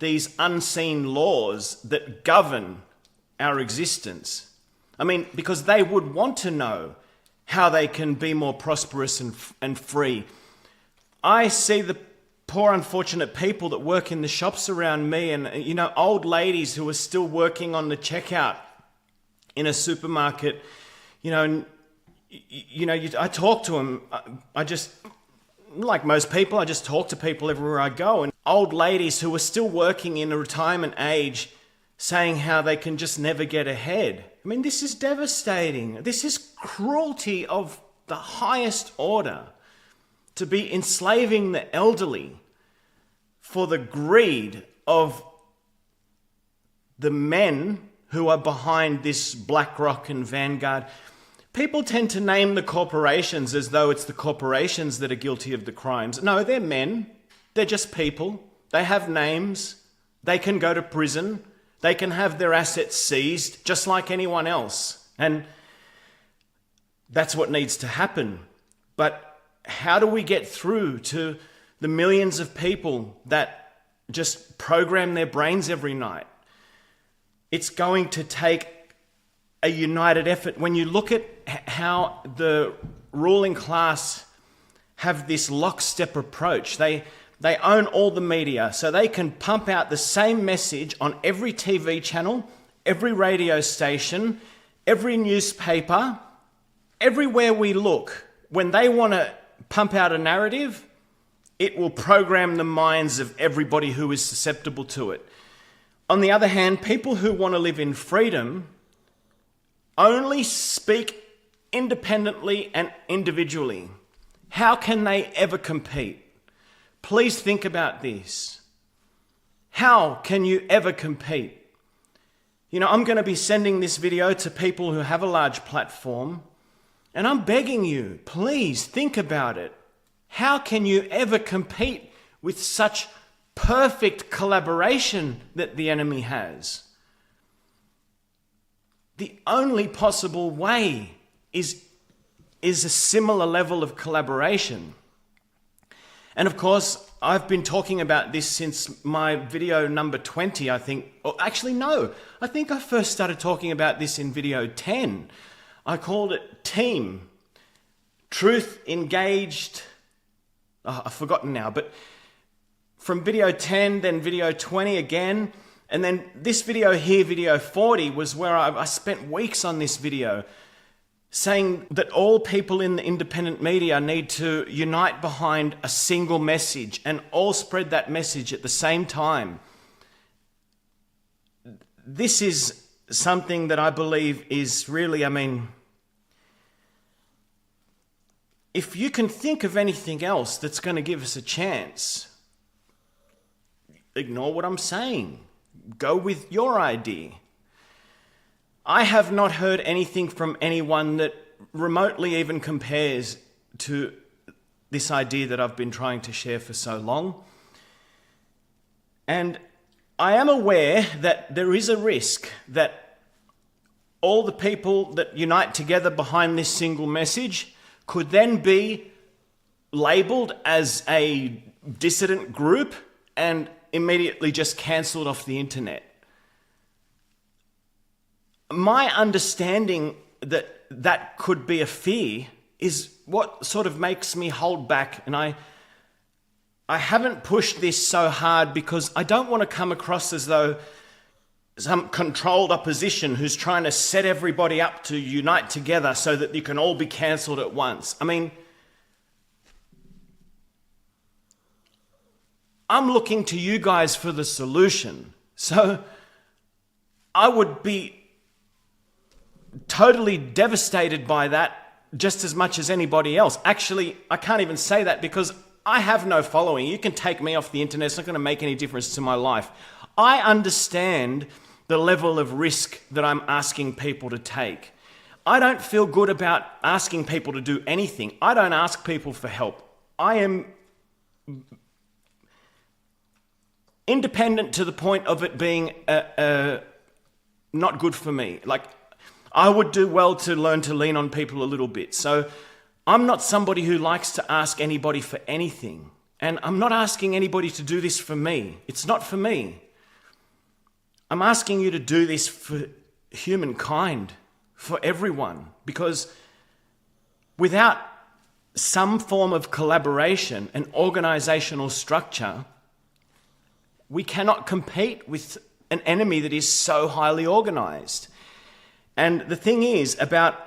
these unseen laws that govern our existence. I mean, because they would want to know how they can be more prosperous and free. I see the poor, unfortunate people that work in the shops around me, and, old ladies who are still working on the checkout in a supermarket. I talk to them. I just, like most people, I just talk to people everywhere I go. And old ladies who are still working in a retirement age saying how they can just never get ahead. I mean, this is devastating. This is cruelty of the highest order, to be enslaving the elderly for the greed of the men who are behind this BlackRock and Vanguard. People tend to name the corporations as though it's the corporations that are guilty of the crimes. No, they're men. They're just people. They have names. They can go to prison. They can have their assets seized just like anyone else. And that's what needs to happen. But how do we get through to the millions of people that just program their brains every night? It's going to take a united effort. When you look at how the ruling class have this lockstep approach, they own all the media, so they can pump out the same message on every TV channel, every radio station, every newspaper, everywhere we look. When they want to pump out a narrative, it will program the minds of everybody who is susceptible to it. On the other hand, people who want to live in freedom only speak independently and individually. How can they ever compete? Please think about this. How can you ever compete? You know, I'm going to be sending this video to people who have a large platform, and I'm begging you, please think about it. How can you ever compete with such perfect collaboration that the enemy has? The only possible way is a similar level of collaboration. And of course, I've been talking about this since my video number 20, I think. Or actually, no, I think I first started talking about this in video 10. I called it Team. Truth Engaged. Oh, I've forgotten now, but from video 10, then video 20 again, and then this video here, video 40, was where I spent weeks on this video, saying that all people in the independent media need to unite behind a single message and all spread that message at the same time. This is something that I believe is really, if you can think of anything else that's going to give us a chance, ignore what I'm saying. Go with your idea. I have not heard anything from anyone that remotely even compares to this idea that I've been trying to share for so long. And I am aware that there is a risk that all the people that unite together behind this single message could then be labeled as a dissident group and immediately just cancelled off the internet. My understanding that that could be a fear is what sort of makes me hold back. And I haven't pushed this so hard because I don't want to come across as though some controlled opposition who's trying to set everybody up to unite together so that you can all be cancelled at once. I'm looking to you guys for the solution. So I would be totally devastated by that just as much as anybody else. Actually, I can't even say that because I have no following. You can take me off the internet. It's not going to make any difference to my life. I understand the level of risk that I'm asking people to take. I don't feel good about asking people to do anything. I don't ask people for help. I am independent to the point of it being not good for me. I would do well to learn to lean on people a little bit. So I'm not somebody who likes to ask anybody for anything. And I'm not asking anybody to do this for me. It's not for me. I'm asking you to do this for humankind, for everyone. Because without some form of collaboration and organizational structure, we cannot compete with an enemy that is so highly organized. And the thing is about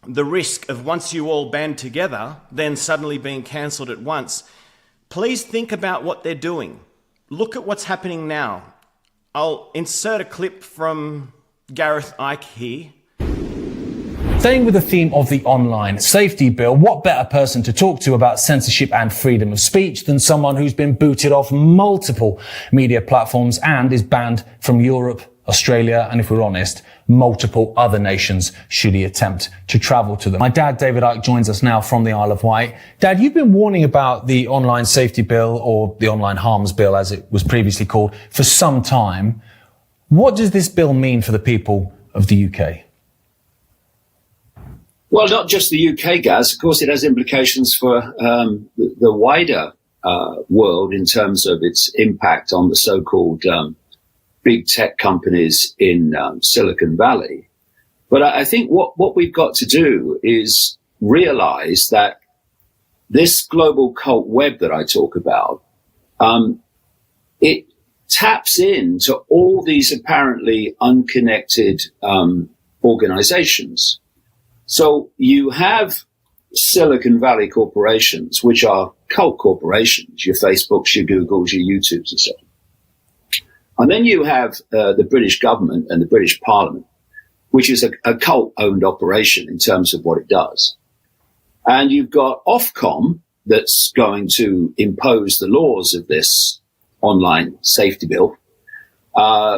the risk of once you all band together, then suddenly being cancelled at once, please think about what they're doing. Look at what's happening now. I'll insert a clip from Gareth Ike here. Staying with the theme of the online safety bill, what better person to talk to about censorship and freedom of speech than someone who's been booted off multiple media platforms and is banned from Europe, Australia, and if we're honest, multiple other nations should he attempt to travel to them. My dad, David Icke, joins us now from the Isle of Wight. Dad, you've been warning about the online safety bill, or the online harms bill as it was previously called, for some time. What does this bill mean for the people of the UK? Well, not just the UK, Gaz. Of course, it has implications for the wider world in terms of its impact on the so-called big tech companies in Silicon Valley. But I think what we've got to do is realize that this global cult web that I talk about, it taps into all these apparently unconnected organizations. So you have Silicon Valley corporations, which are cult corporations, your Facebooks, your Googles, your YouTubes and so on. And then you have the British government and the British Parliament, which is a cult-owned operation in terms of what it does. And you've got Ofcom that's going to impose the laws of this online safety bill,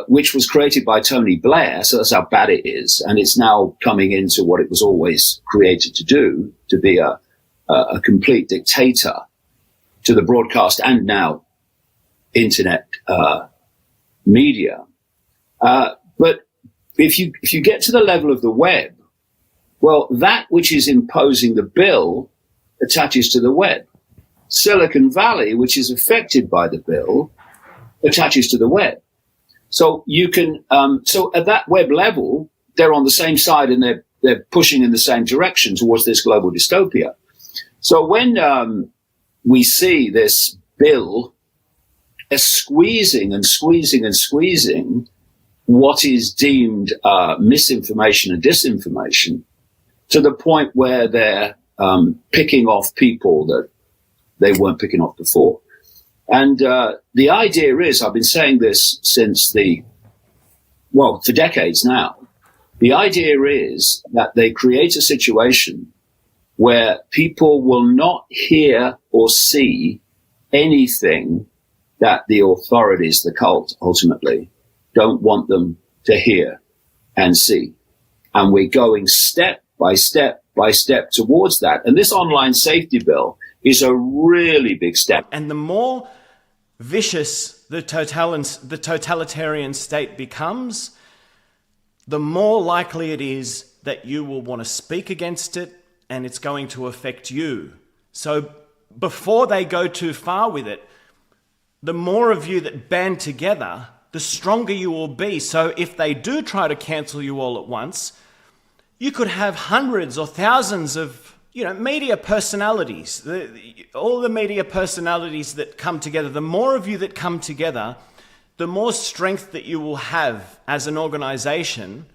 which was created by Tony Blair. So that's how bad it is. And it's now coming into what it was always created to do, to be a complete dictator to the broadcast and now internet media. But if you get to the level of the web, well, that which is imposing the bill attaches to the web. Silicon Valley, which is affected by the bill, attaches to the web. So you can, so at that web level, they're on the same side and they're pushing in the same direction towards this global dystopia. So when we see this bill squeezing and squeezing and squeezing what is deemed misinformation and disinformation to the point where they're picking off people that they weren't picking off before. And the idea is, I've been saying this since for decades now, the idea is that they create a situation where people will not hear or see anything that the authorities, the cult, ultimately don't want them to hear and see. And we're going step by step by step towards that. And this online safety bill is a really big step. And the more vicious the totalitarian state becomes, the more likely it is that you will want to speak against it and it's going to affect you. So before they go too far with it, the more of you that band together, the stronger you will be. So if they do try to cancel you all at once, you could have hundreds or thousands of media personalities, all the media personalities that come together. The more of you that come together, the more strength that you will have as an organization,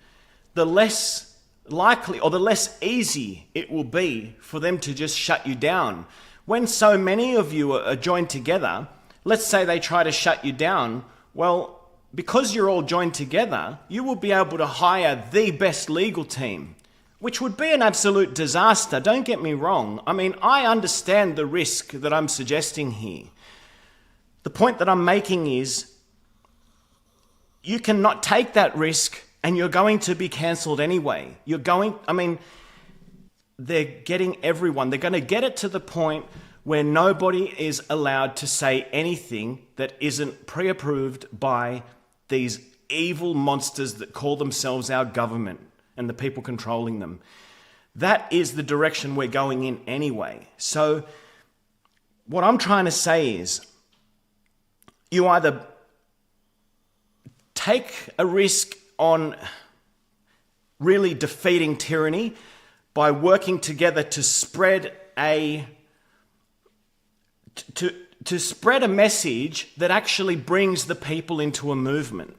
the less likely or the less easy it will be for them to just shut you down. When so many of you are joined together, let's say they try to shut you down, well, because you're all joined together, you will be able to hire the best legal team, which would be an absolute disaster. Don't get me wrong. I mean, I understand the risk that I'm suggesting here. The point that I'm making is you cannot take that risk and you're going to be cancelled anyway. They're getting everyone. They're going to get it to the point where nobody is allowed to say anything that isn't pre-approved by these evil monsters that call themselves our government and the people controlling them. That is the direction we're going in anyway. So what I'm trying to say is you either take a risk on really defeating tyranny by working together to spread a message that actually brings the people into a movement.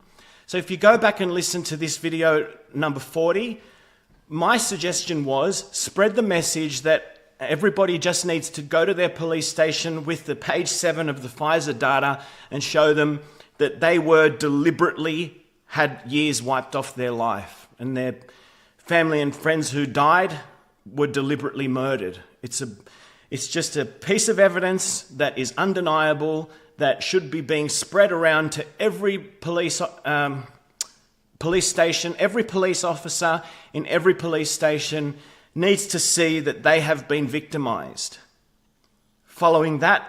So if you go back and listen to this video number 40, my suggestion was spread the message that everybody just needs to go to their police station with the page 7 of the Pfizer data and show them that they were deliberately had years wiped off their life and their family and friends who died were deliberately murdered. It's just a piece of evidence that is undeniable, that should be being spread around to every police station. Every police officer in every police station needs to see that they have been victimized. Following that,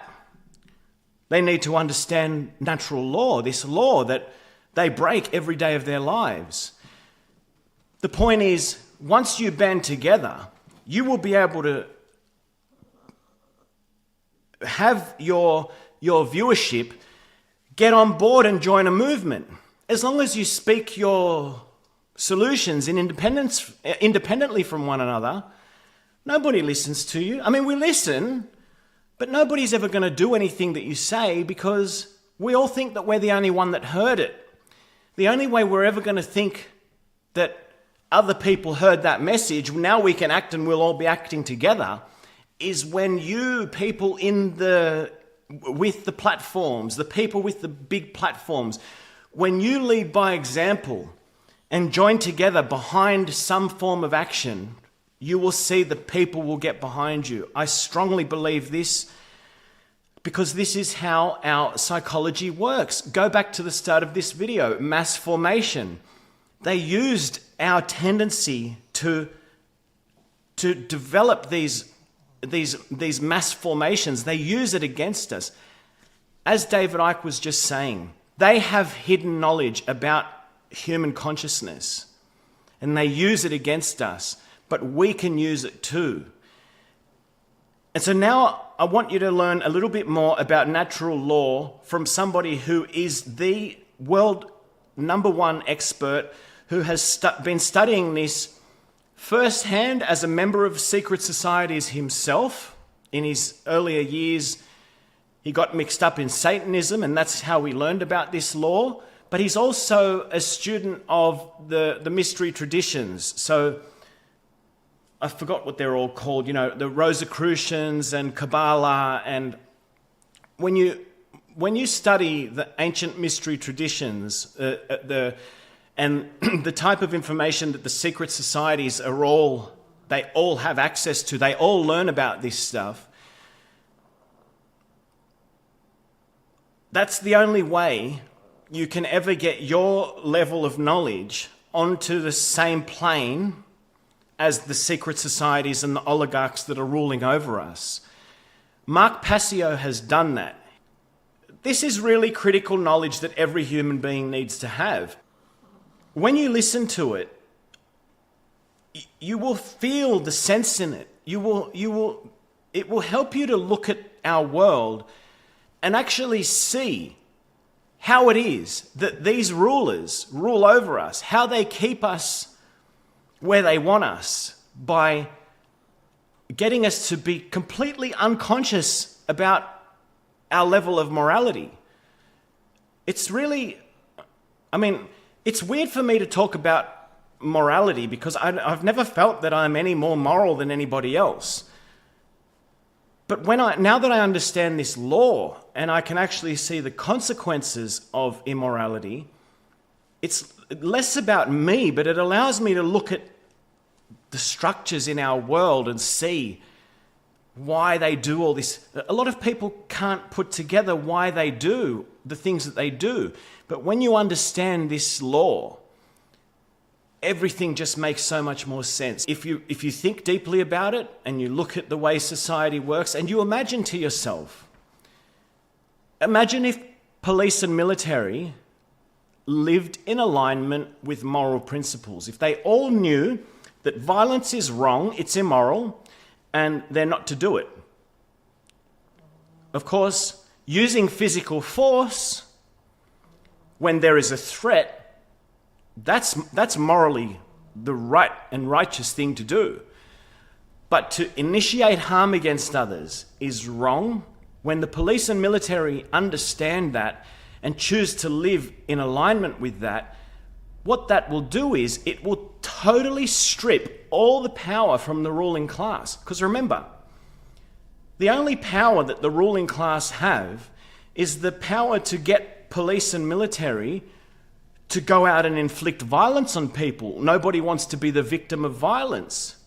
they need to understand natural law, this law that they break every day of their lives. The point is, once you band together, you will be able to have your viewership get on board and join a movement. As long as you speak your solutions independently from one another, nobody listens to you. I mean, we listen, but nobody's ever going to do anything that you say because we all think that we're the only one that heard it. The only way we're ever going to think that other people heard that message, now we can act and we'll all be acting together, is when you people with the platforms, the people with the big platforms, when you lead by example and join together behind some form of action, you will see the people will get behind you. I strongly believe this because this is how our psychology works. Go back to the start of this video, mass formation. They used our tendency to develop these mass formations. They use it against us. As David Icke was just saying, they have hidden knowledge about human consciousness and they use it against us, but we can use it too. And so now I want you to learn a little bit more about natural law from somebody who is the world #1 expert who has been studying this firsthand as a member of secret societies himself. In his earlier years, he got mixed up in Satanism, and that's how we learned about this law. But he's also a student of the mystery traditions. So I forgot what they're all called, the Rosicrucians and Kabbalah. And when you study the ancient mystery traditions, and the type of information that the secret societies they all have access to, they all learn about this stuff. That's the only way you can ever get your level of knowledge onto the same plane as the secret societies and the oligarchs that are ruling over us. Mark Passio has done that. This is really critical knowledge that every human being needs to have. When you listen to it, you will feel the sense in it. It will help you to look at our world and actually see how it is that these rulers rule over us, how they keep us where they want us by getting us to be completely unconscious about our level of morality. It's really, it's weird for me to talk about morality because I've never felt that I'm any more moral than anybody else. But now that I understand this law and I can actually see the consequences of immorality, it's less about me, but it allows me to look at the structures in our world and see why they do all this. A lot of people can't put together why they do the things that they do. But when you understand this law, everything just makes so much more sense. If you think deeply about it and you look at the way society works and you imagine to yourself, imagine if police and military lived in alignment with moral principles. If they all knew that violence is wrong, it's immoral, and they're not to do it. Of course, using physical force when there is a threat, that's morally the right and righteous thing to do. But to initiate harm against others is wrong. When the police and military understand that and choose to live in alignment with that, what that will do is it will totally strip all the power from the ruling class. Because remember, the only power that the ruling class have is the power to get police and military to go out and inflict violence on people. Nobody wants to be the victim of violence.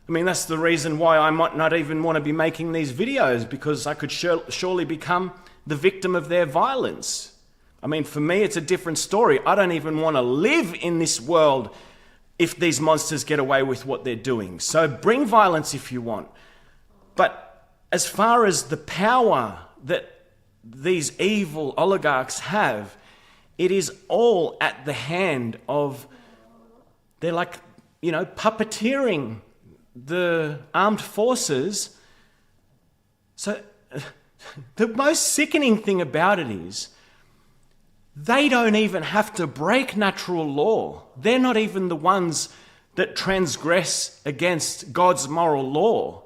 That's the reason why I might not even want to be making these videos, because I could surely become the victim of their violence. For me, it's a different story. I don't even want to live in this world if these monsters get away with what they're doing. So bring violence if you want. But as far as the power that these evil oligarchs have, it is all at the hand of, they're like, puppeteering the armed forces. So the most sickening thing about it is they don't even have to break natural law. They're not even the ones that transgress against God's moral law.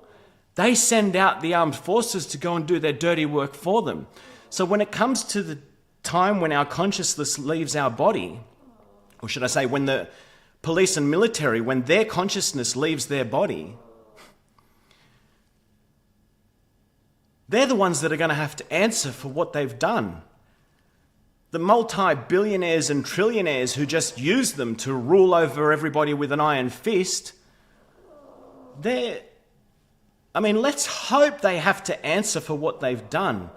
They send out the armed forces to go and do their dirty work for them. So when it comes to the time when our consciousness leaves our body, or should I say when the police and military, when their consciousness leaves their body, they're the ones that are going to have to answer for what they've done. The multi-billionaires and trillionaires who just use them to rule over everybody with an iron fist, let's hope they have to answer for what they've done.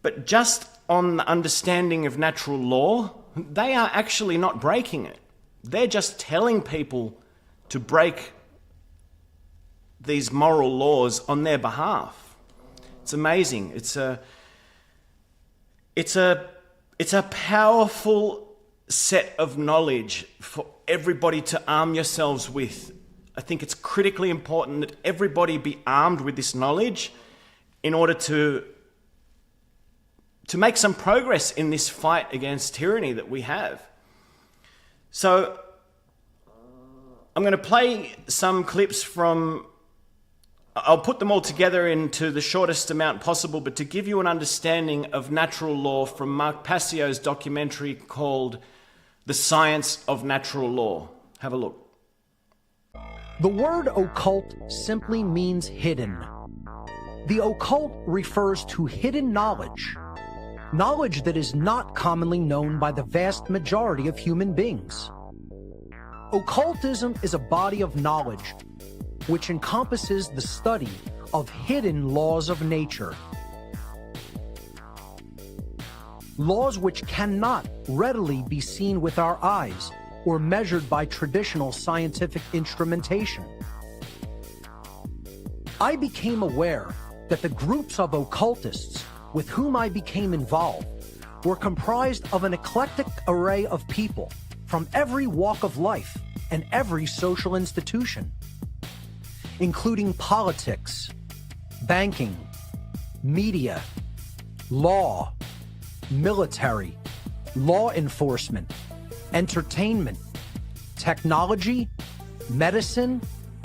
But just on the understanding of natural law, they are actually not breaking it. They're just telling people to break these moral laws on their behalf. It's amazing. It's a powerful set of knowledge for everybody to arm yourselves with. I think it's critically important that everybody be armed with this knowledge in order to make some progress in this fight against tyranny that we have. So I'm going to play some clips from, I'll put them all together into the shortest amount possible, but to give you an understanding of natural law from Mark Passio's documentary called The Science of Natural Law. Have a look. The word occult simply means hidden. The occult refers to hidden knowledge that is not commonly known by the vast majority of human beings. Occultism is a body of knowledge which encompasses the study of hidden laws of nature. Laws which cannot readily be seen with our eyes or measured by traditional scientific instrumentation. I became aware that the groups of occultists with whom I became involved were comprised of an eclectic array of people from every walk of life and every social institution, including politics, banking, media, law, military, law enforcement, entertainment, technology, medicine,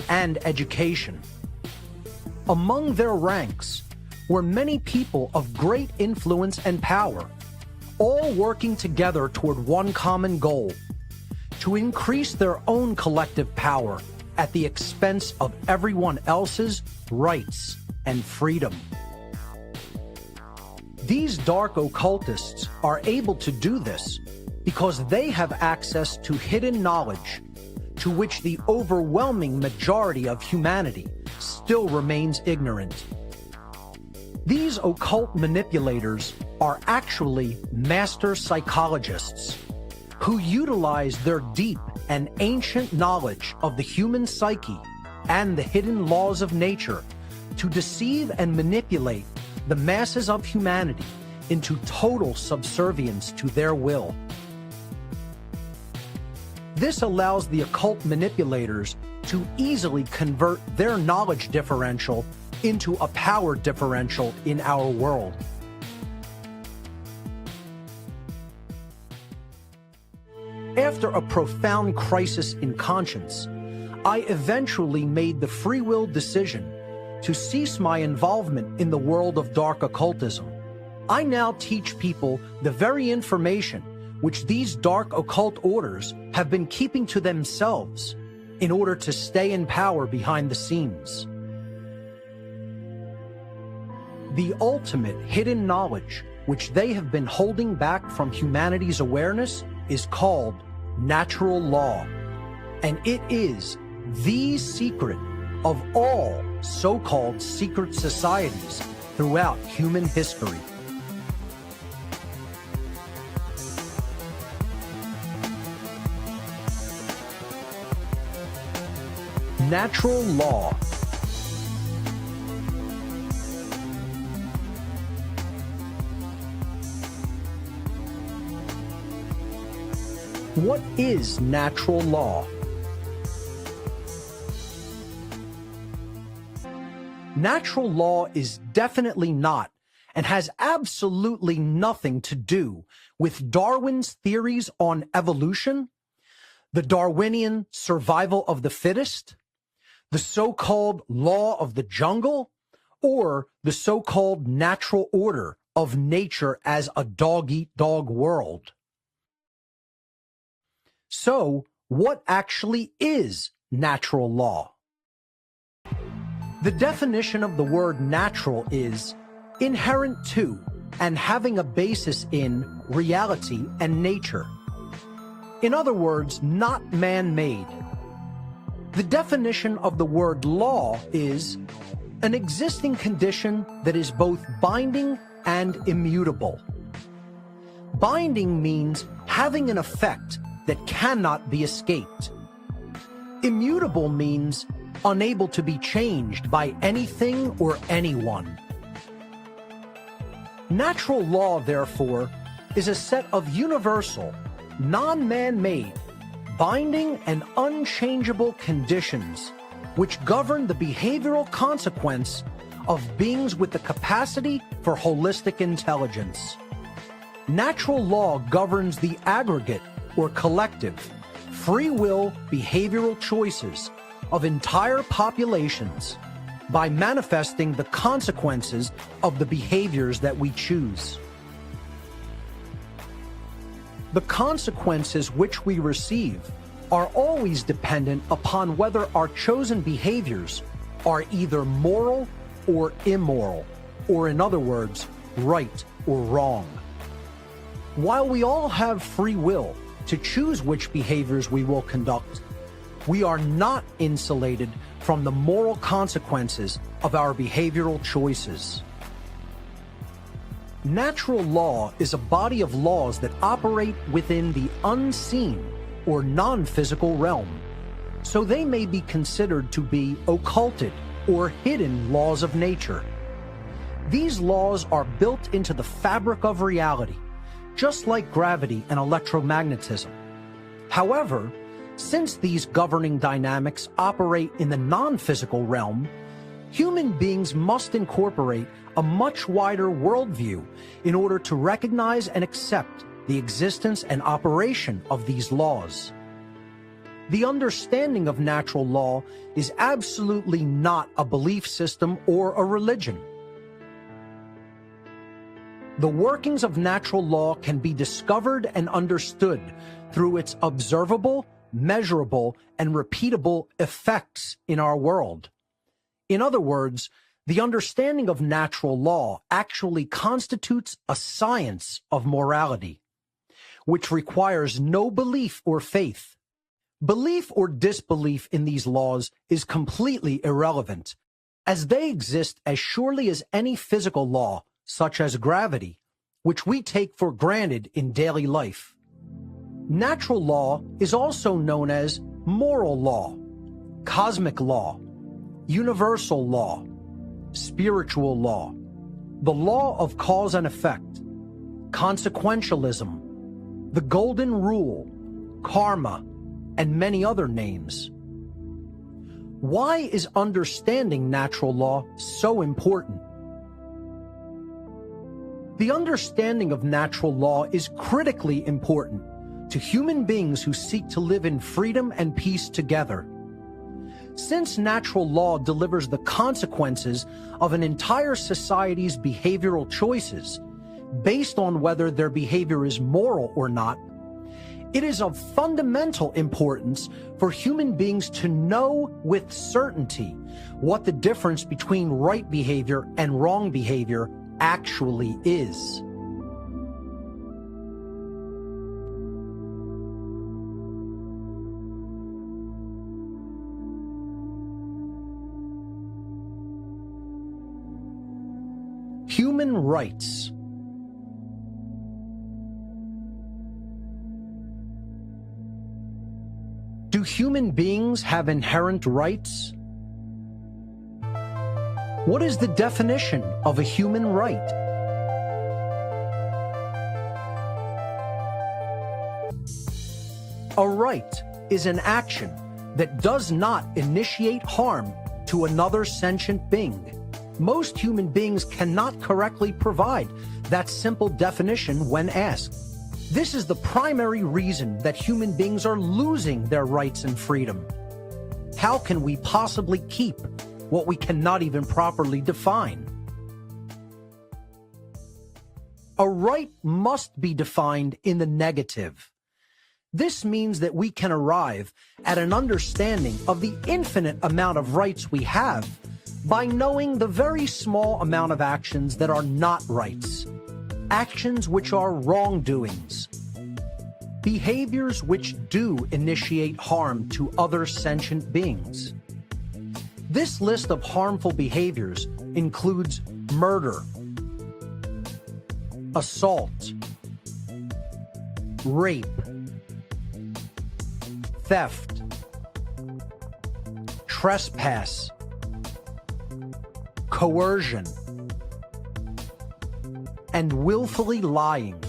and education. Among their ranks were many people of great influence and power, all working together toward one common goal: to increase their own collective power at the expense of everyone else's rights and freedom. These dark occultists are able to do this because they have access to hidden knowledge to which the overwhelming majority of humanity still remains ignorant. These occult manipulators are actually master psychologists who utilize their deep and ancient knowledge of the human psyche and the hidden laws of nature to deceive and manipulate the masses of humanity into total subservience to their will. This allows the occult manipulators to easily convert their knowledge differential into a power differential in our world. After a profound crisis in conscience, I eventually made the free will decision to cease my involvement in the world of dark occultism. I now teach people the very information which these dark occult orders have been keeping to themselves in order to stay in power behind the scenes. The ultimate hidden knowledge which they have been holding back from humanity's awareness is called natural law, and it is the secret of all so-called secret societies throughout human history. Natural law. What is natural law? Natural law is definitely not and has absolutely nothing to do with Darwin's theories on evolution, the Darwinian survival of the fittest, the so-called law of the jungle, or the so-called natural order of nature as a dog-eat-dog world. So, what actually is natural law? The definition of the word natural is inherent to and having a basis in reality and nature. In other words, not man-made. The definition of the word law is an existing condition that is both binding and immutable. Binding means having an effect that cannot be escaped. Immutable means unable to be changed by anything or anyone. Natural law, therefore, is a set of universal, non-man-made, binding and unchangeable conditions which govern the behavioral consequence of beings with the capacity for holistic intelligence. Natural law governs the aggregate or collective, free will behavioral choices of entire populations by manifesting the consequences of the behaviors that we choose. The consequences which we receive are always dependent upon whether our chosen behaviors are either moral or immoral, or in other words, right or wrong. While we all have free will to choose which behaviors we will conduct, we are not insulated from the moral consequences of our behavioral choices. Natural law is a body of laws that operate within the unseen or non-physical realm, so they may be considered to be occulted or hidden laws of nature. These laws are built into the fabric of reality, just like gravity and electromagnetism. However, since these governing dynamics operate in the non-physical realm, human beings must incorporate a much wider worldview in order to recognize and accept the existence and operation of these laws. The understanding of natural law is absolutely not a belief system or a religion. The workings of natural law can be discovered and understood through its observable, measurable, and repeatable effects in our world. In other words, the understanding of natural law actually constitutes a science of morality, which requires no belief or faith. Belief or disbelief in these laws is completely irrelevant, as they exist as surely as any physical law, such as gravity, which we take for granted in daily life. Natural law is also known as moral law, cosmic law, universal law, spiritual law, the law of cause and effect, consequentialism, the golden rule, karma, and many other names. Why is understanding natural law so important? The understanding of natural law is critically important to human beings who seek to live in freedom and peace together. Since natural law delivers the consequences of an entire society's behavioral choices based on whether their behavior is moral or not, it is of fundamental importance for human beings to know with certainty what the difference between right behavior and wrong behavior actually is. Human rights. Do human beings have inherent rights? What is the definition of a human right? A right is an action that does not initiate harm to another sentient being. Most human beings cannot correctly provide that simple definition when asked. This is the primary reason that human beings are losing their rights and freedom. How can we possibly keep what we cannot even properly define? A right must be defined in the negative. This means that we can arrive at an understanding of the infinite amount of rights we have by knowing the very small amount of actions that are not rights, actions which are wrongdoings, behaviors which do initiate harm to other sentient beings. This list of harmful behaviors includes murder, assault, rape, theft, trespass, coercion, and willfully lying.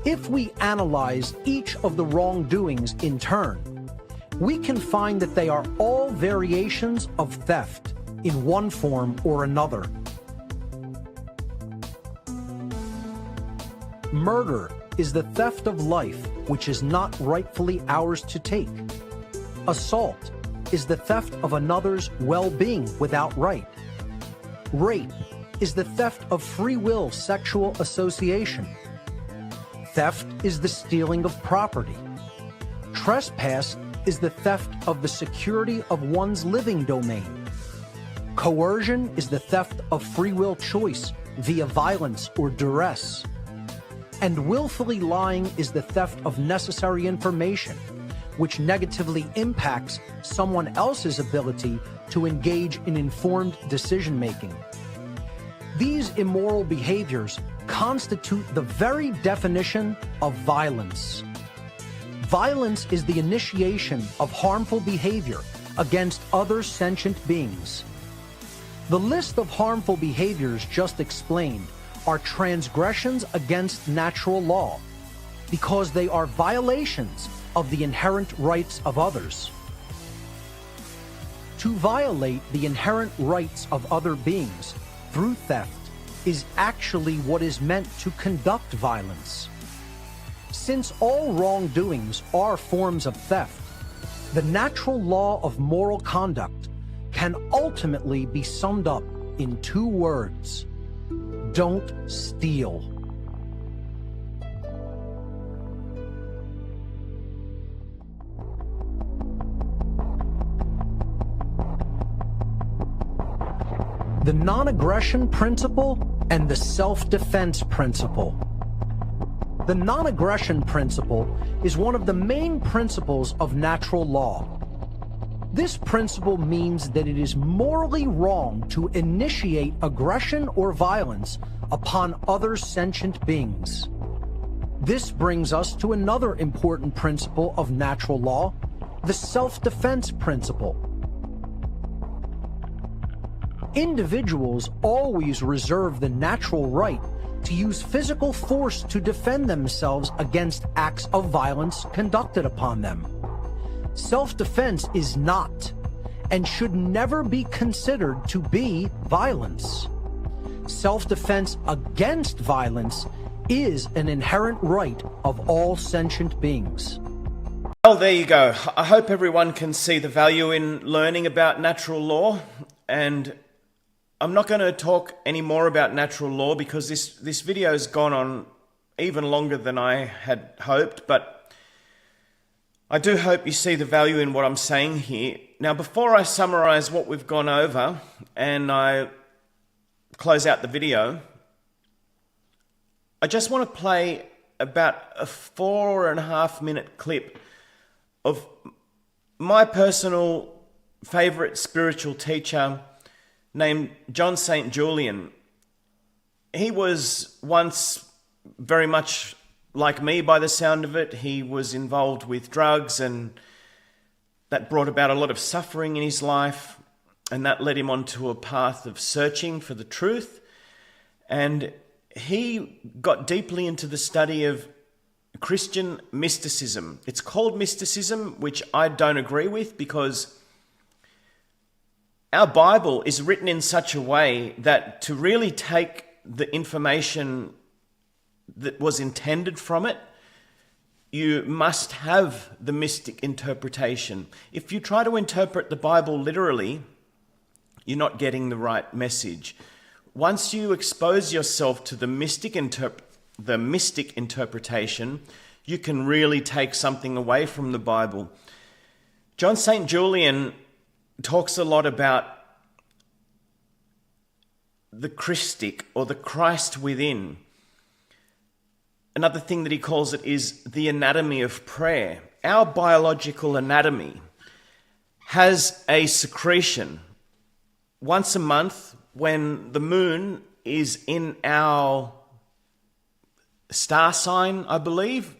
If we analyze each of the wrongdoings in turn, we can find that they are all variations of theft in one form or another. Murder is the theft of life which is not rightfully ours to take. Assault is the theft of another's well-being without right. Rape is the theft of free will sexual association. Theft is the stealing of property. Trespass is the theft of the security of one's living domain. Coercion is the theft of free will choice via violence or duress. And willfully lying is the theft of necessary information, which negatively impacts someone else's ability to engage in informed decision-making. These immoral behaviors constitute the very definition of violence. Violence is the initiation of harmful behavior against other sentient beings. The list of harmful behaviors just explained are transgressions against natural law because they are violations of the inherent rights of others. To violate the inherent rights of other beings through theft is actually what is meant to conduct violence. Since all wrongdoings are forms of theft, the natural law of moral conduct can ultimately be summed up in two words: don't steal. The non-aggression principle and the self-defense principle. The non-aggression principle is one of the main principles of natural law. This principle means that it is morally wrong to initiate aggression or violence upon other sentient beings. This brings us to another important principle of natural law, the self-defense principle. Individuals always reserve the natural right to use physical force to defend themselves against acts of violence conducted upon them. Self-defense is not and should never be considered to be violence. Self-defense against violence is an inherent right of all sentient beings. Well, there you go. I hope everyone can see the value in learning about natural law, and I'm not going to talk any more about natural law because this video has gone on even longer than I had hoped, but I do hope you see the value in what I'm saying here. Now, before I summarize what we've gone over and I close out the video, I just want to play about a 4.5-minute clip of my personal favorite spiritual teacher named John St. Julian. He was once very much like me by the sound of it. He was involved with drugs, and that brought about a lot of suffering in his life, and that led him onto a path of searching for the truth. And he got deeply into the study of Christian mysticism. It's called mysticism, which I don't agree with, because our Bible is written in such a way that to really take the information that was intended from it, you must have the mystic interpretation. If you try to interpret the Bible literally, you're not getting the right message. Once you expose yourself to the mystic interpretation, you can really take something away from the Bible. John St. Julian talks a lot about the Christic, or the Christ within. Another thing that he calls it is the anatomy of prayer. Our biological anatomy has a secretion. Once a month, when the moon is in our star sign, I believe,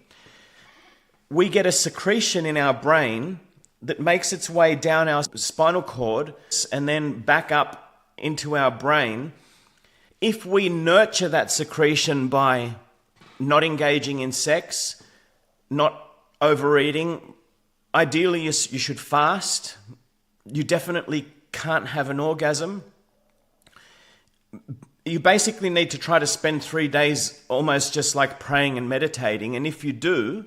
we get a secretion in our brain that makes its way down our spinal cord and then back up into our brain. If we nurture that secretion by not engaging in sex, not overeating, ideally you should fast. You definitely can't have an orgasm. You basically need to try to spend 3 days almost just like praying and meditating. And if you do,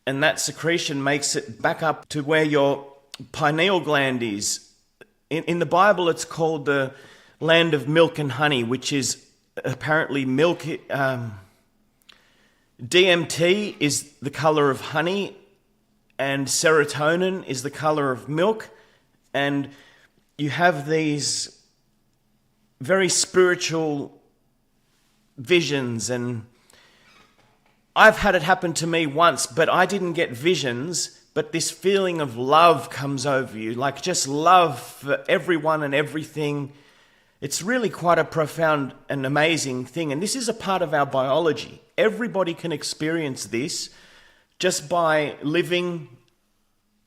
and that secretion makes it back up to where your pineal gland is. In the Bible, it's called the land of milk and honey, which is apparently milk. DMT is the color of honey, and serotonin is the color of milk. And you have these very spiritual visions, and I've had it happen to me once, but I didn't get visions, but this feeling of love comes over you, like just love for everyone and everything. It's really quite a profound and amazing thing, and this is a part of our biology. Everybody can experience this just by living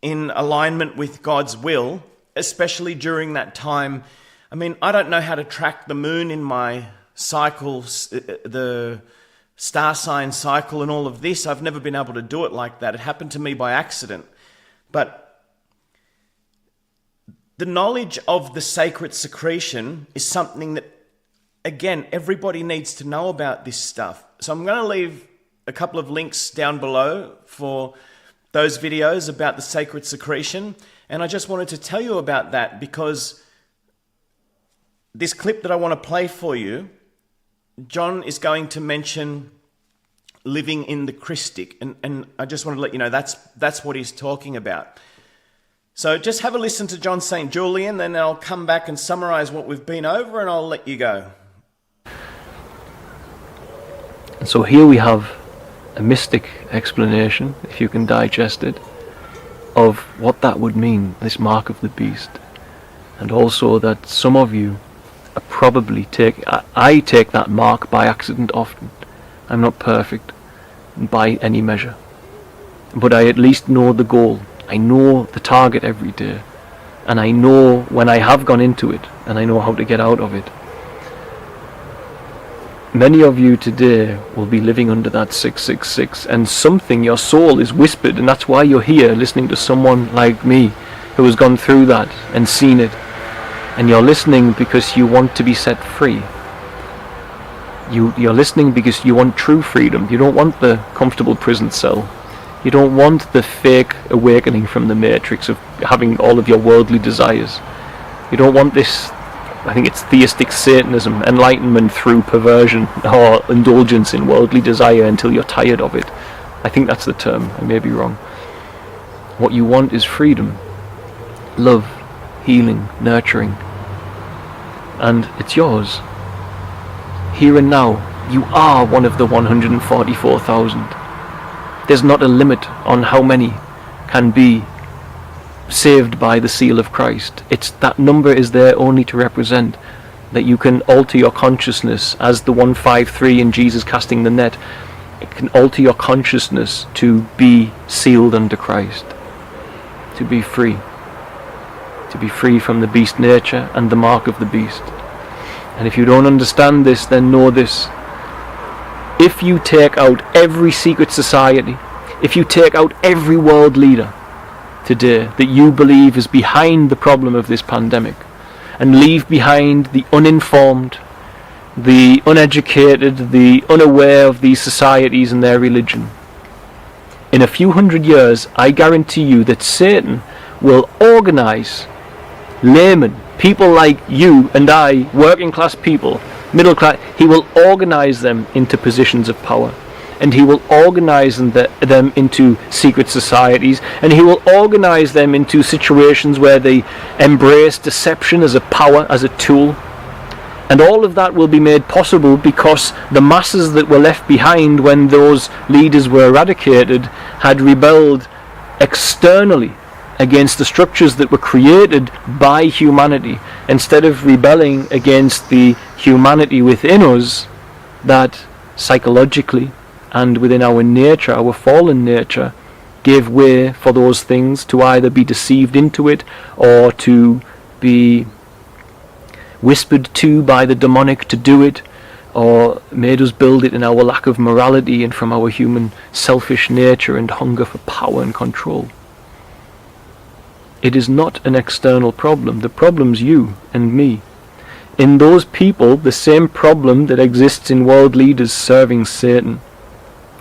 in alignment with God's will, especially during that time. I mean, I don't know how to track the moon in my cycles, the star sign cycle and all of this. I've never been able to do it like that. It happened to me by accident. But the knowledge of the sacred secretion is something that, again, everybody needs to know about this stuff. So I'm going to leave a couple of links down below for those videos about the sacred secretion. And I just wanted to tell you about that because this clip that I want to play for you, John is going to mention living in the Christic, and I just want to let you know that's what he's talking about. So just have a listen to John St. Julian, then I'll come back and summarize what we've been over, and I'll let you go. So here we have a mystic explanation, if you can digest it, of what that would mean, this mark of the beast. And also that some of you probably I take that mark by accident often. I'm not perfect by any measure, but I at least know the goal. I know the target every day, and I know when I have gone into it, and I know how to get out of it. Many of you today will be living under that 666, and something, your soul is whispered, and that's why you're here listening to someone like me who has gone through that and seen it. And you're listening because you want to be set free. You're listening because you want true freedom. You don't want the comfortable prison cell. You don't want the fake awakening from the matrix of having all of your worldly desires. You don't want this, I think it's theistic Satanism, enlightenment through perversion or indulgence in worldly desire until you're tired of it. I think that's the term. I may be wrong. What you want is freedom, love, healing, nurturing. And it's yours. Here and now, you are one of the 144,000. There's not a limit on how many can be saved by the seal of Christ. It's that number is there only to represent that you can alter your consciousness, as the 153 in Jesus casting the net. It can alter your consciousness to be sealed under Christ, to be free from the beast nature and the mark of the beast. And if you don't understand this, then know this. If you take out every secret society, if you take out every world leader today that you believe is behind the problem of this pandemic, and leave behind the uninformed, the uneducated, the unaware of these societies and their religion. In a few hundred years, I guarantee you that Satan will organize laymen, people like you and I, working class people, middle class, he will organize them into positions of power. And he will organize them into secret societies, and he will organize them into situations where they embrace deception as a power, as a tool. And all of that will be made possible because the masses that were left behind when those leaders were eradicated had rebelled externally against the structures that were created by humanity, instead of rebelling against the humanity within us that psychologically and within our nature, our fallen nature, gave way for those things to either be deceived into it or to be whispered to by the demonic to do it, or made us build it in our lack of morality and from our human selfish nature and hunger for power and control. It is not an external problem. The problem's you and me. In those people, the same problem that exists in world leaders serving Satan,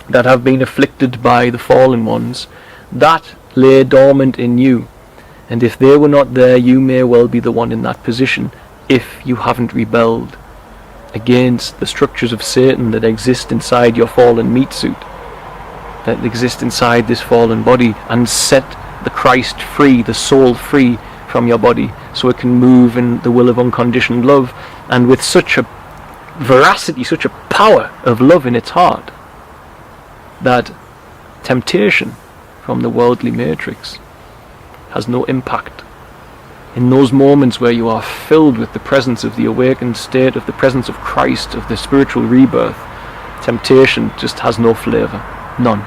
that have been afflicted by the fallen ones, that lay dormant in you. And if they were not there, you may well be the one in that position, if you haven't rebelled against the structures of Satan that exist inside your fallen meat suit, that exist inside this fallen body, and set the Christ free, the soul free from your body, so it can move in the will of unconditioned love, and with such a veracity, such a power of love in its heart, that temptation from the worldly matrix has no impact. In those moments where you are filled with the presence of the awakened state, of the presence of Christ, of the spiritual rebirth, temptation just has no flavor, none.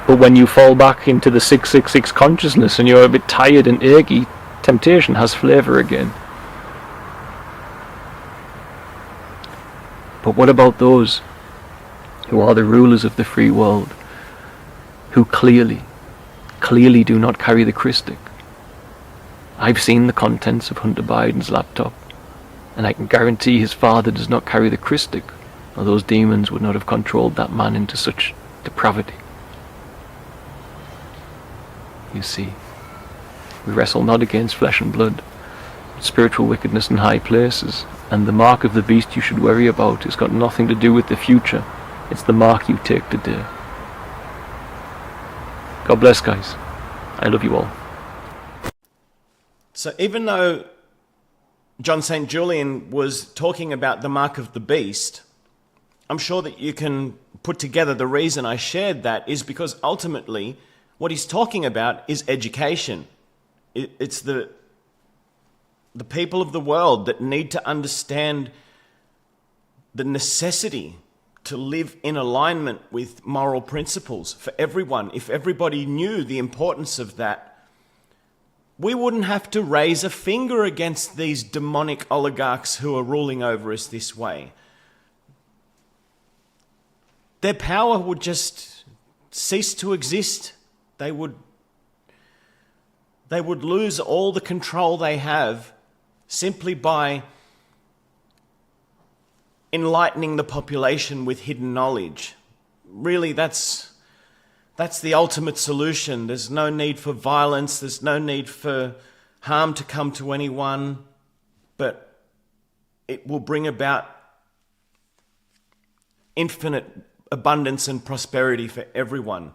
But when you fall back into the 666 consciousness and you're a bit tired and achy, temptation has flavor again. But what about those who are the rulers of the free world, who clearly do not carry the Christic? I've seen the contents of Hunter Biden's laptop, and I can guarantee his father does not carry the Christic, or those demons would not have controlled that man into such depravity. You see, we wrestle not against flesh and blood, but spiritual wickedness in high places, and the mark of the beast you should worry about has got nothing to do with the future. It's the mark you take today. God bless, guys. I love you all. So even though John St. Julian was talking about the mark of the beast, I'm sure that you can put together the reason I shared that is because ultimately what he's talking about is education. It's the people of the world that need to understand the necessity to live in alignment with moral principles for everyone. If everybody knew the importance of that, we wouldn't have to raise a finger against these demonic oligarchs who are ruling over us this way. Their power would just cease to exist. They would lose all the control they have simply by enlightening the population with hidden knowledge. Really, that's the ultimate solution. There's no need for violence. There's no need for harm to come to anyone, but it will bring about infinite abundance and prosperity for everyone.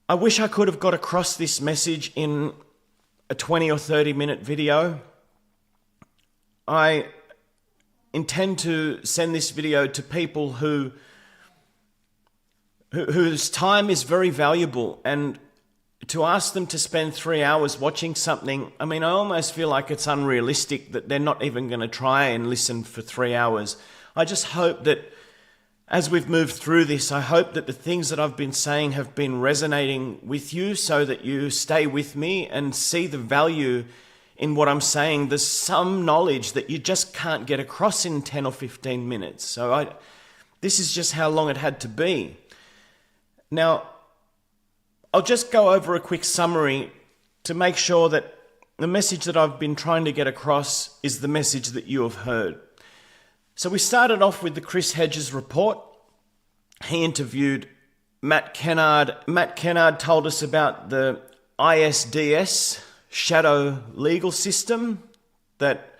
I wish I could have got across this message in a 20 or 30 minute video. I intend to send this video to people whose time is very valuable, and to ask them to spend 3 hours watching something, I mean, I almost feel like it's unrealistic that they're not even going to try and listen for 3 hours. I just hope that as we've moved through this, I hope that the things that I've been saying have been resonating with you so that you stay with me and see the value in what I'm saying. There's some knowledge that you just can't get across in 10 or 15 minutes. So this is just how long it had to be. Now, I'll just go over a quick summary to make sure that the message that I've been trying to get across is the message that you have heard. So we started off with the Chris Hedges report. He interviewed Matt Kennard. Matt Kennard told us about the ISDS shadow legal system that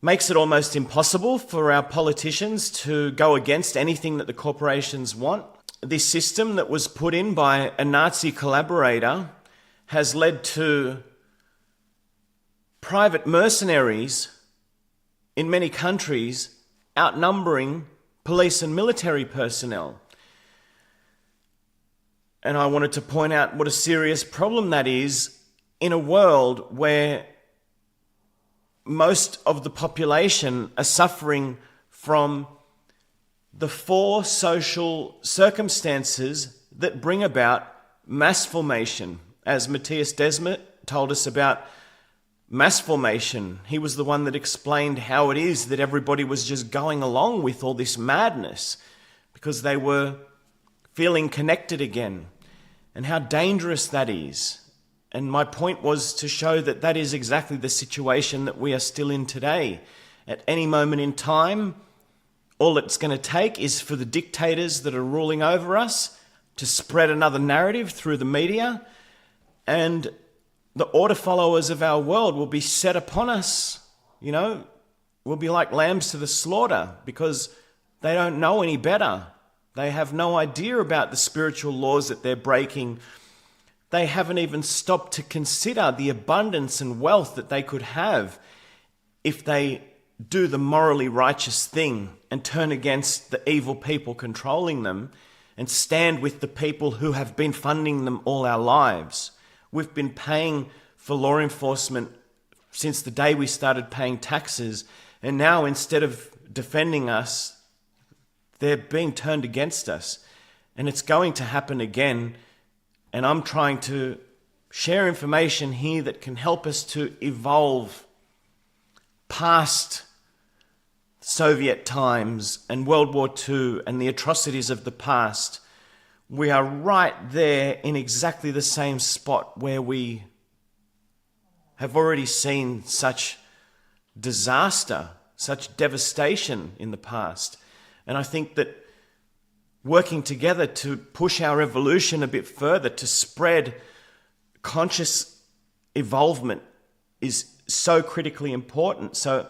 makes it almost impossible for our politicians to go against anything that the corporations want. This system that was put in by a Nazi collaborator has led to private mercenaries in many countries outnumbering police and military personnel. And I wanted to point out what a serious problem that is in a world where most of the population are suffering from the 4 social circumstances that bring about mass formation. As Matthias Desmet told us about mass formation, he was the one that explained how it is that everybody was just going along with all this madness because they were feeling connected again, and how dangerous that is. And my point was to show that that is exactly the situation that we are still in today. At any moment in time, all it's going to take is for the dictators that are ruling over us to spread another narrative through the media, and the order followers of our world will be set upon us. You know, we'll be like lambs to the slaughter because they don't know any better. They have no idea about the spiritual laws that they're breaking. They haven't even stopped to consider the abundance and wealth that they could have if they do the morally righteous thing and turn against the evil people controlling them and stand with the people who have been funding them all our lives. We've been paying for law enforcement since the day we started paying taxes, and now instead of defending us, they're being turned against us. And it's going to happen again. And I'm trying to share information here that can help us to evolve past Soviet times and World War II and the atrocities of the past. We are right there in exactly the same spot where we have already seen such disaster, such devastation in the past. And I think that working together to push our evolution a bit further, to spread conscious evolvement, is so critically important. So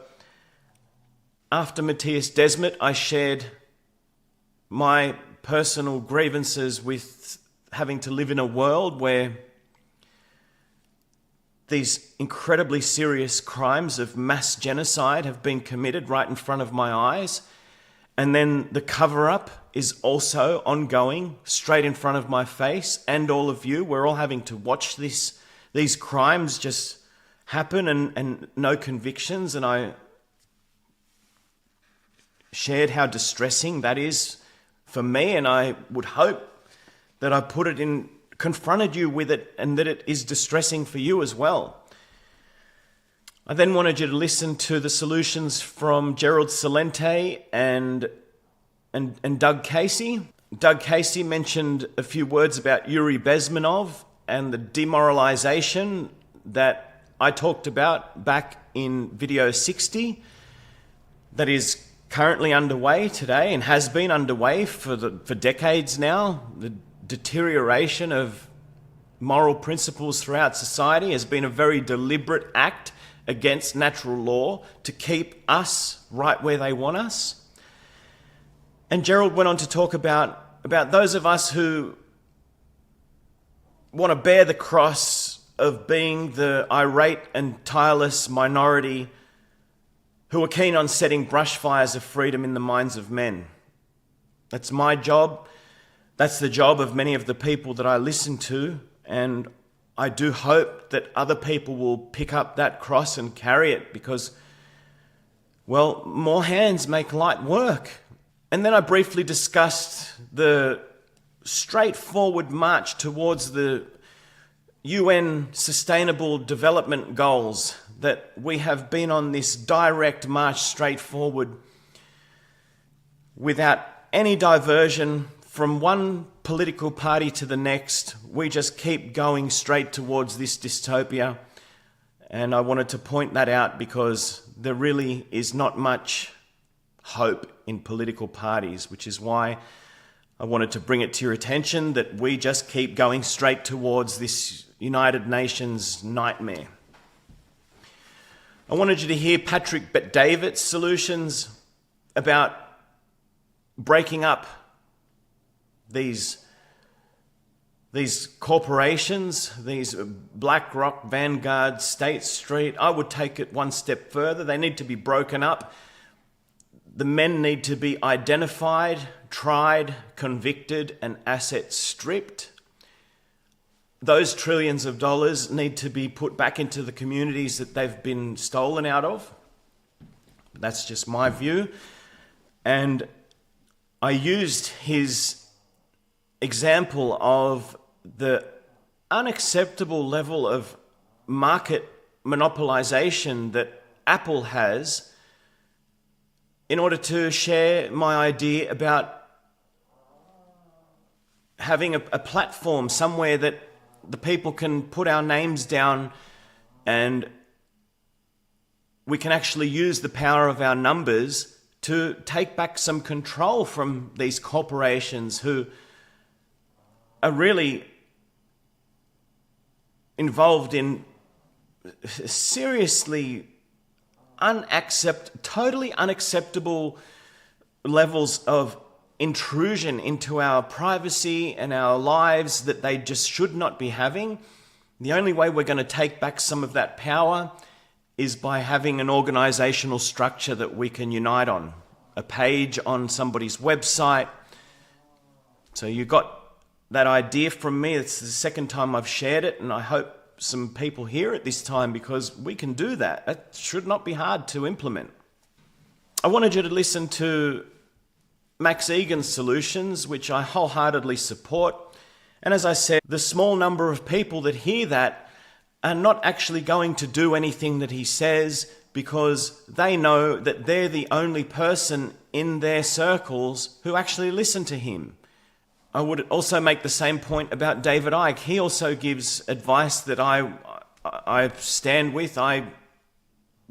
after Matthias Desmet, I shared my personal grievances with having to live in a world where these incredibly serious crimes of mass genocide have been committed right in front of my eyes. And then the cover-up is also ongoing, straight in front of my face, and all of you. We're all having to watch these crimes just happen and no convictions. And I shared how distressing that is for me, and I would hope that I confronted you with it, and that it is distressing for you as well. I then wanted you to listen to the solutions from Gerald Celente and Doug Casey. Doug Casey mentioned a few words about Yuri Bezmenov and the demoralization that I talked about back in video 60 that is currently underway today and has been underway for decades now. The deterioration of moral principles throughout society has been a very deliberate act against natural law to keep us right where they want us. And Gerald went on to talk about those of us who want to bear the cross of being the irate and tireless minority who are keen on setting brush fires of freedom in the minds of men. That's my job. That's the job of many of the people that I listen to, and I do hope that other people will pick up that cross and carry it because, well, more hands make light work. And then I briefly discussed the straightforward march towards the UN Sustainable Development Goals, that we have been on this direct march straight forward without any diversion from one political party to the next, we just keep going straight towards this dystopia. And I wanted to point that out because there really is not much hope in political parties, which is why I wanted to bring it to your attention that we just keep going straight towards this United Nations nightmare. I wanted you to hear Patrick Bet-David's solutions about breaking up these corporations, these BlackRock, Vanguard, State Street. I would take it one step further. They need to be broken up. The men need to be identified, tried, convicted, and assets stripped. Those trillions of dollars need to be put back into the communities that they've been stolen out of. That's just my view. And I used his example of the unacceptable level of market monopolization that Apple has in order to share my idea about having a platform somewhere that the people can put our names down and we can actually use the power of our numbers to take back some control from these corporations who are really involved in seriously totally unacceptable levels of intrusion into our privacy and our lives that they just should not be having. The only way we're going to take back some of that power is by having an organizational structure that we can unite on. A page on somebody's website. So you got that idea from me. It's the second time I've shared it, and I hope some people hear it this time because we can do that. That should not be hard to implement. I wanted you to listen to Max Egan's solutions, which I wholeheartedly support. And as I said, the small number of people that hear that are not actually going to do anything that he says because they know that they're the only person in their circles who actually listen to him. I would also make the same point about David Icke. He also gives advice that I stand with. I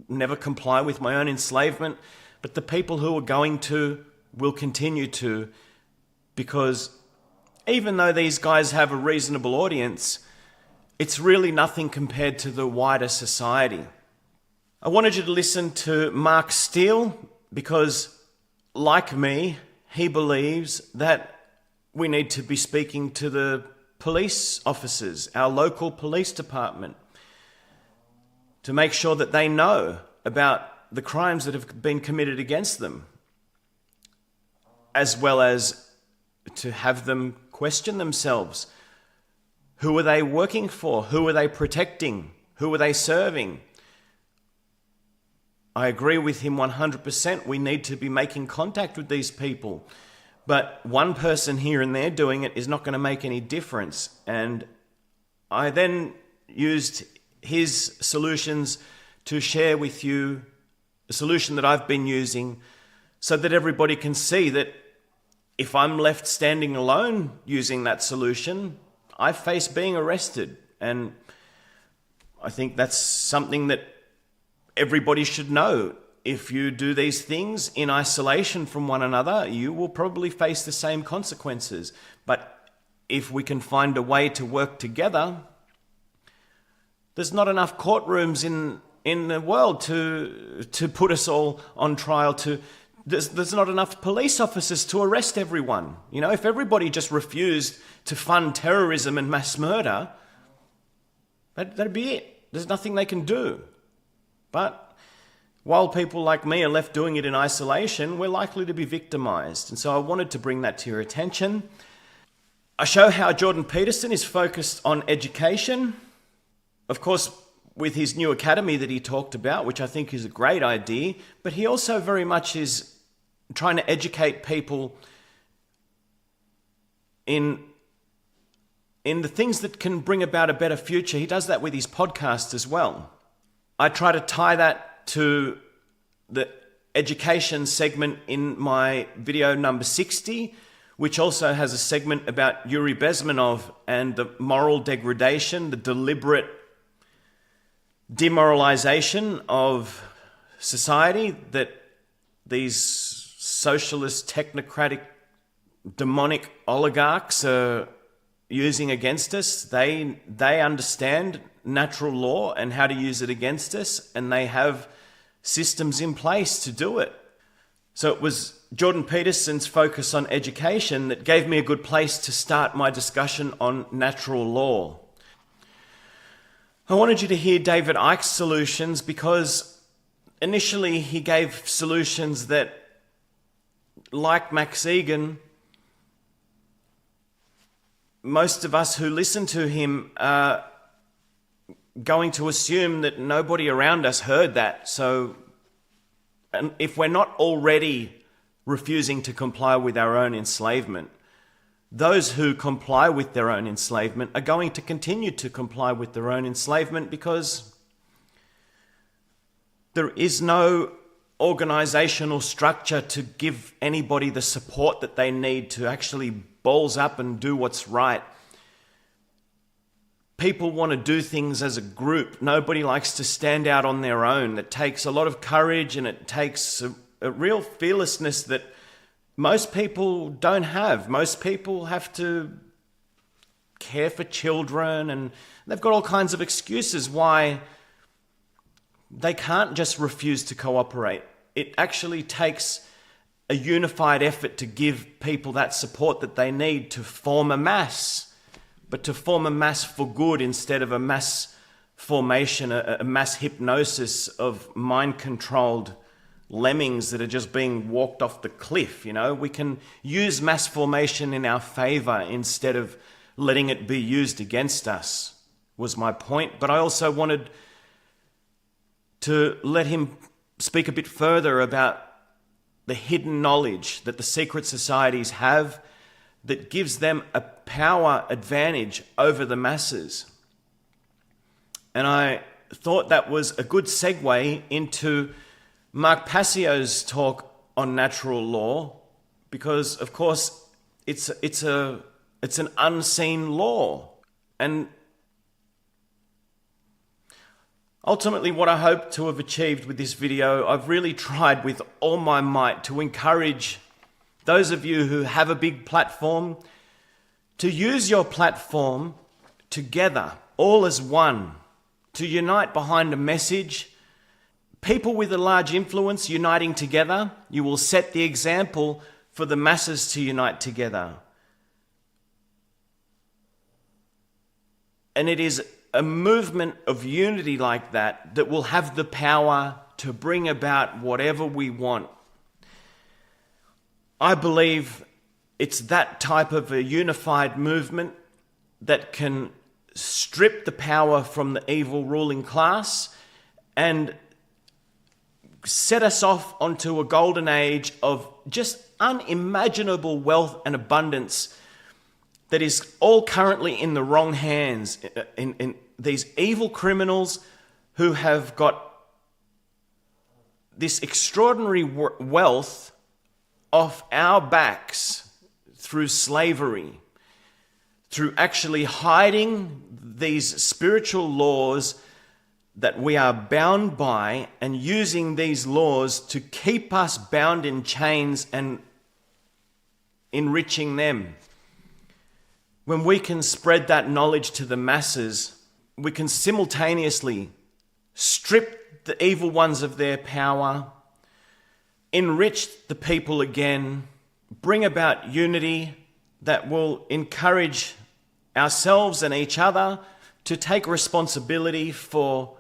never comply with my own enslavement, but the people who are going to will continue to, because even though these guys have a reasonable audience, it's really nothing compared to the wider society. I wanted you to listen to Mark Steele because, like me, he believes that we need to be speaking to the police officers, our local police department, to make sure that they know about the crimes that have been committed against them, as well as to have them question themselves. Who are they working for? Who are they protecting? Who are they serving? I agree with him 100%. We need to be making contact with these people. But one person here and there doing it is not going to make any difference. And I then used his solutions to share with you a solution that I've been using so that everybody can see that if I'm left standing alone using that solution, I face being arrested. And I think that's something that everybody should know. If you do these things in isolation from one another, you will probably face the same consequences. But if we can find a way to work together, there's not enough courtrooms in the world to put us all on trial. There's not enough police officers to arrest everyone. You know, if everybody just refused to fund terrorism and mass murder, that'd be it. There's nothing they can do. But while people like me are left doing it in isolation, we're likely to be victimized. And so I wanted to bring that to your attention. I show how Jordan Peterson is focused on education. Of course, with his new academy that he talked about, which I think is a great idea, but he also very much is trying to educate people in the things that can bring about a better future. He does that with his podcast as well. I try to tie that to the education segment in my video number 60, which also has a segment about Yuri Bezmenov and the moral degradation, the deliberate demoralization of society that these socialist, technocratic, demonic oligarchs are using against us. They understand natural law and how to use it against us, and they have systems in place to do it. So it was Jordan Peterson's focus on education that gave me a good place to start my discussion on natural law. I wanted you to hear David Icke's solutions because initially he gave solutions that, like Max Egan, most of us who listen to him are going to assume that nobody around us heard that. So if we're not already refusing to comply with our own enslavement, those who comply with their own enslavement are going to continue to comply with their own enslavement because there is no organizational structure to give anybody the support that they need to actually balls up and do what's right. People want to do things as a group. Nobody likes to stand out on their own. It takes a lot of courage and it takes a real fearlessness that most people don't have. Most people have to care for children and they've got all kinds of excuses why they can't just refuse to cooperate. It actually takes a unified effort to give people that support that they need to form a mass, but to form a mass for good instead of a mass formation, a mass hypnosis of mind-controlled lemmings that are just being walked off the cliff. You know, we can use mass formation in our favor instead of letting it be used against us, was my point. But I also wanted to let him speak a bit further about the hidden knowledge that the secret societies have that gives them a power advantage over the masses. And I thought that was a good segue into Mark Passio's talk on natural law, because of course it's an unseen law. And ultimately what I hope to have achieved with this video, I've really tried with all my might to encourage those of you who have a big platform to use your platform together, all as one, to unite behind a message. People with a large influence uniting together, you will set the example for the masses to unite together. And it is a movement of unity like that that will have the power to bring about whatever we want. I believe it's that type of a unified movement that can strip the power from the evil ruling class and set us off onto a golden age of just unimaginable wealth and abundance that is all currently in the wrong hands, in these evil criminals who have got this extraordinary wealth off our backs through slavery, through actually hiding these spiritual laws that we are bound by and using these laws to keep us bound in chains and enriching them. When we can spread that knowledge to the masses, we can simultaneously strip the evil ones of their power, enrich the people again, bring about unity that will encourage ourselves and each other to take responsibility for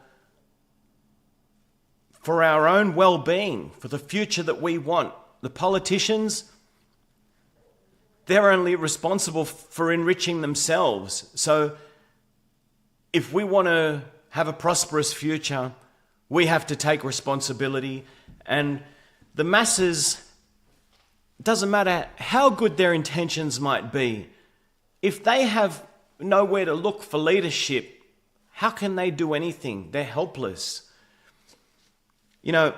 our own well-being, for the future that we want. The politicians, they're only responsible for enriching themselves. So if we want to have a prosperous future, we have to take responsibility. And the masses, doesn't matter how good their intentions might be, if they have nowhere to look for leadership, how can they do anything? They're helpless. You know,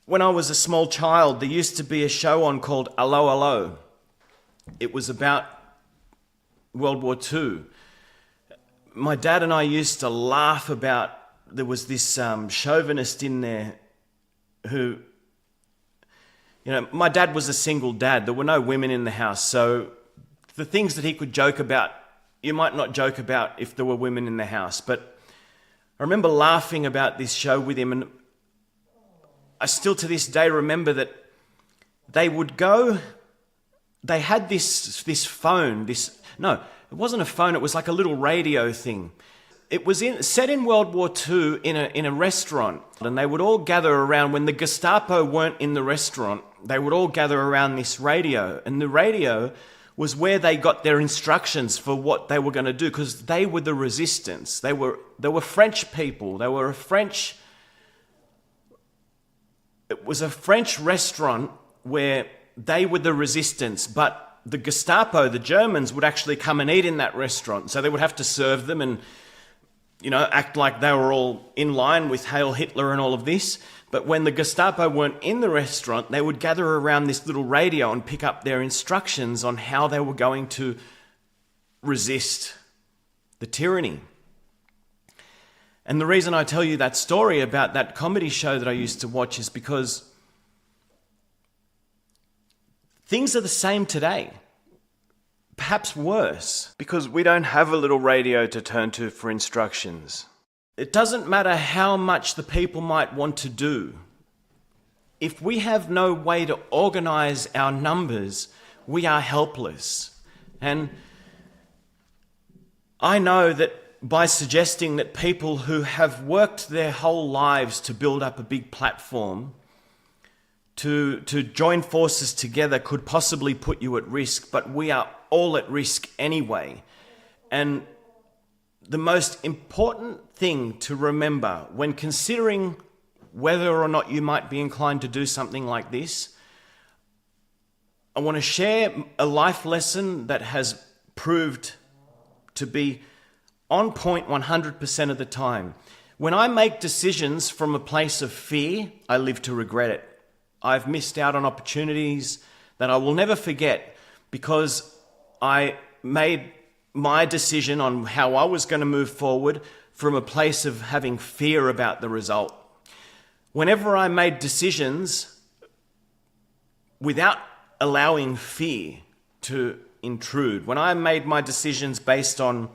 when I was a small child, there used to be a show on called Allo Allo. It was about World War II. My dad and I used to laugh about, there was this chauvinist in there who, my dad was a single dad. There were no women in the house. So the things that he could joke about, you might not joke about if there were women in the house. But I remember laughing about this show with him, and I still to this day remember that they had this phone, no, it wasn't a phone, it was like a little radio thing. It was set in World War II in a restaurant, and they would all gather around. When the Gestapo weren't in the restaurant, they would all gather around this radio, and the radio was where they got their instructions for what they were going to do, because they were the resistance. They were French people. It was a French restaurant where they were the resistance, but the Gestapo, the Germans, would actually come and eat in that restaurant. So they would have to serve them and, act like they were all in line with Hail Hitler and all of this. But when the Gestapo weren't in the restaurant, they would gather around this little radio and pick up their instructions on how they were going to resist the tyranny. And the reason I tell you that story about that comedy show that I used to watch is because things are the same today. Perhaps worse, because we don't have a little radio to turn to for instructions. It doesn't matter how much the people might want to do. If we have no way to organize our numbers, we are helpless. And I know that by suggesting that people who have worked their whole lives to build up a big platform, to join forces together could possibly put you at risk, but we are all at risk anyway. And the most important thing to remember when considering whether or not you might be inclined to do something like this, I want to share a life lesson that has proved to be on point 100% of the time. When I make decisions from a place of fear, I live to regret it. I've missed out on opportunities that I will never forget because I made my decision on how I was going to move forward from a place of having fear about the result. Whenever I made decisions without allowing fear to intrude, when I made my decisions based on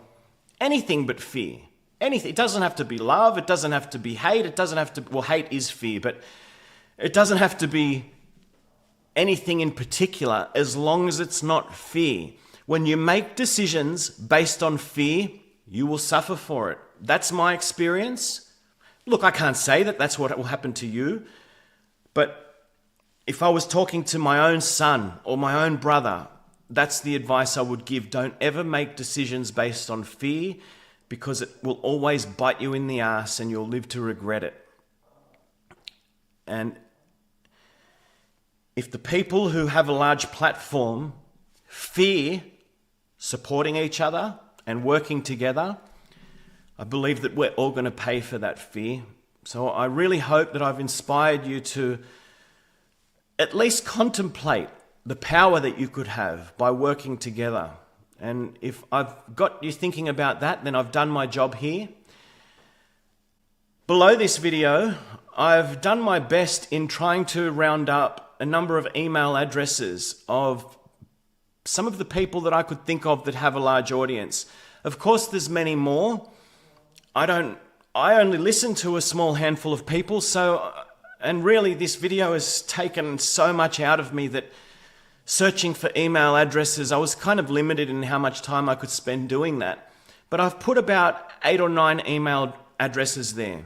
anything but fear, anything, it doesn't have to be love, it doesn't have to be hate, it doesn't have to, well, hate is fear, but it doesn't have to be anything in particular as long as it's not fear. When you make decisions based on fear, you will suffer for it. That's my experience. Look, I can't say that that's what will happen to you, but if I was talking to my own son or my own brother, that's the advice I would give. Don't ever make decisions based on fear because it will always bite you in the ass and you'll live to regret it. And if the people who have a large platform fear supporting each other and working together, I believe that we're all going to pay for that fear. So I really hope that I've inspired you to at least contemplate the power that you could have by working together. And if I've got you thinking about that, then I've done my job here. Below this video, I've done my best in trying to round up a number of email addresses of some of the people that I could think of that have a large audience. Of course, there's many more. I only listen to a small handful of people, and really this video has taken so much out of me that searching for email addresses, I was kind of limited in how much time I could spend doing that. But I've put about 8 or 9 email addresses there.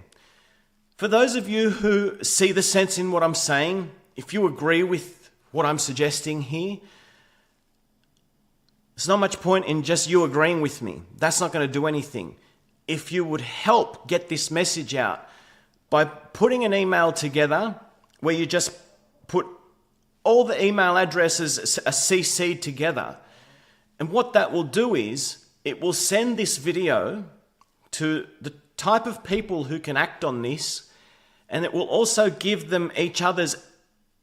For those of you who see the sense in what I'm saying, if you agree with what I'm suggesting here, there's not much point in just you agreeing with me. That's not going to do anything. If you would help get this message out by putting an email together where you just put all the email addresses are CC'd together. And what that will do is it will send this video to the type of people who can act on this, and it will also give them each other's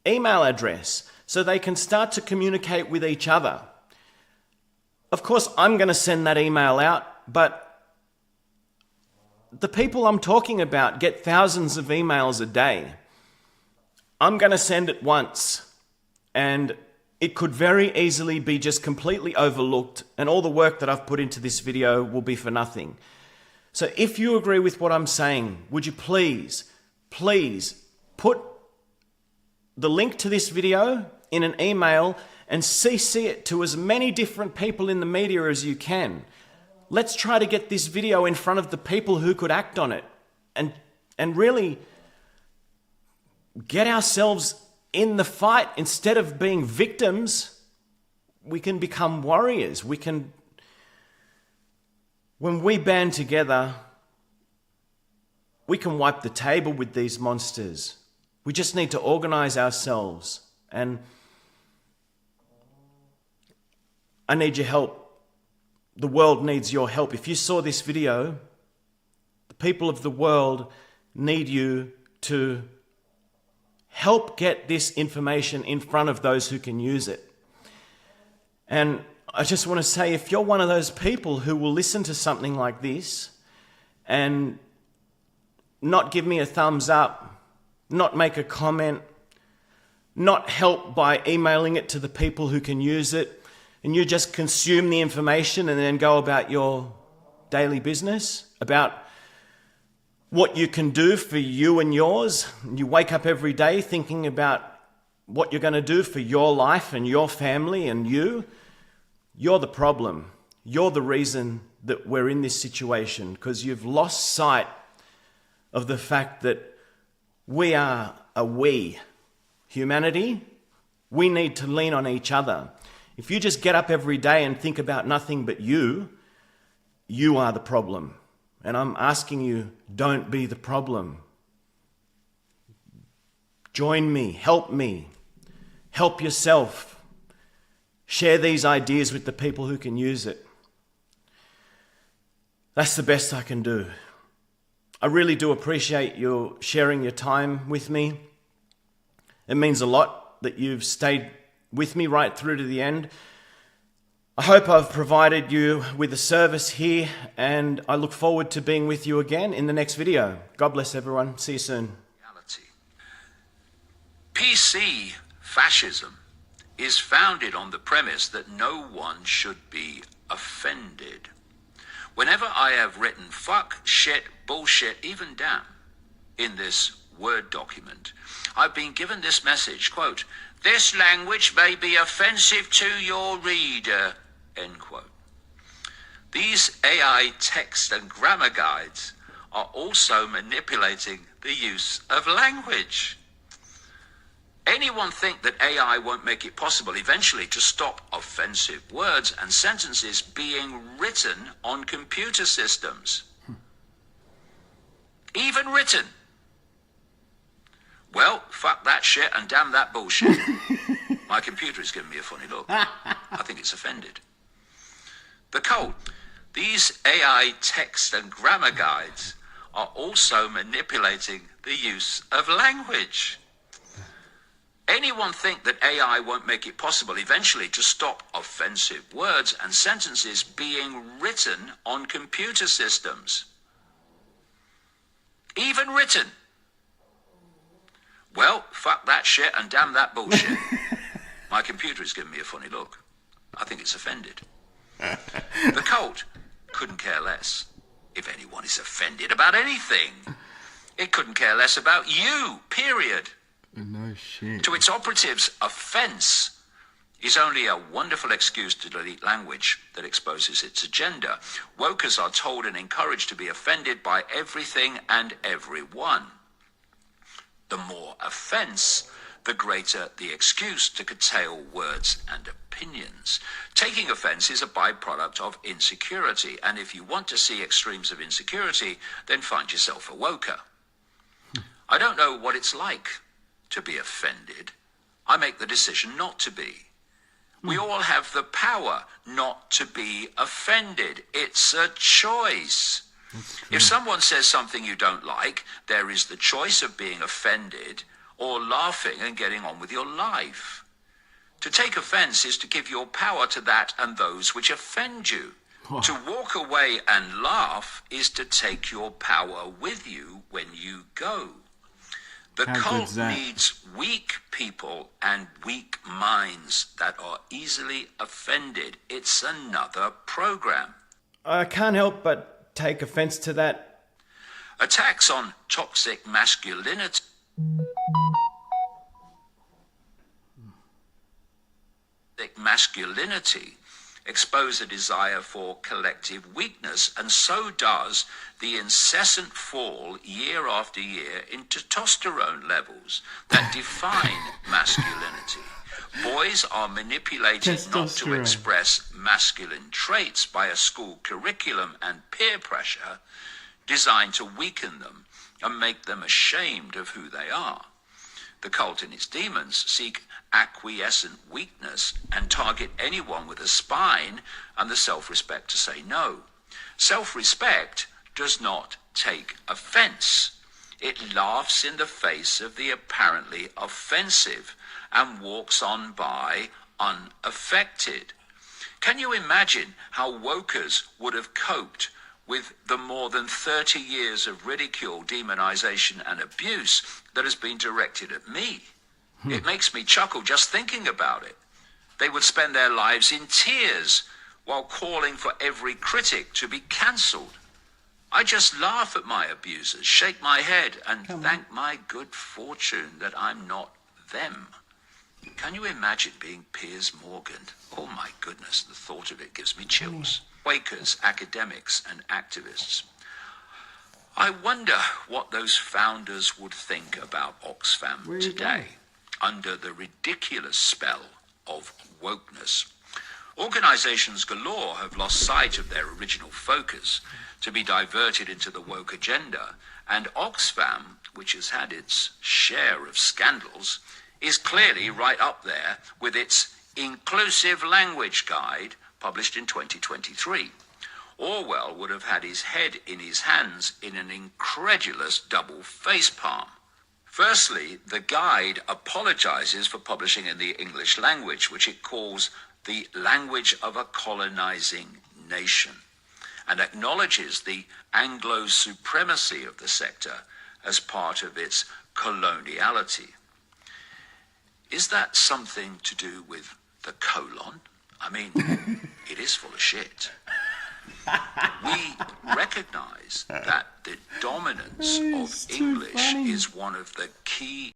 email address so they can start to communicate with each other. Of course, I'm going to send that email out, but the people I'm talking about get thousands of emails a day. I'm going to send it once, and it could very easily be just completely overlooked, and all the work that I've put into this video will be for nothing. So if you agree with what I'm saying, would you please put the link to this video in an email and CC it to as many different people in the media as you can. Let's try to get this video in front of the people who could act on it and really get ourselves in the fight. Instead of being victims, we can become warriors. When we band together, we can wipe the table with these monsters. We just need to organize ourselves. And I need your help. The world needs your help. If you saw this video, the people of the world need you to help get this information in front of those who can use it. And I just want to say, if you're one of those people who will listen to something like this and not give me a thumbs up, not make a comment, not help by emailing it to the people who can use it, and you just consume the information and then go about your daily business, about what you can do for you and yours. You wake up every day thinking about what you're going to do for your life and your family and you. You're the problem. You're the reason that we're in this situation, because you've lost sight of the fact that we are a we. Humanity, we need to lean on each other. If you just get up every day and think about nothing but you are the problem. And I'm asking you, don't be the problem. Join me, help help yourself. Share these ideas with the people who can use it. That's the best I can do. I really do appreciate you sharing your time with me. It means a lot that you've stayed with me right through to the end. I hope I've provided you with a service here, and I look forward to being with you again in the next video. God bless everyone. See you soon. PC fascism is founded on the premise that no one should be offended. Whenever I have written fuck, shit, bullshit, even damn in this Word document, I've been given this message, quote, "This language may be offensive to your reader," end quote. These AI text and grammar guides are also manipulating the use of language. Anyone think that AI won't make it possible eventually to stop offensive words and sentences being written on computer systems? Even written. Well, fuck that shit and damn that bullshit. My computer is giving me a funny look. I think it's offended. The code. These AI text and grammar guides are also manipulating the use of language. Anyone think that AI won't make it possible eventually to stop offensive words and sentences being written on computer systems? Even written. Well, fuck that shit and damn that bullshit. My computer is giving me a funny look. I think it's offended. The cult couldn't care less if anyone is offended about anything. It couldn't care less about you, period. No shit. To its operatives, offense is only a wonderful excuse to delete language that exposes its agenda. Wokers are told and encouraged to be offended by everything and everyone. The more offense, the greater the excuse to curtail words and opinions. Taking offense is a byproduct of insecurity, and if you want to see extremes of insecurity, then find yourself a woker. I don't know what it's like to be offended. I make the decision not to be. We all have the power not to be offended. It's a choice. If someone says something you don't like, there is the choice of being offended or laughing and getting on with your life. To take offense is to give your power to that and those which offend you. To walk away and laugh is to take your power with you when you go. The cult needs weak people and weak minds that are easily offended. It's another program. I can't help but take offense to that. Attacks on toxic masculinity expose a desire for collective weakness, and so does the incessant fall year after year in testosterone levels that define masculinity. Boys are manipulated not to express masculine traits by a school curriculum and peer pressure designed to weaken them and make them ashamed of who they are. The cult and its demons seek acquiescent weakness and target anyone with a spine and the self-respect to say no. Self-respect does not take offense. It laughs in the face of the apparently offensive and walks on by unaffected. Can you imagine how wokers would have coped with the more than 30 years of ridicule, demonization, and abuse that has been directed at me? It makes me chuckle just thinking about it. They would spend their lives in tears while calling for every critic to be cancelled. I just laugh at my abusers, shake my head, and thank my good fortune that I'm not them. Can you imagine being Piers Morgan? Oh my goodness, the thought of it gives me chills. Quakers, academics, and activists. I wonder what those founders would think about Oxfam today, under the ridiculous spell of wokeness. Organizations galore have lost sight of their original focus to be diverted into the woke agenda, and Oxfam, which has had its share of scandals, is clearly right up there with its Inclusive Language Guide, published in 2023. Orwell would have had his head in his hands in an incredulous double facepalm. Firstly, the guide apologizes for publishing in the English language, which it calls the language of a colonizing nation, and acknowledges the Anglo supremacy of the sector as part of its coloniality. Is that something to do with the colon? I mean, it is full of shit. We recognize that the dominance of English is one of the key